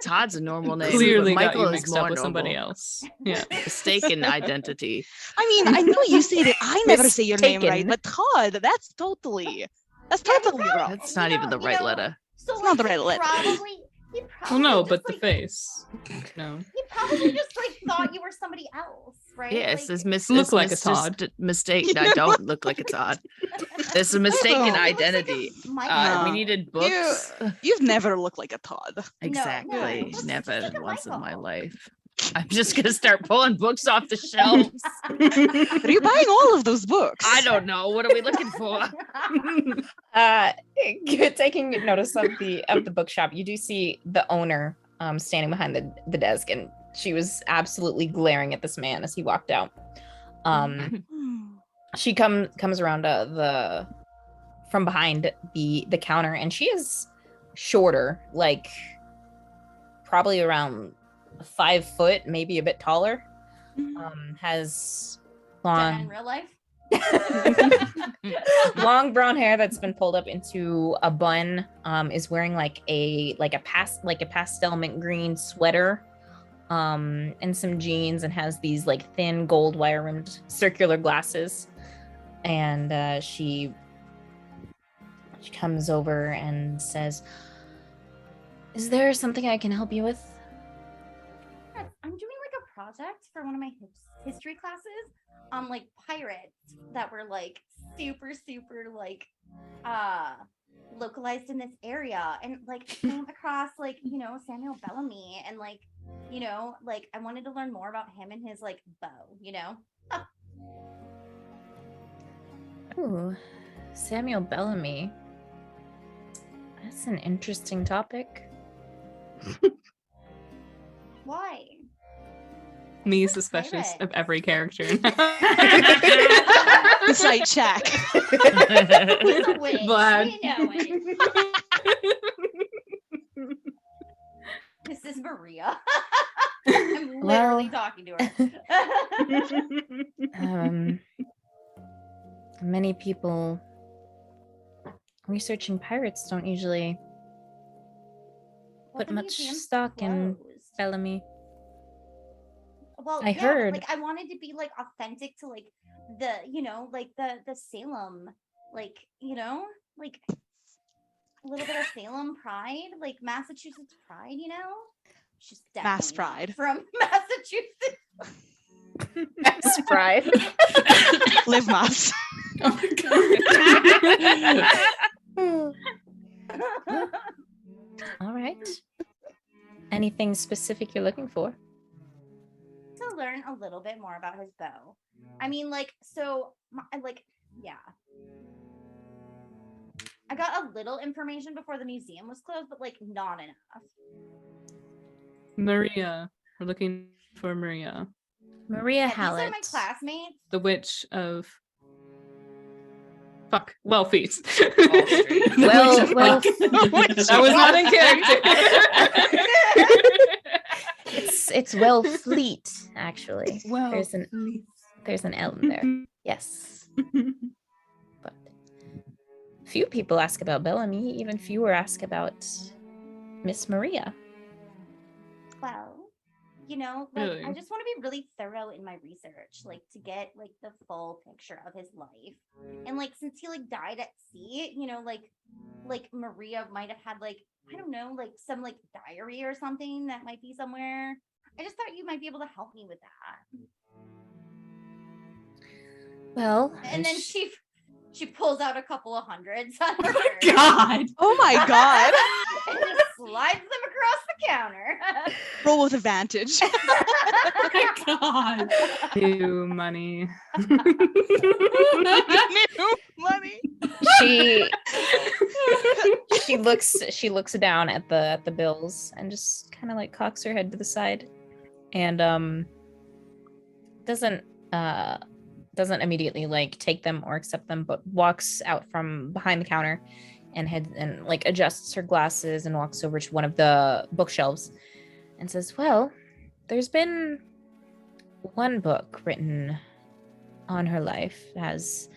Todd's a normal name. Clearly but got Michael you is mixed more up with somebody normal. else. Yeah. Mistaken identity. I mean, I know you say that I never say your name right, Mistaken. but Todd, that's totally wrong. That's not even the right letter. So It's not the like, right letter. He Well, probably no, just, but the like, face. No. He probably just like thought you were somebody else, right? Yes, like, it's Look like a Todd. mistake. I don't look like a Todd. There's a mistaken He looks like a identity. Michael. We No. needed books. You've never looked like a Todd. Exactly. looks Never just like a once in my Michael. life. I'm just gonna start pulling books off the shelves. Are you buying all of those books? I don't know. What are we looking for? Taking notice of the bookshop, you do see the owner standing behind the desk, and she was absolutely glaring at this man as he walked out. She comes around from behind the counter, and she is shorter, like probably around 5 foot, maybe a bit taller. Has Jenna in long real life. long brown hair that's been pulled up into a bun. Is wearing like a pastel mint green sweater, and some jeans, and has these like thin gold wire rimmed circular glasses. And she comes over and says, "Is there something I can help you with?" I'm doing like a project for one of my history classes on like pirates that were like super like localized in this area, and like I came across like Samuel Bellamy, and like like I wanted to learn more about him and his like bow. Ooh, Samuel Bellamy. That's an interesting topic. Why? Me suspicious Pirate. of every character. Insight check. He's a witch. Vlad. We know it. This is Maria. I'm literally Well. talking to her. Many people researching pirates don't usually Well, put the much museum's stock in closed. Bellamy. Well, I heard. Like I wanted to be like authentic to like the like the Salem, like like a little bit of Salem pride, like Massachusetts pride. She's Mass definitely not pride. from Massachusetts. Mass pride. Live mass. All right. Anything specific you're looking for? To learn a little bit more about his bow. I mean, like, so, yeah. I got a little information before the museum was closed, but like not enough. Maria. We're looking for Maria, Maria Yeah, these are Hallett. my classmates. the witch of. Fuck. Wellfeet. Wall Street. The Well- witch of well- Wellfeet. That was not in character. It's Wellfleet, actually. Well, There's an L in there. Yes. But few people ask about Bellamy, even fewer ask about Miss Maria. Well, like Really? I just want to be really thorough in my research, like to get like the full picture of his life. And like since he like died at sea, like like Maria might have had like, I don't know, like some like diary or something that might be somewhere. I just thought you might be able to help me with that. Well, And then she pulls out a couple of hundreds on her God. Oh my god. and just slides them across the counter. Roll with advantage. Oh my God. New money. New money. she looks down at the bills and just kind of like cocks her head to the side, and doesn't immediately like take them or accept them, but walks out from behind the counter and heads and like adjusts her glasses and walks over to one of the bookshelves and says, "Well, there's been one book written on her life, has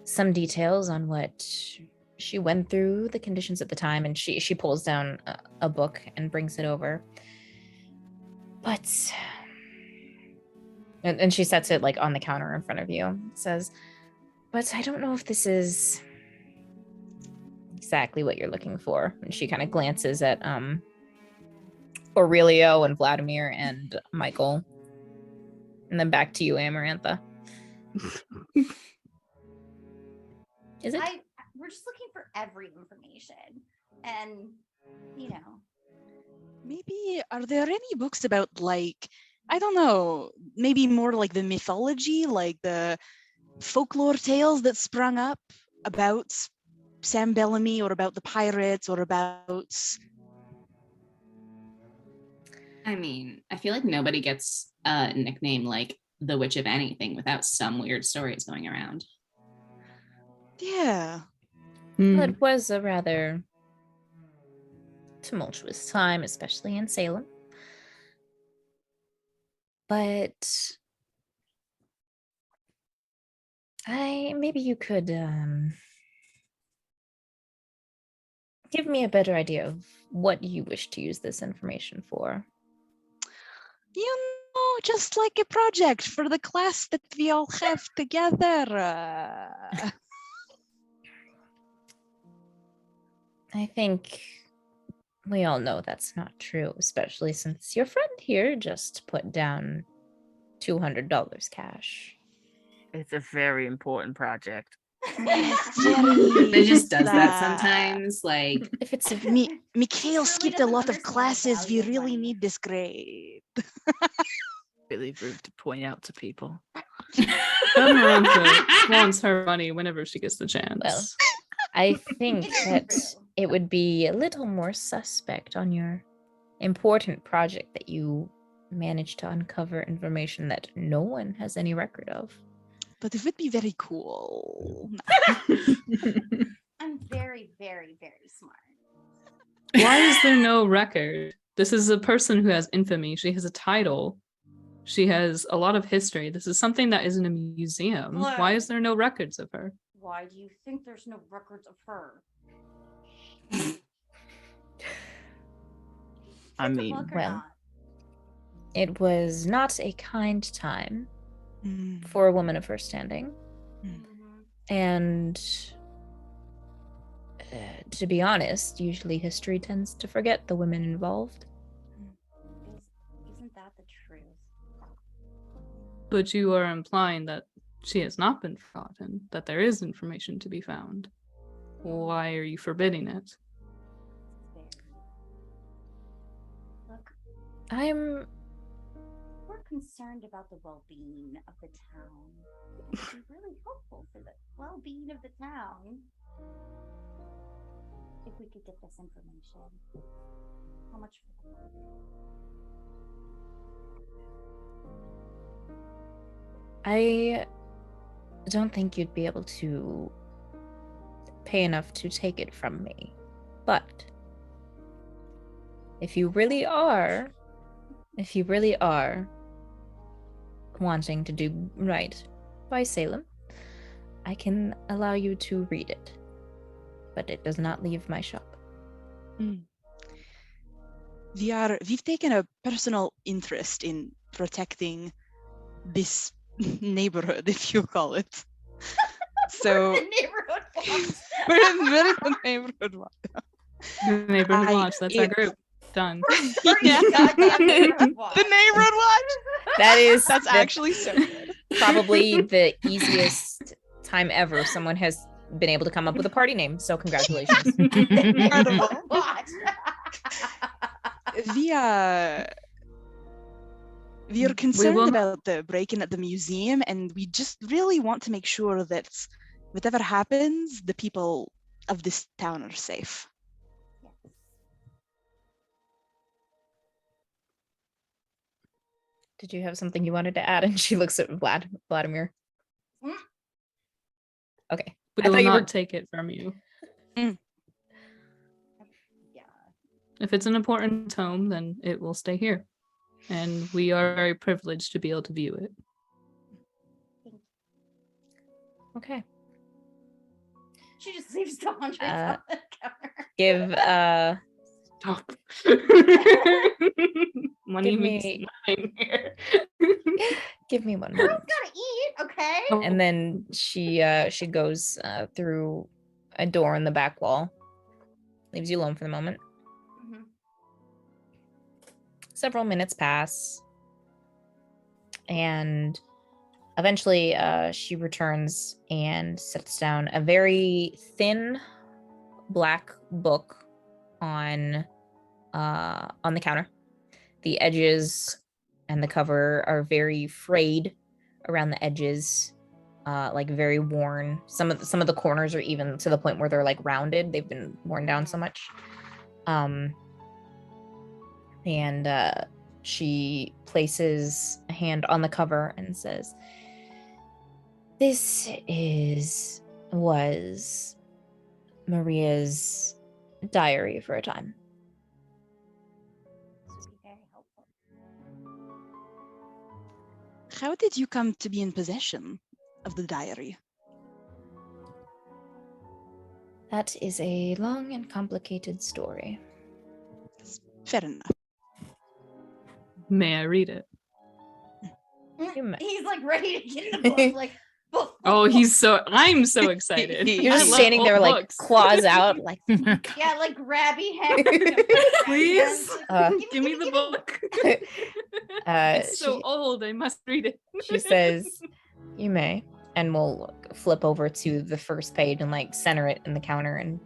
some details on what she went through, the conditions at the time," and she pulls down a book and brings it over. But and she sets it like on the counter in front of you. Says, "But I don't know if this is exactly what you're looking for." And she kind of glances at Aurelio and Vladimir and Michael, and then back to you, Amarantha. Is it? We're just looking for every information, and you know. Maybe are there any books about like, I don't know, maybe more like the mythology, like the folklore tales that sprung up about Sam Bellamy or about the pirates or about... I mean, I feel like nobody gets a nickname like the Witch of Anything without some weird stories going around. Yeah. Well, it was a rather tumultuous time, especially in Salem. But maybe you could give me a better idea of what you wish to use this information for. You know, just like a project for the class that we all have together. I think we all know that's not true, especially since your friend here just put down $200 cash. It's a very important project. They just does that sometimes. Like, If it's a Mikhail She really skipped a doesn't lot of understand the classes. We value of really money. need this grade. Really rude to point out to people. Amarantha wants her money whenever she gets the chance. Well, I think It's that true. it would be a little more suspect on your important project that you managed to uncover information that no one has any record of. But it would be very cool. I'm very, very, very smart. Why is there no record? This is a person who has infamy. She has a title. She has a lot of history. This is something that is in a museum. Why is there no records of her? Why do you think there's no records of her? I mean, Book or well, not? It was not a kind time Mm. for a woman of her standing. Mhm. And to be honest, usually history tends to forget the women involved. Isn't that the truth? But you are implying that she has not been forgotten, that there is information to be found. Why are you forbidding it? Look, I'm we're concerned about the well-being of the town. It would be really helpful for the well-being of the town if we could get this information. How much for that? I don't think you'd be able to pay enough to take it from me. But if you really are wanting to do right by Salem, I can allow you to read it. But it does not leave my shop. We've taken a personal interest in protecting this neighborhood, if you call it. So The neighborhood watch. we're in the neighborhood watch. The neighborhood I- watch. That's our it- group. Done. Yeah. Goddamn neighborhood watch. The neighborhood watch. That is That's the- actually so good. probably the easiest time ever someone has been able to come up with a party name. So congratulations. Incredible. Watch. We are concerned will- about the break-in at the museum, and we just really want to make sure that whatever happens, the people of this town are safe. Did you have something you wanted to add? And she looks at Vladimir. Mm. Okay. We I will thought you not were- take it from you. Yeah. If it's an important tome, then it will stay here. And we are very privileged to be able to view it. Okay. She just leaves the hundred Uh, on the counter. Give Stop. Money Give means me- nothing here. give me one Girl's moment. gotta eat, okay? Oh, And then she goes through a door in the back wall. Leaves you alone for the moment. Mhm. Several minutes pass. And eventually she returns and sets down a very thin black book on the counter. The edges and the cover are very frayed around the edges, like very worn. Some of the corners are even to the point where they're like rounded. They've been worn down so much. And she places a hand on the cover and says, "This was Maria's diary for a time. This would be very helpful. How did you come to be in possession of the diary? That is a long and complicated story." Fair enough. May I read it? You may. He's like ready to get in the book, like book. Oh, I'm so excited. You're I just love standing there old like books. claws out, like Yeah, like grabby hand. Please? Uh, Give me the book. It's so she, old. I must read it. she says, "You may," and we'll flip over to the first page and like center it in the counter and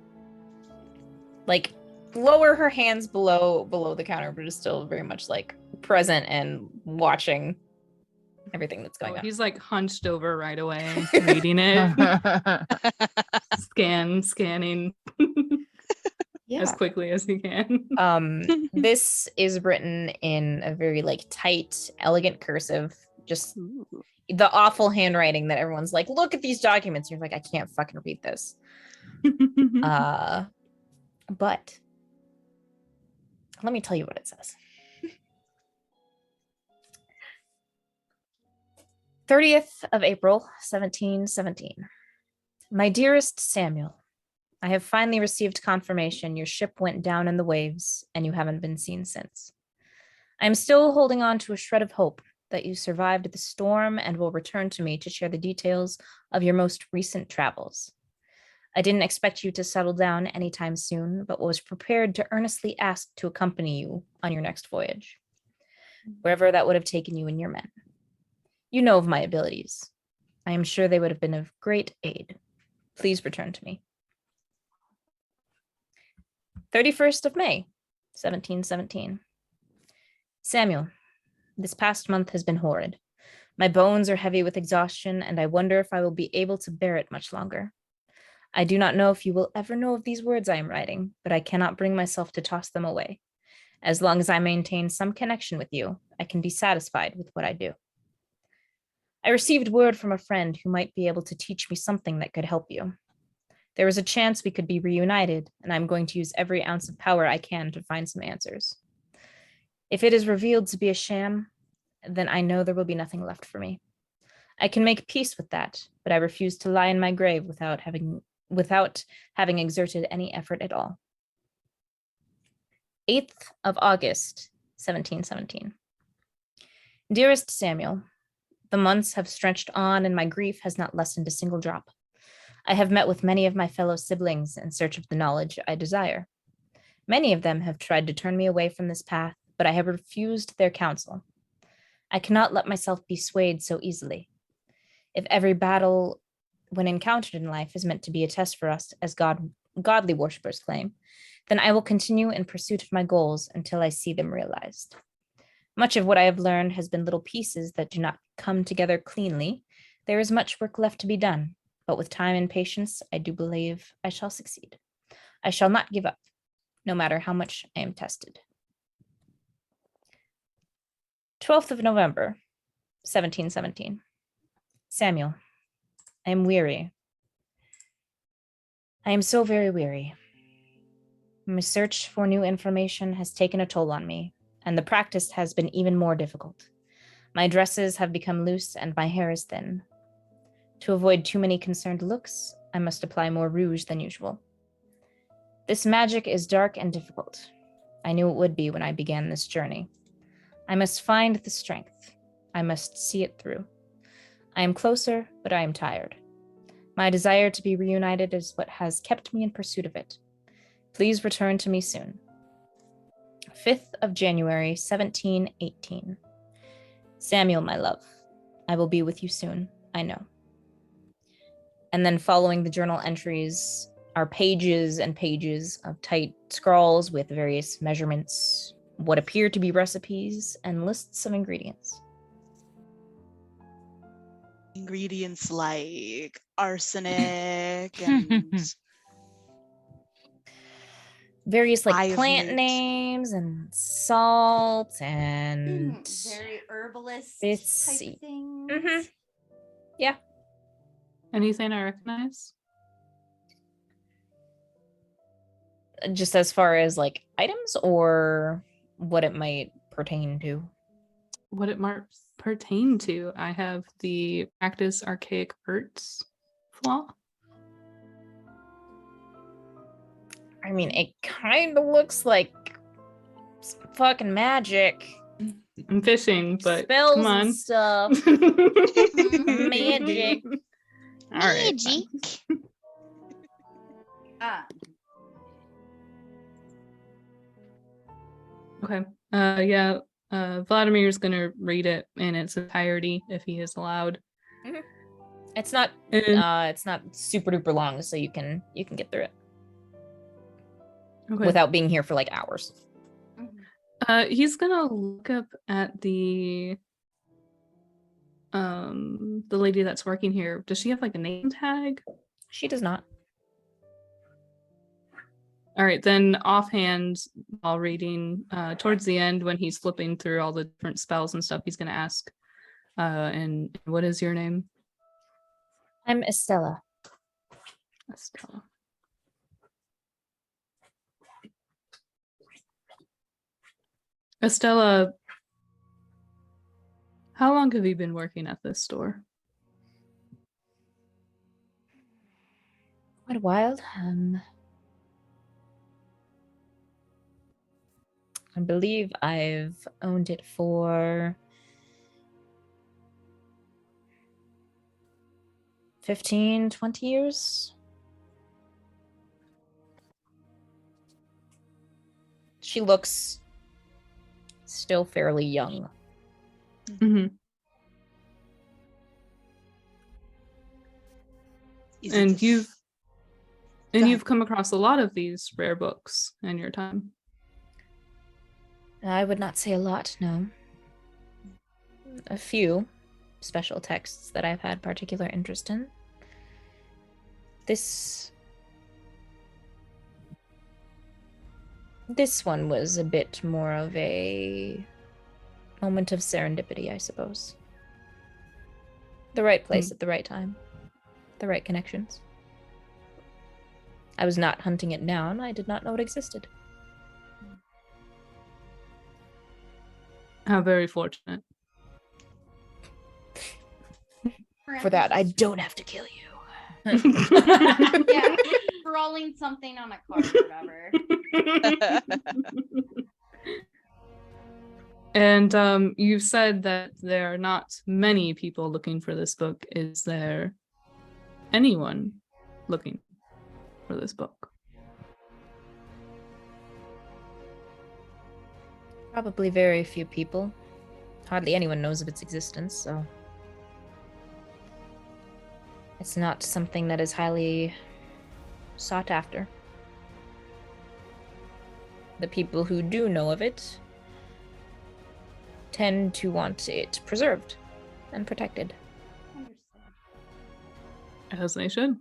like lower her hands below the counter, but is still very much like present and watching everything that's going on. He's like hunched over right away, reading it, scanning as quickly as he can. This is written in a very like tight, elegant cursive, just Ooh. the awful handwriting that everyone's like, "Look at these documents." You're like, "I can't fucking read this." But let me tell you what it says. 30th of April, 1717. My dearest Samuel, I have finally received confirmation your ship went down in the waves and you haven't been seen since. I am still holding on to a shred of hope that you survived the storm and will return to me to share the details of your most recent travels. I didn't expect you to settle down anytime soon, but was prepared to earnestly ask to accompany you on your next voyage, wherever that would have taken you and your men. You know of my abilities. I am sure they would have been of great aid. Please return to me. 31st of May, 1717. Samuel, this past month has been horrid. My bones are heavy with exhaustion, and I wonder if I will be able to bear it much longer. I do not know if you will ever know of these words I am writing, but I cannot bring myself to toss them away. As long as I maintain some connection with you, I can be satisfied with what I do. I received word from a friend who might be able to teach me something that could help you. There is a chance we could be reunited, and I'm going to use every ounce of power I can to find some answers. If it is revealed to be a sham, then I know there will be nothing left for me. I can make peace with that, but I refuse to lie in my grave without having exerted any effort at all. 8th of August, 1717. Dearest Samuel, the months have stretched on and my grief has not lessened a single drop. I have met with many of my fellow siblings in search of the knowledge I desire. Many of them have tried to turn me away from this path, but I have refused their counsel. I cannot let myself be swayed so easily. If every battle, when encountered in life, is meant to be a test for us, as godly worshippers claim, then I will continue in pursuit of my goals until I see them realized. Much of what I have learned has been little pieces that do not come together cleanly. There is much work left to be done, but with time and patience, I do believe I shall succeed. I shall not give up, no matter how much I am tested. 12th of November, 1717. Samuel, I am weary. I am so very weary. My search for new information has taken a toll on me, and the practice has been even more difficult. My dresses have become loose and my hair is thin. To avoid too many concerned looks, I must apply more rouge than usual. This magic is dark and difficult. I knew it would be when I began this journey. I must find the strength. I must see it through. I am closer, but I am tired. My desire to be reunited is what has kept me in pursuit of it. Please return to me soon. 5th of January, 1718. Samuel, my love, I will be with you soon, I know. And then following the journal entries are pages and pages of tight scrawls with various measurements, what appear to be recipes, and lists of ingredients. Ingredients like arsenic and various like iodine. plant names and salt and Very herbalist It's- type things. Mhm. Yeah. Anything I recognize? Just as far as like items or what it might pertain to. What it might pertain to. I have the practice archaic arts flaw. I mean, it kind of looks like some fucking magic. I'm fishing, but Spells come on. and stuff. Magic. All right. Magic. Okay. Yeah. Vladimir's gonna read it in its entirety if he is allowed. It's not And- it's not super duper long, so you can get through it Okay. without being here for like hours. He's gonna look up at the lady that's working here. Does she have like a name tag? She does not. All right, then offhand, while reading, towards the end when he's flipping through all the different spells and stuff, he's gonna ask, and what is your name? I'm Estella. Estella. Estella, how long have you been working at this store? Quite a while. I believe I've owned it for 15, 20 years. She looks still fairly young. Mm-hmm. Is it And the you've Go ahead. you've come across a lot of these rare books in your time. I would not say a lot, no. A few special texts that I've had particular interest in. This one was a bit more of a moment of serendipity, I suppose. The right place at the right time. The right connections. I was not hunting it down. I did not know it existed. How very fortunate. For that, I don't have to kill you. Yeah, scrawling something on a card or whatever. And you've said that there are not many people looking for this book. Is there anyone looking for this book? Probably very few people. Hardly anyone knows of its existence, so it's not something that is highly sought after. The people who do know of it tend to want it preserved and protected. Understood. As they should.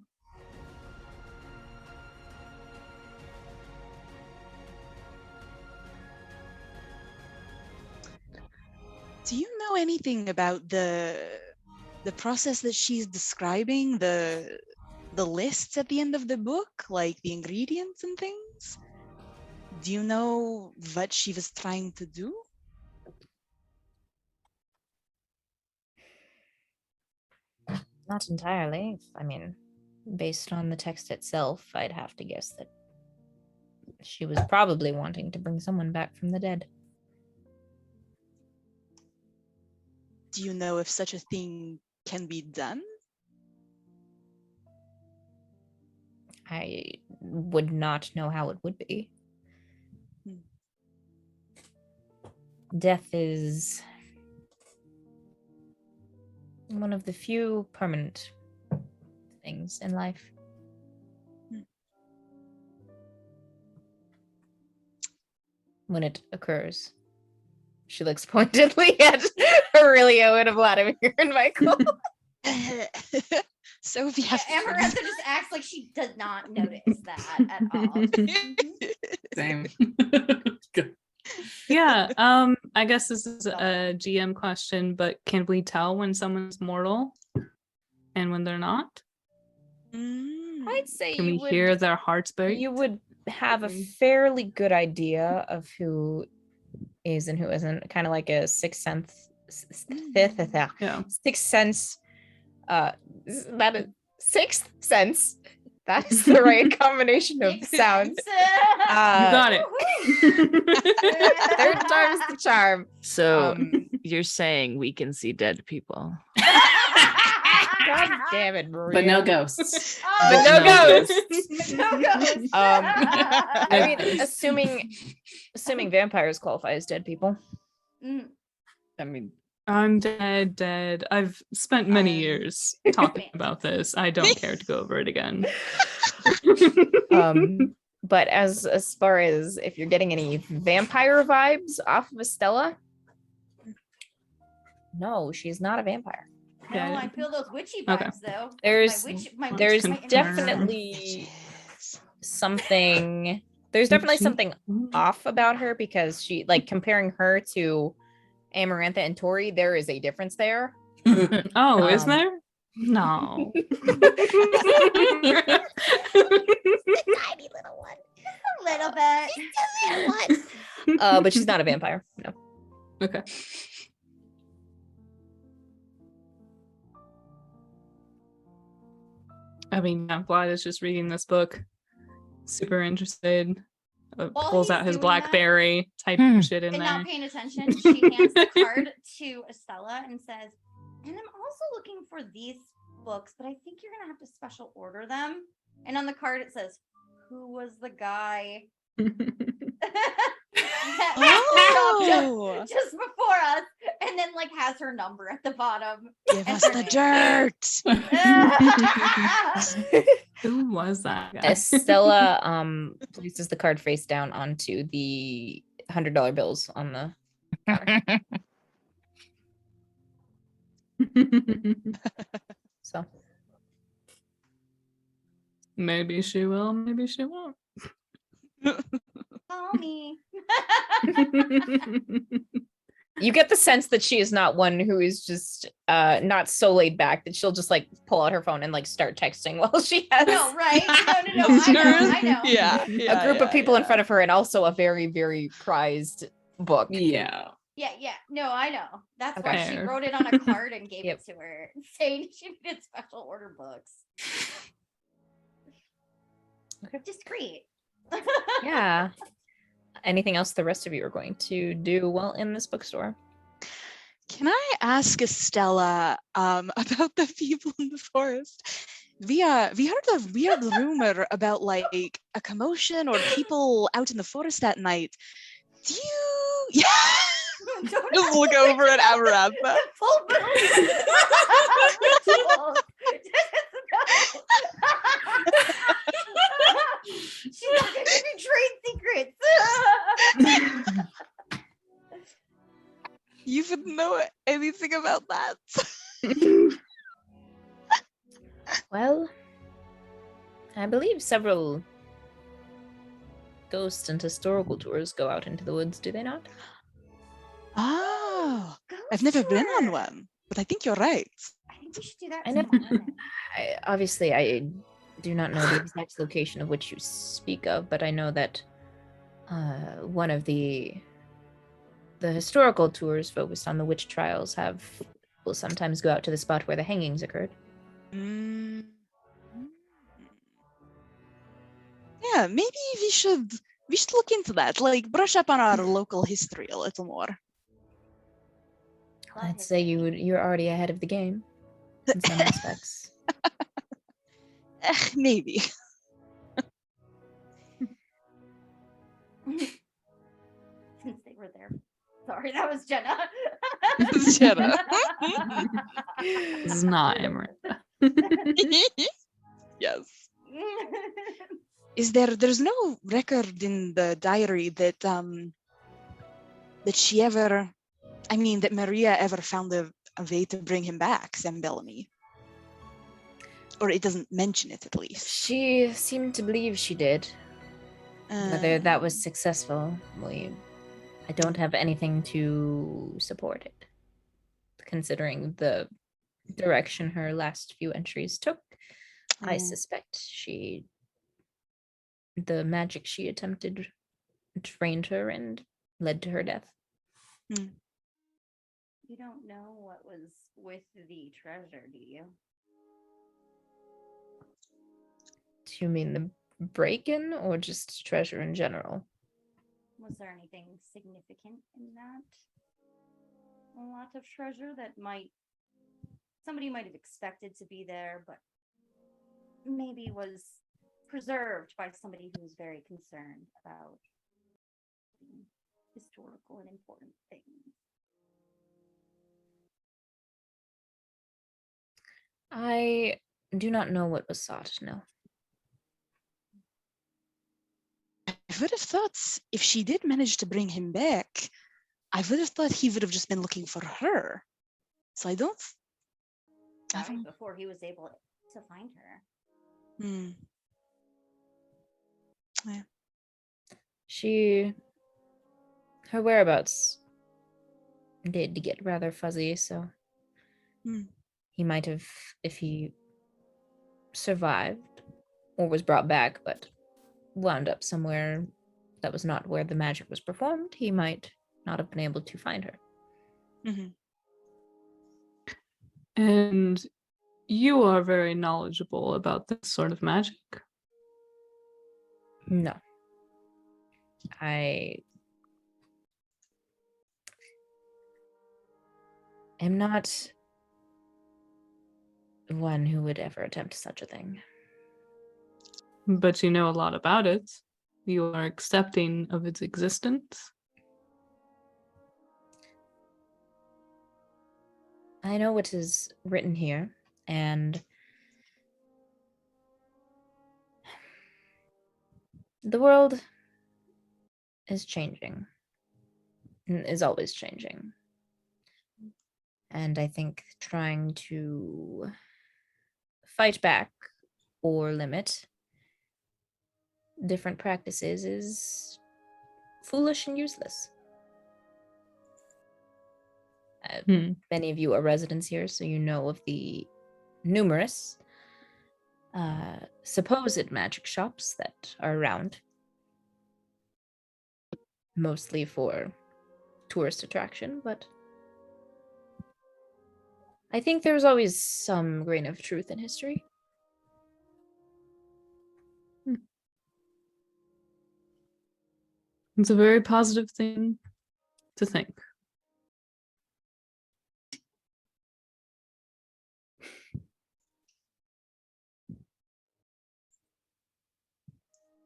Do you know anything about the process that she's describing, the lists at the end of the book, like the ingredients and things? Do you know what she was trying to do? Not entirely. I mean, based on the text itself, I'd have to guess that she was probably wanting to bring someone back from the dead. Do you know if such a thing can be done? I would not know how it would be. Death is one of the few permanent things in life. When it occurs. She looks pointedly at Aurelio and Vladimir and Michael. Sophie has to Amarantha just acts like she does not notice that at all. Same. Yeah, I guess this is a GM question, but can we tell when someone's mortal and when they're not? I'd say Can you we would, hear their hearts beat? you would have a fairly good idea of who is and who isn't, kind of like a sixth sense. Yeah. Sixth sense. That is sixth sense. That is the right combination of sounds. You got it. Third time's the charm. So you're saying we can see dead people. God damn it, Maria. But no ghosts. But no ghosts. No ghosts. I mean, assuming vampires qualify as dead people. I mean, I'm dead. I've spent many years talking about this. I don't care to go over it again. But as far as if you're getting any vampire vibes off of Estella, no, she's not a vampire. No, I feel those witchy Okay. vibes though. There's My there's witch- my inner definitely something. There's definitely something off about her because she, like, comparing her to Amarantha and Tori, there is a difference there. Oh, is Um, there? No. Tiny little one. A little bit. But she's not a vampire. No. Okay. I mean, yeah, Vlad is just reading this book, super interested. While Pulls he's out his doing BlackBerry, typing shit in And there. not paying attention, she hands the card to Estella and says, "And I'm also looking for these books, but I think you're gonna have to special order them." And on the card it says, "Who was the guy Oh, just before us?" And then like has her number at the bottom. give us the dirt. Who was that guy? Estella places the card face down onto the $100 bills on the counter. So Maybe she will, maybe she won't. Call me. you get the sense that she is not one who is just not so laid back that she'll just like pull out her phone and like start texting while she has No, right? No. I know. Yeah, a group of people in front of her and also a very, very prized book. Yeah. Yeah. No, I know. That's why she Okay. wrote it on a card and gave Yep. it to her, saying she needed special order books. Okay. Discreet. Yeah. Anything else the rest of you are going to do well in this bookstore? Can I ask Estella about the people in the forest? we heard a weird rumor about like a commotion or people out in the forest that night. Do you? Yeah. Don't Just look over at Amarantha. the full moon. Rituals. No. She's not gonna give you trade secrets. You would know anything about that? Well, I believe several ghost and historical tours go out into the woods, do they not? Oh, Ghost I've never been on tour. one, but I think you're right. I think we should do that I know. tomorrow. Obviously, I do not know the exact location of which you speak of, but I know that one of the historical tours focused on the witch trials will sometimes go out to the spot where the hangings occurred. Mm. Yeah, maybe we should look into that. Like brush up on our local history a little more. Love I'd say history. you're already ahead of the game in some aspects. Maybe. Since they were there. Sorry, that was Jenna. Jenna. This is not Amarantha. Yes. Is there's no record in the diary that she ever, I mean, that Maria ever found a way to bring him back, Sam Bellamy? Or it doesn't mention it, at least. She seemed to believe she did. Whether that was successful, I don't have anything to support it. Considering the direction her last few entries took, I suspect the magic she attempted trained her and led to her death. You don't know what was with the treasure, do you? Do you mean the break-in or just treasure in general? Was there anything significant in that? A lot of treasure that somebody might have expected to be there, but maybe was preserved by somebody who was very concerned about historical and important things. I do not know what was sought, no. I would have thought if she did manage to bring him back, I would have thought he would have just been looking for her. So I don't. Right before he was able to find her. Yeah. Her whereabouts did get rather fuzzy, so he might have, if he survived or was brought back, but wound up somewhere that was not where the magic was performed, he might not have been able to find her. And you are very knowledgeable about this sort of magic. No. I am not one who would ever attempt such a thing. But you know a lot about it. You are accepting of its existence. I know what is written here, and the world is changing, is always changing. And I think trying to fight back or limit different practices is foolish and useless. Many of you are residents here, so you know of the numerous supposed magic shops that are around, mostly for tourist attraction, but I think there's always some grain of truth in history. It's a very positive thing to think.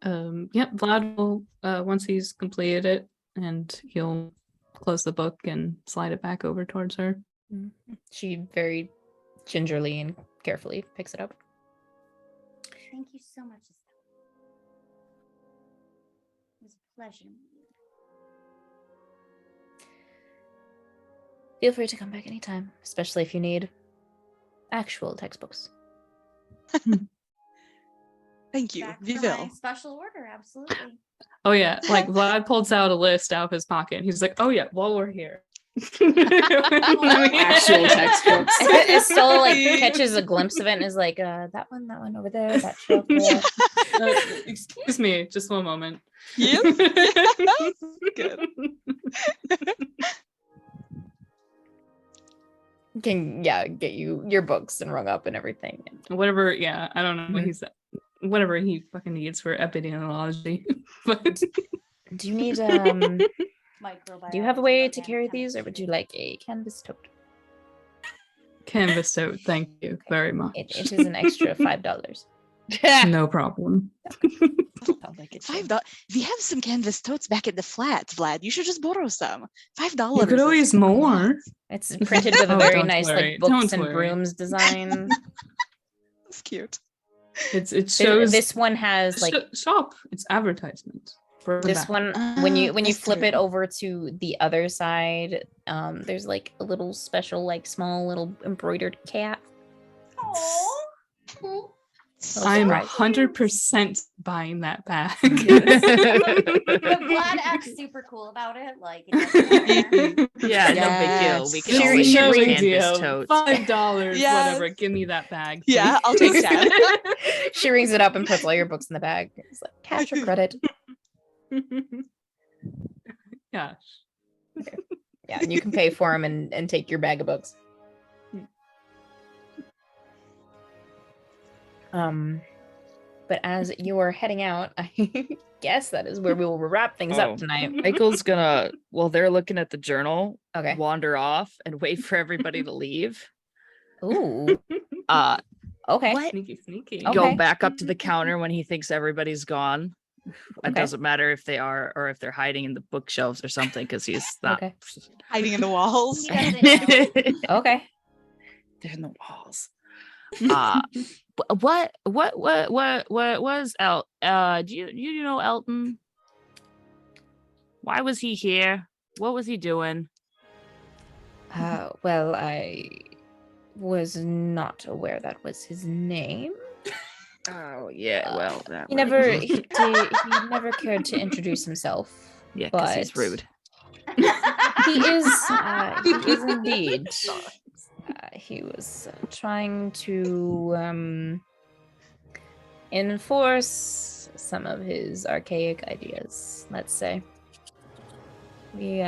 Vlad will once he's completed it, and he'll close the book and slide it back over towards her. She very gingerly and carefully picks it up. Thank you so much, Estelle. It was a pleasure meeting you. Feel free to come back anytime, especially if you need actual textbooks. Thank you. Back We for will. my special order, absolutely. Oh yeah, like Vlad pulls out a list out of his pocket. And he's like, "Oh yeah, while we're here." Actual textbooks. Estelle like catches a glimpse of it and is like, that one over there, that shelf there. Excuse me, just one moment. Yep. Good. Can get you your books and rung up and everything. Whatever, yeah, I don't know what he's whatever he fucking needs for epidemiology. But Do you need Microbiology, do you have a way to organic carry these, or would chemistry. you like a canvas tote? canvas tote, thank you very much. It is an extra $5. No problem. Sounds like it's $5. We have some canvas totes back at the flat, Vlad. You should just borrow some. $5. You could is always a lot. more. It's printed with a Oh, very don't nice worry, like books don't and worry. brooms design. That's cute. It shows This one has like shop. It's advertisement. For the this back. one when you that's flip it true. over to the other side, there's like a little special like small little embroidered cat. Aw. I'm surprise. 100% buying that bag. But Vlad acts super cool about it. Like, it doesn't matter. Yeah, no big deal. Yes. We can She- always she use rings- canvas totes. $5, Yes. whatever. Give me that bag. Yeah, I'll take that. She rings it up and puts all your books in the bag. It's like cash or credit. Gosh. Yeah, and you can pay for them and take your bag of books. But as you are heading out, I guess that is where we will wrap things Oh. up tonight. Michael's gonna, while they're looking at the journal, Okay. wander off and wait for everybody to leave. Ooh. Uh, Okay. Sneaky, sneaky. Okay. Go back up to the counter when he thinks everybody's gone. It Okay. doesn't matter if they are or if they're hiding in the bookshelves or something, because he's not. Okay. Hiding in the walls. He doesn't know. Okay. They're in the walls. What was do you know Elton? Why was he here? What was he doing? Well, I was not aware that was his name. Oh yeah, well that He might never be- he never cared to introduce himself. yeah, because he's but- rude. He is indeed. He was trying to enforce some of his archaic ideas, let's say. We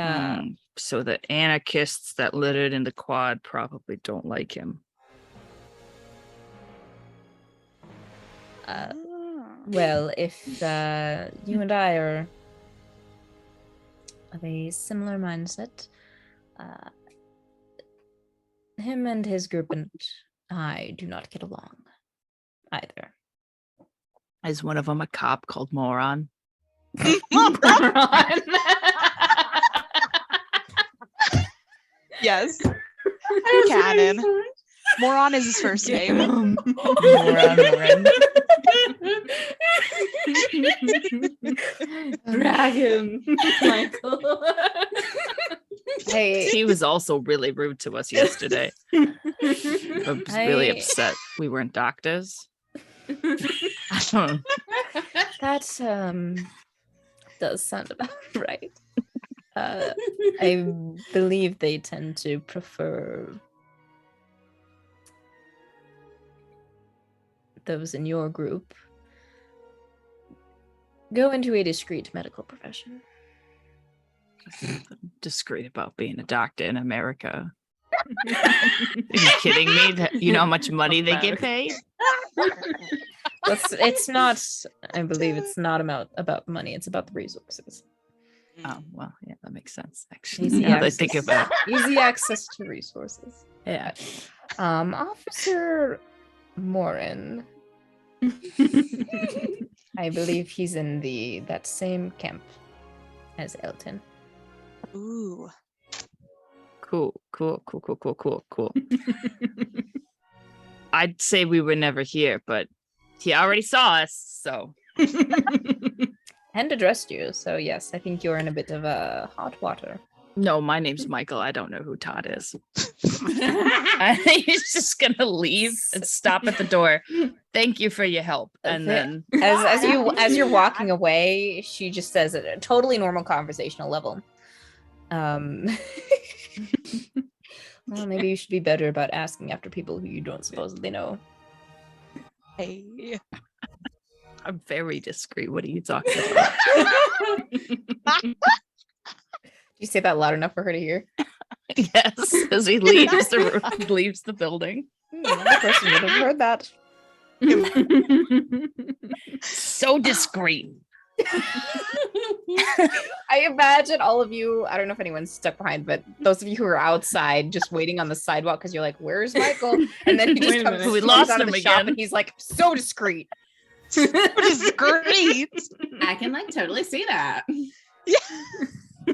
So the anarchists that littered in the quad probably don't like him. well, if you and I are of a similar mindset, him and his group and I do not get along either. Is one of them a cop called Moron? Yes. Canon. Moron is his first name. Moron. Drag him, Michael. Hey, He was also really rude to us yesterday. I was really upset we weren't doctors. I don't that does sound about right. I believe they tend to prefer those in your group go into a discreet medical profession. discreet about being a doctor in America. Are you kidding me? You know how much money they get paid? It's not. I believe it's not about money. It's about the resources. Oh well, yeah, that makes sense. Actually, Easy now that I access. think about it. Easy access to resources. Yeah. Officer Morin. I believe he's in that same camp as Elton. Ooh. Cool. I'd say we were never here, but he already saw us, so. And addressed you, so yes, I think you're in a bit of hot water. No, my name's Michael. I don't know who Todd is. I think he's just gonna leave and stop at the door. Thank you for your help. And then as you're walking away, she just says at a totally normal conversational level. Well, maybe you should be better about asking after people who you don't supposedly know. Hey. I'm very discreet. What are you talking about? Did you say that loud enough for her to hear? Yes, as he leaves leaves the building. The person would have heard that. So discreet. I imagine all of you, I don't know if anyone's stuck behind, but those of you who are outside just waiting on the sidewalk because you're like, where's Michael? And then he just Wait a comes, minute. We comes lost out of him the shop again. and he's like, so discreet. Discreet. I can like totally see that.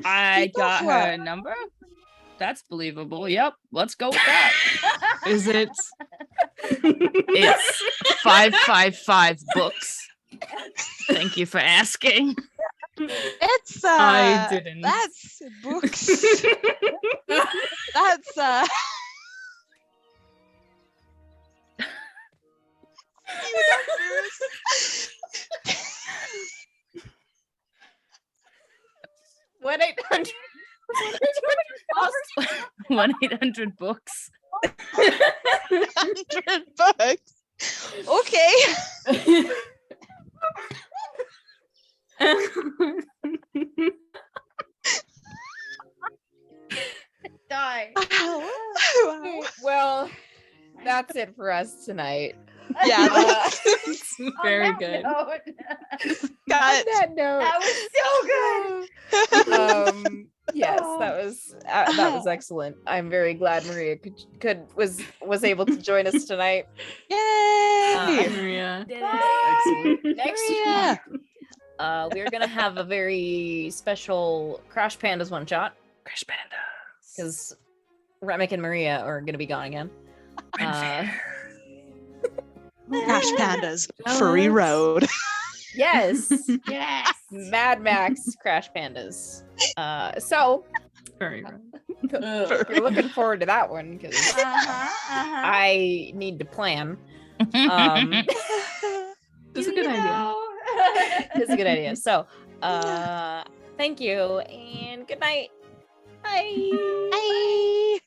I Go got for her it. number. That's believable. Yep, let's go with that. Is it? It's 555 books. Thank you for asking. It's I didn't. That's books. That's What 800? 1-800 books. 100 bucks. Okay. Die. Wow. Well, that's it for us tonight. Yeah, It's very On that good. note, got On that note, that was so good. yes, that was excellent. I'm very glad Maria was able to join us tonight. Yay! Maria. Excellent. Next Maria. we're gonna have a very special Crash Pandas one shot Crash Panda. because Remick and Maria are gonna be gone again. Crash Pandas. Furry Road. Yes, Yes. Mad Max Crash Pandas. So Very good. we're looking forward to that one because I need to plan. That's a good idea. It's a good idea. So, thank you and good night. Bye. Bye.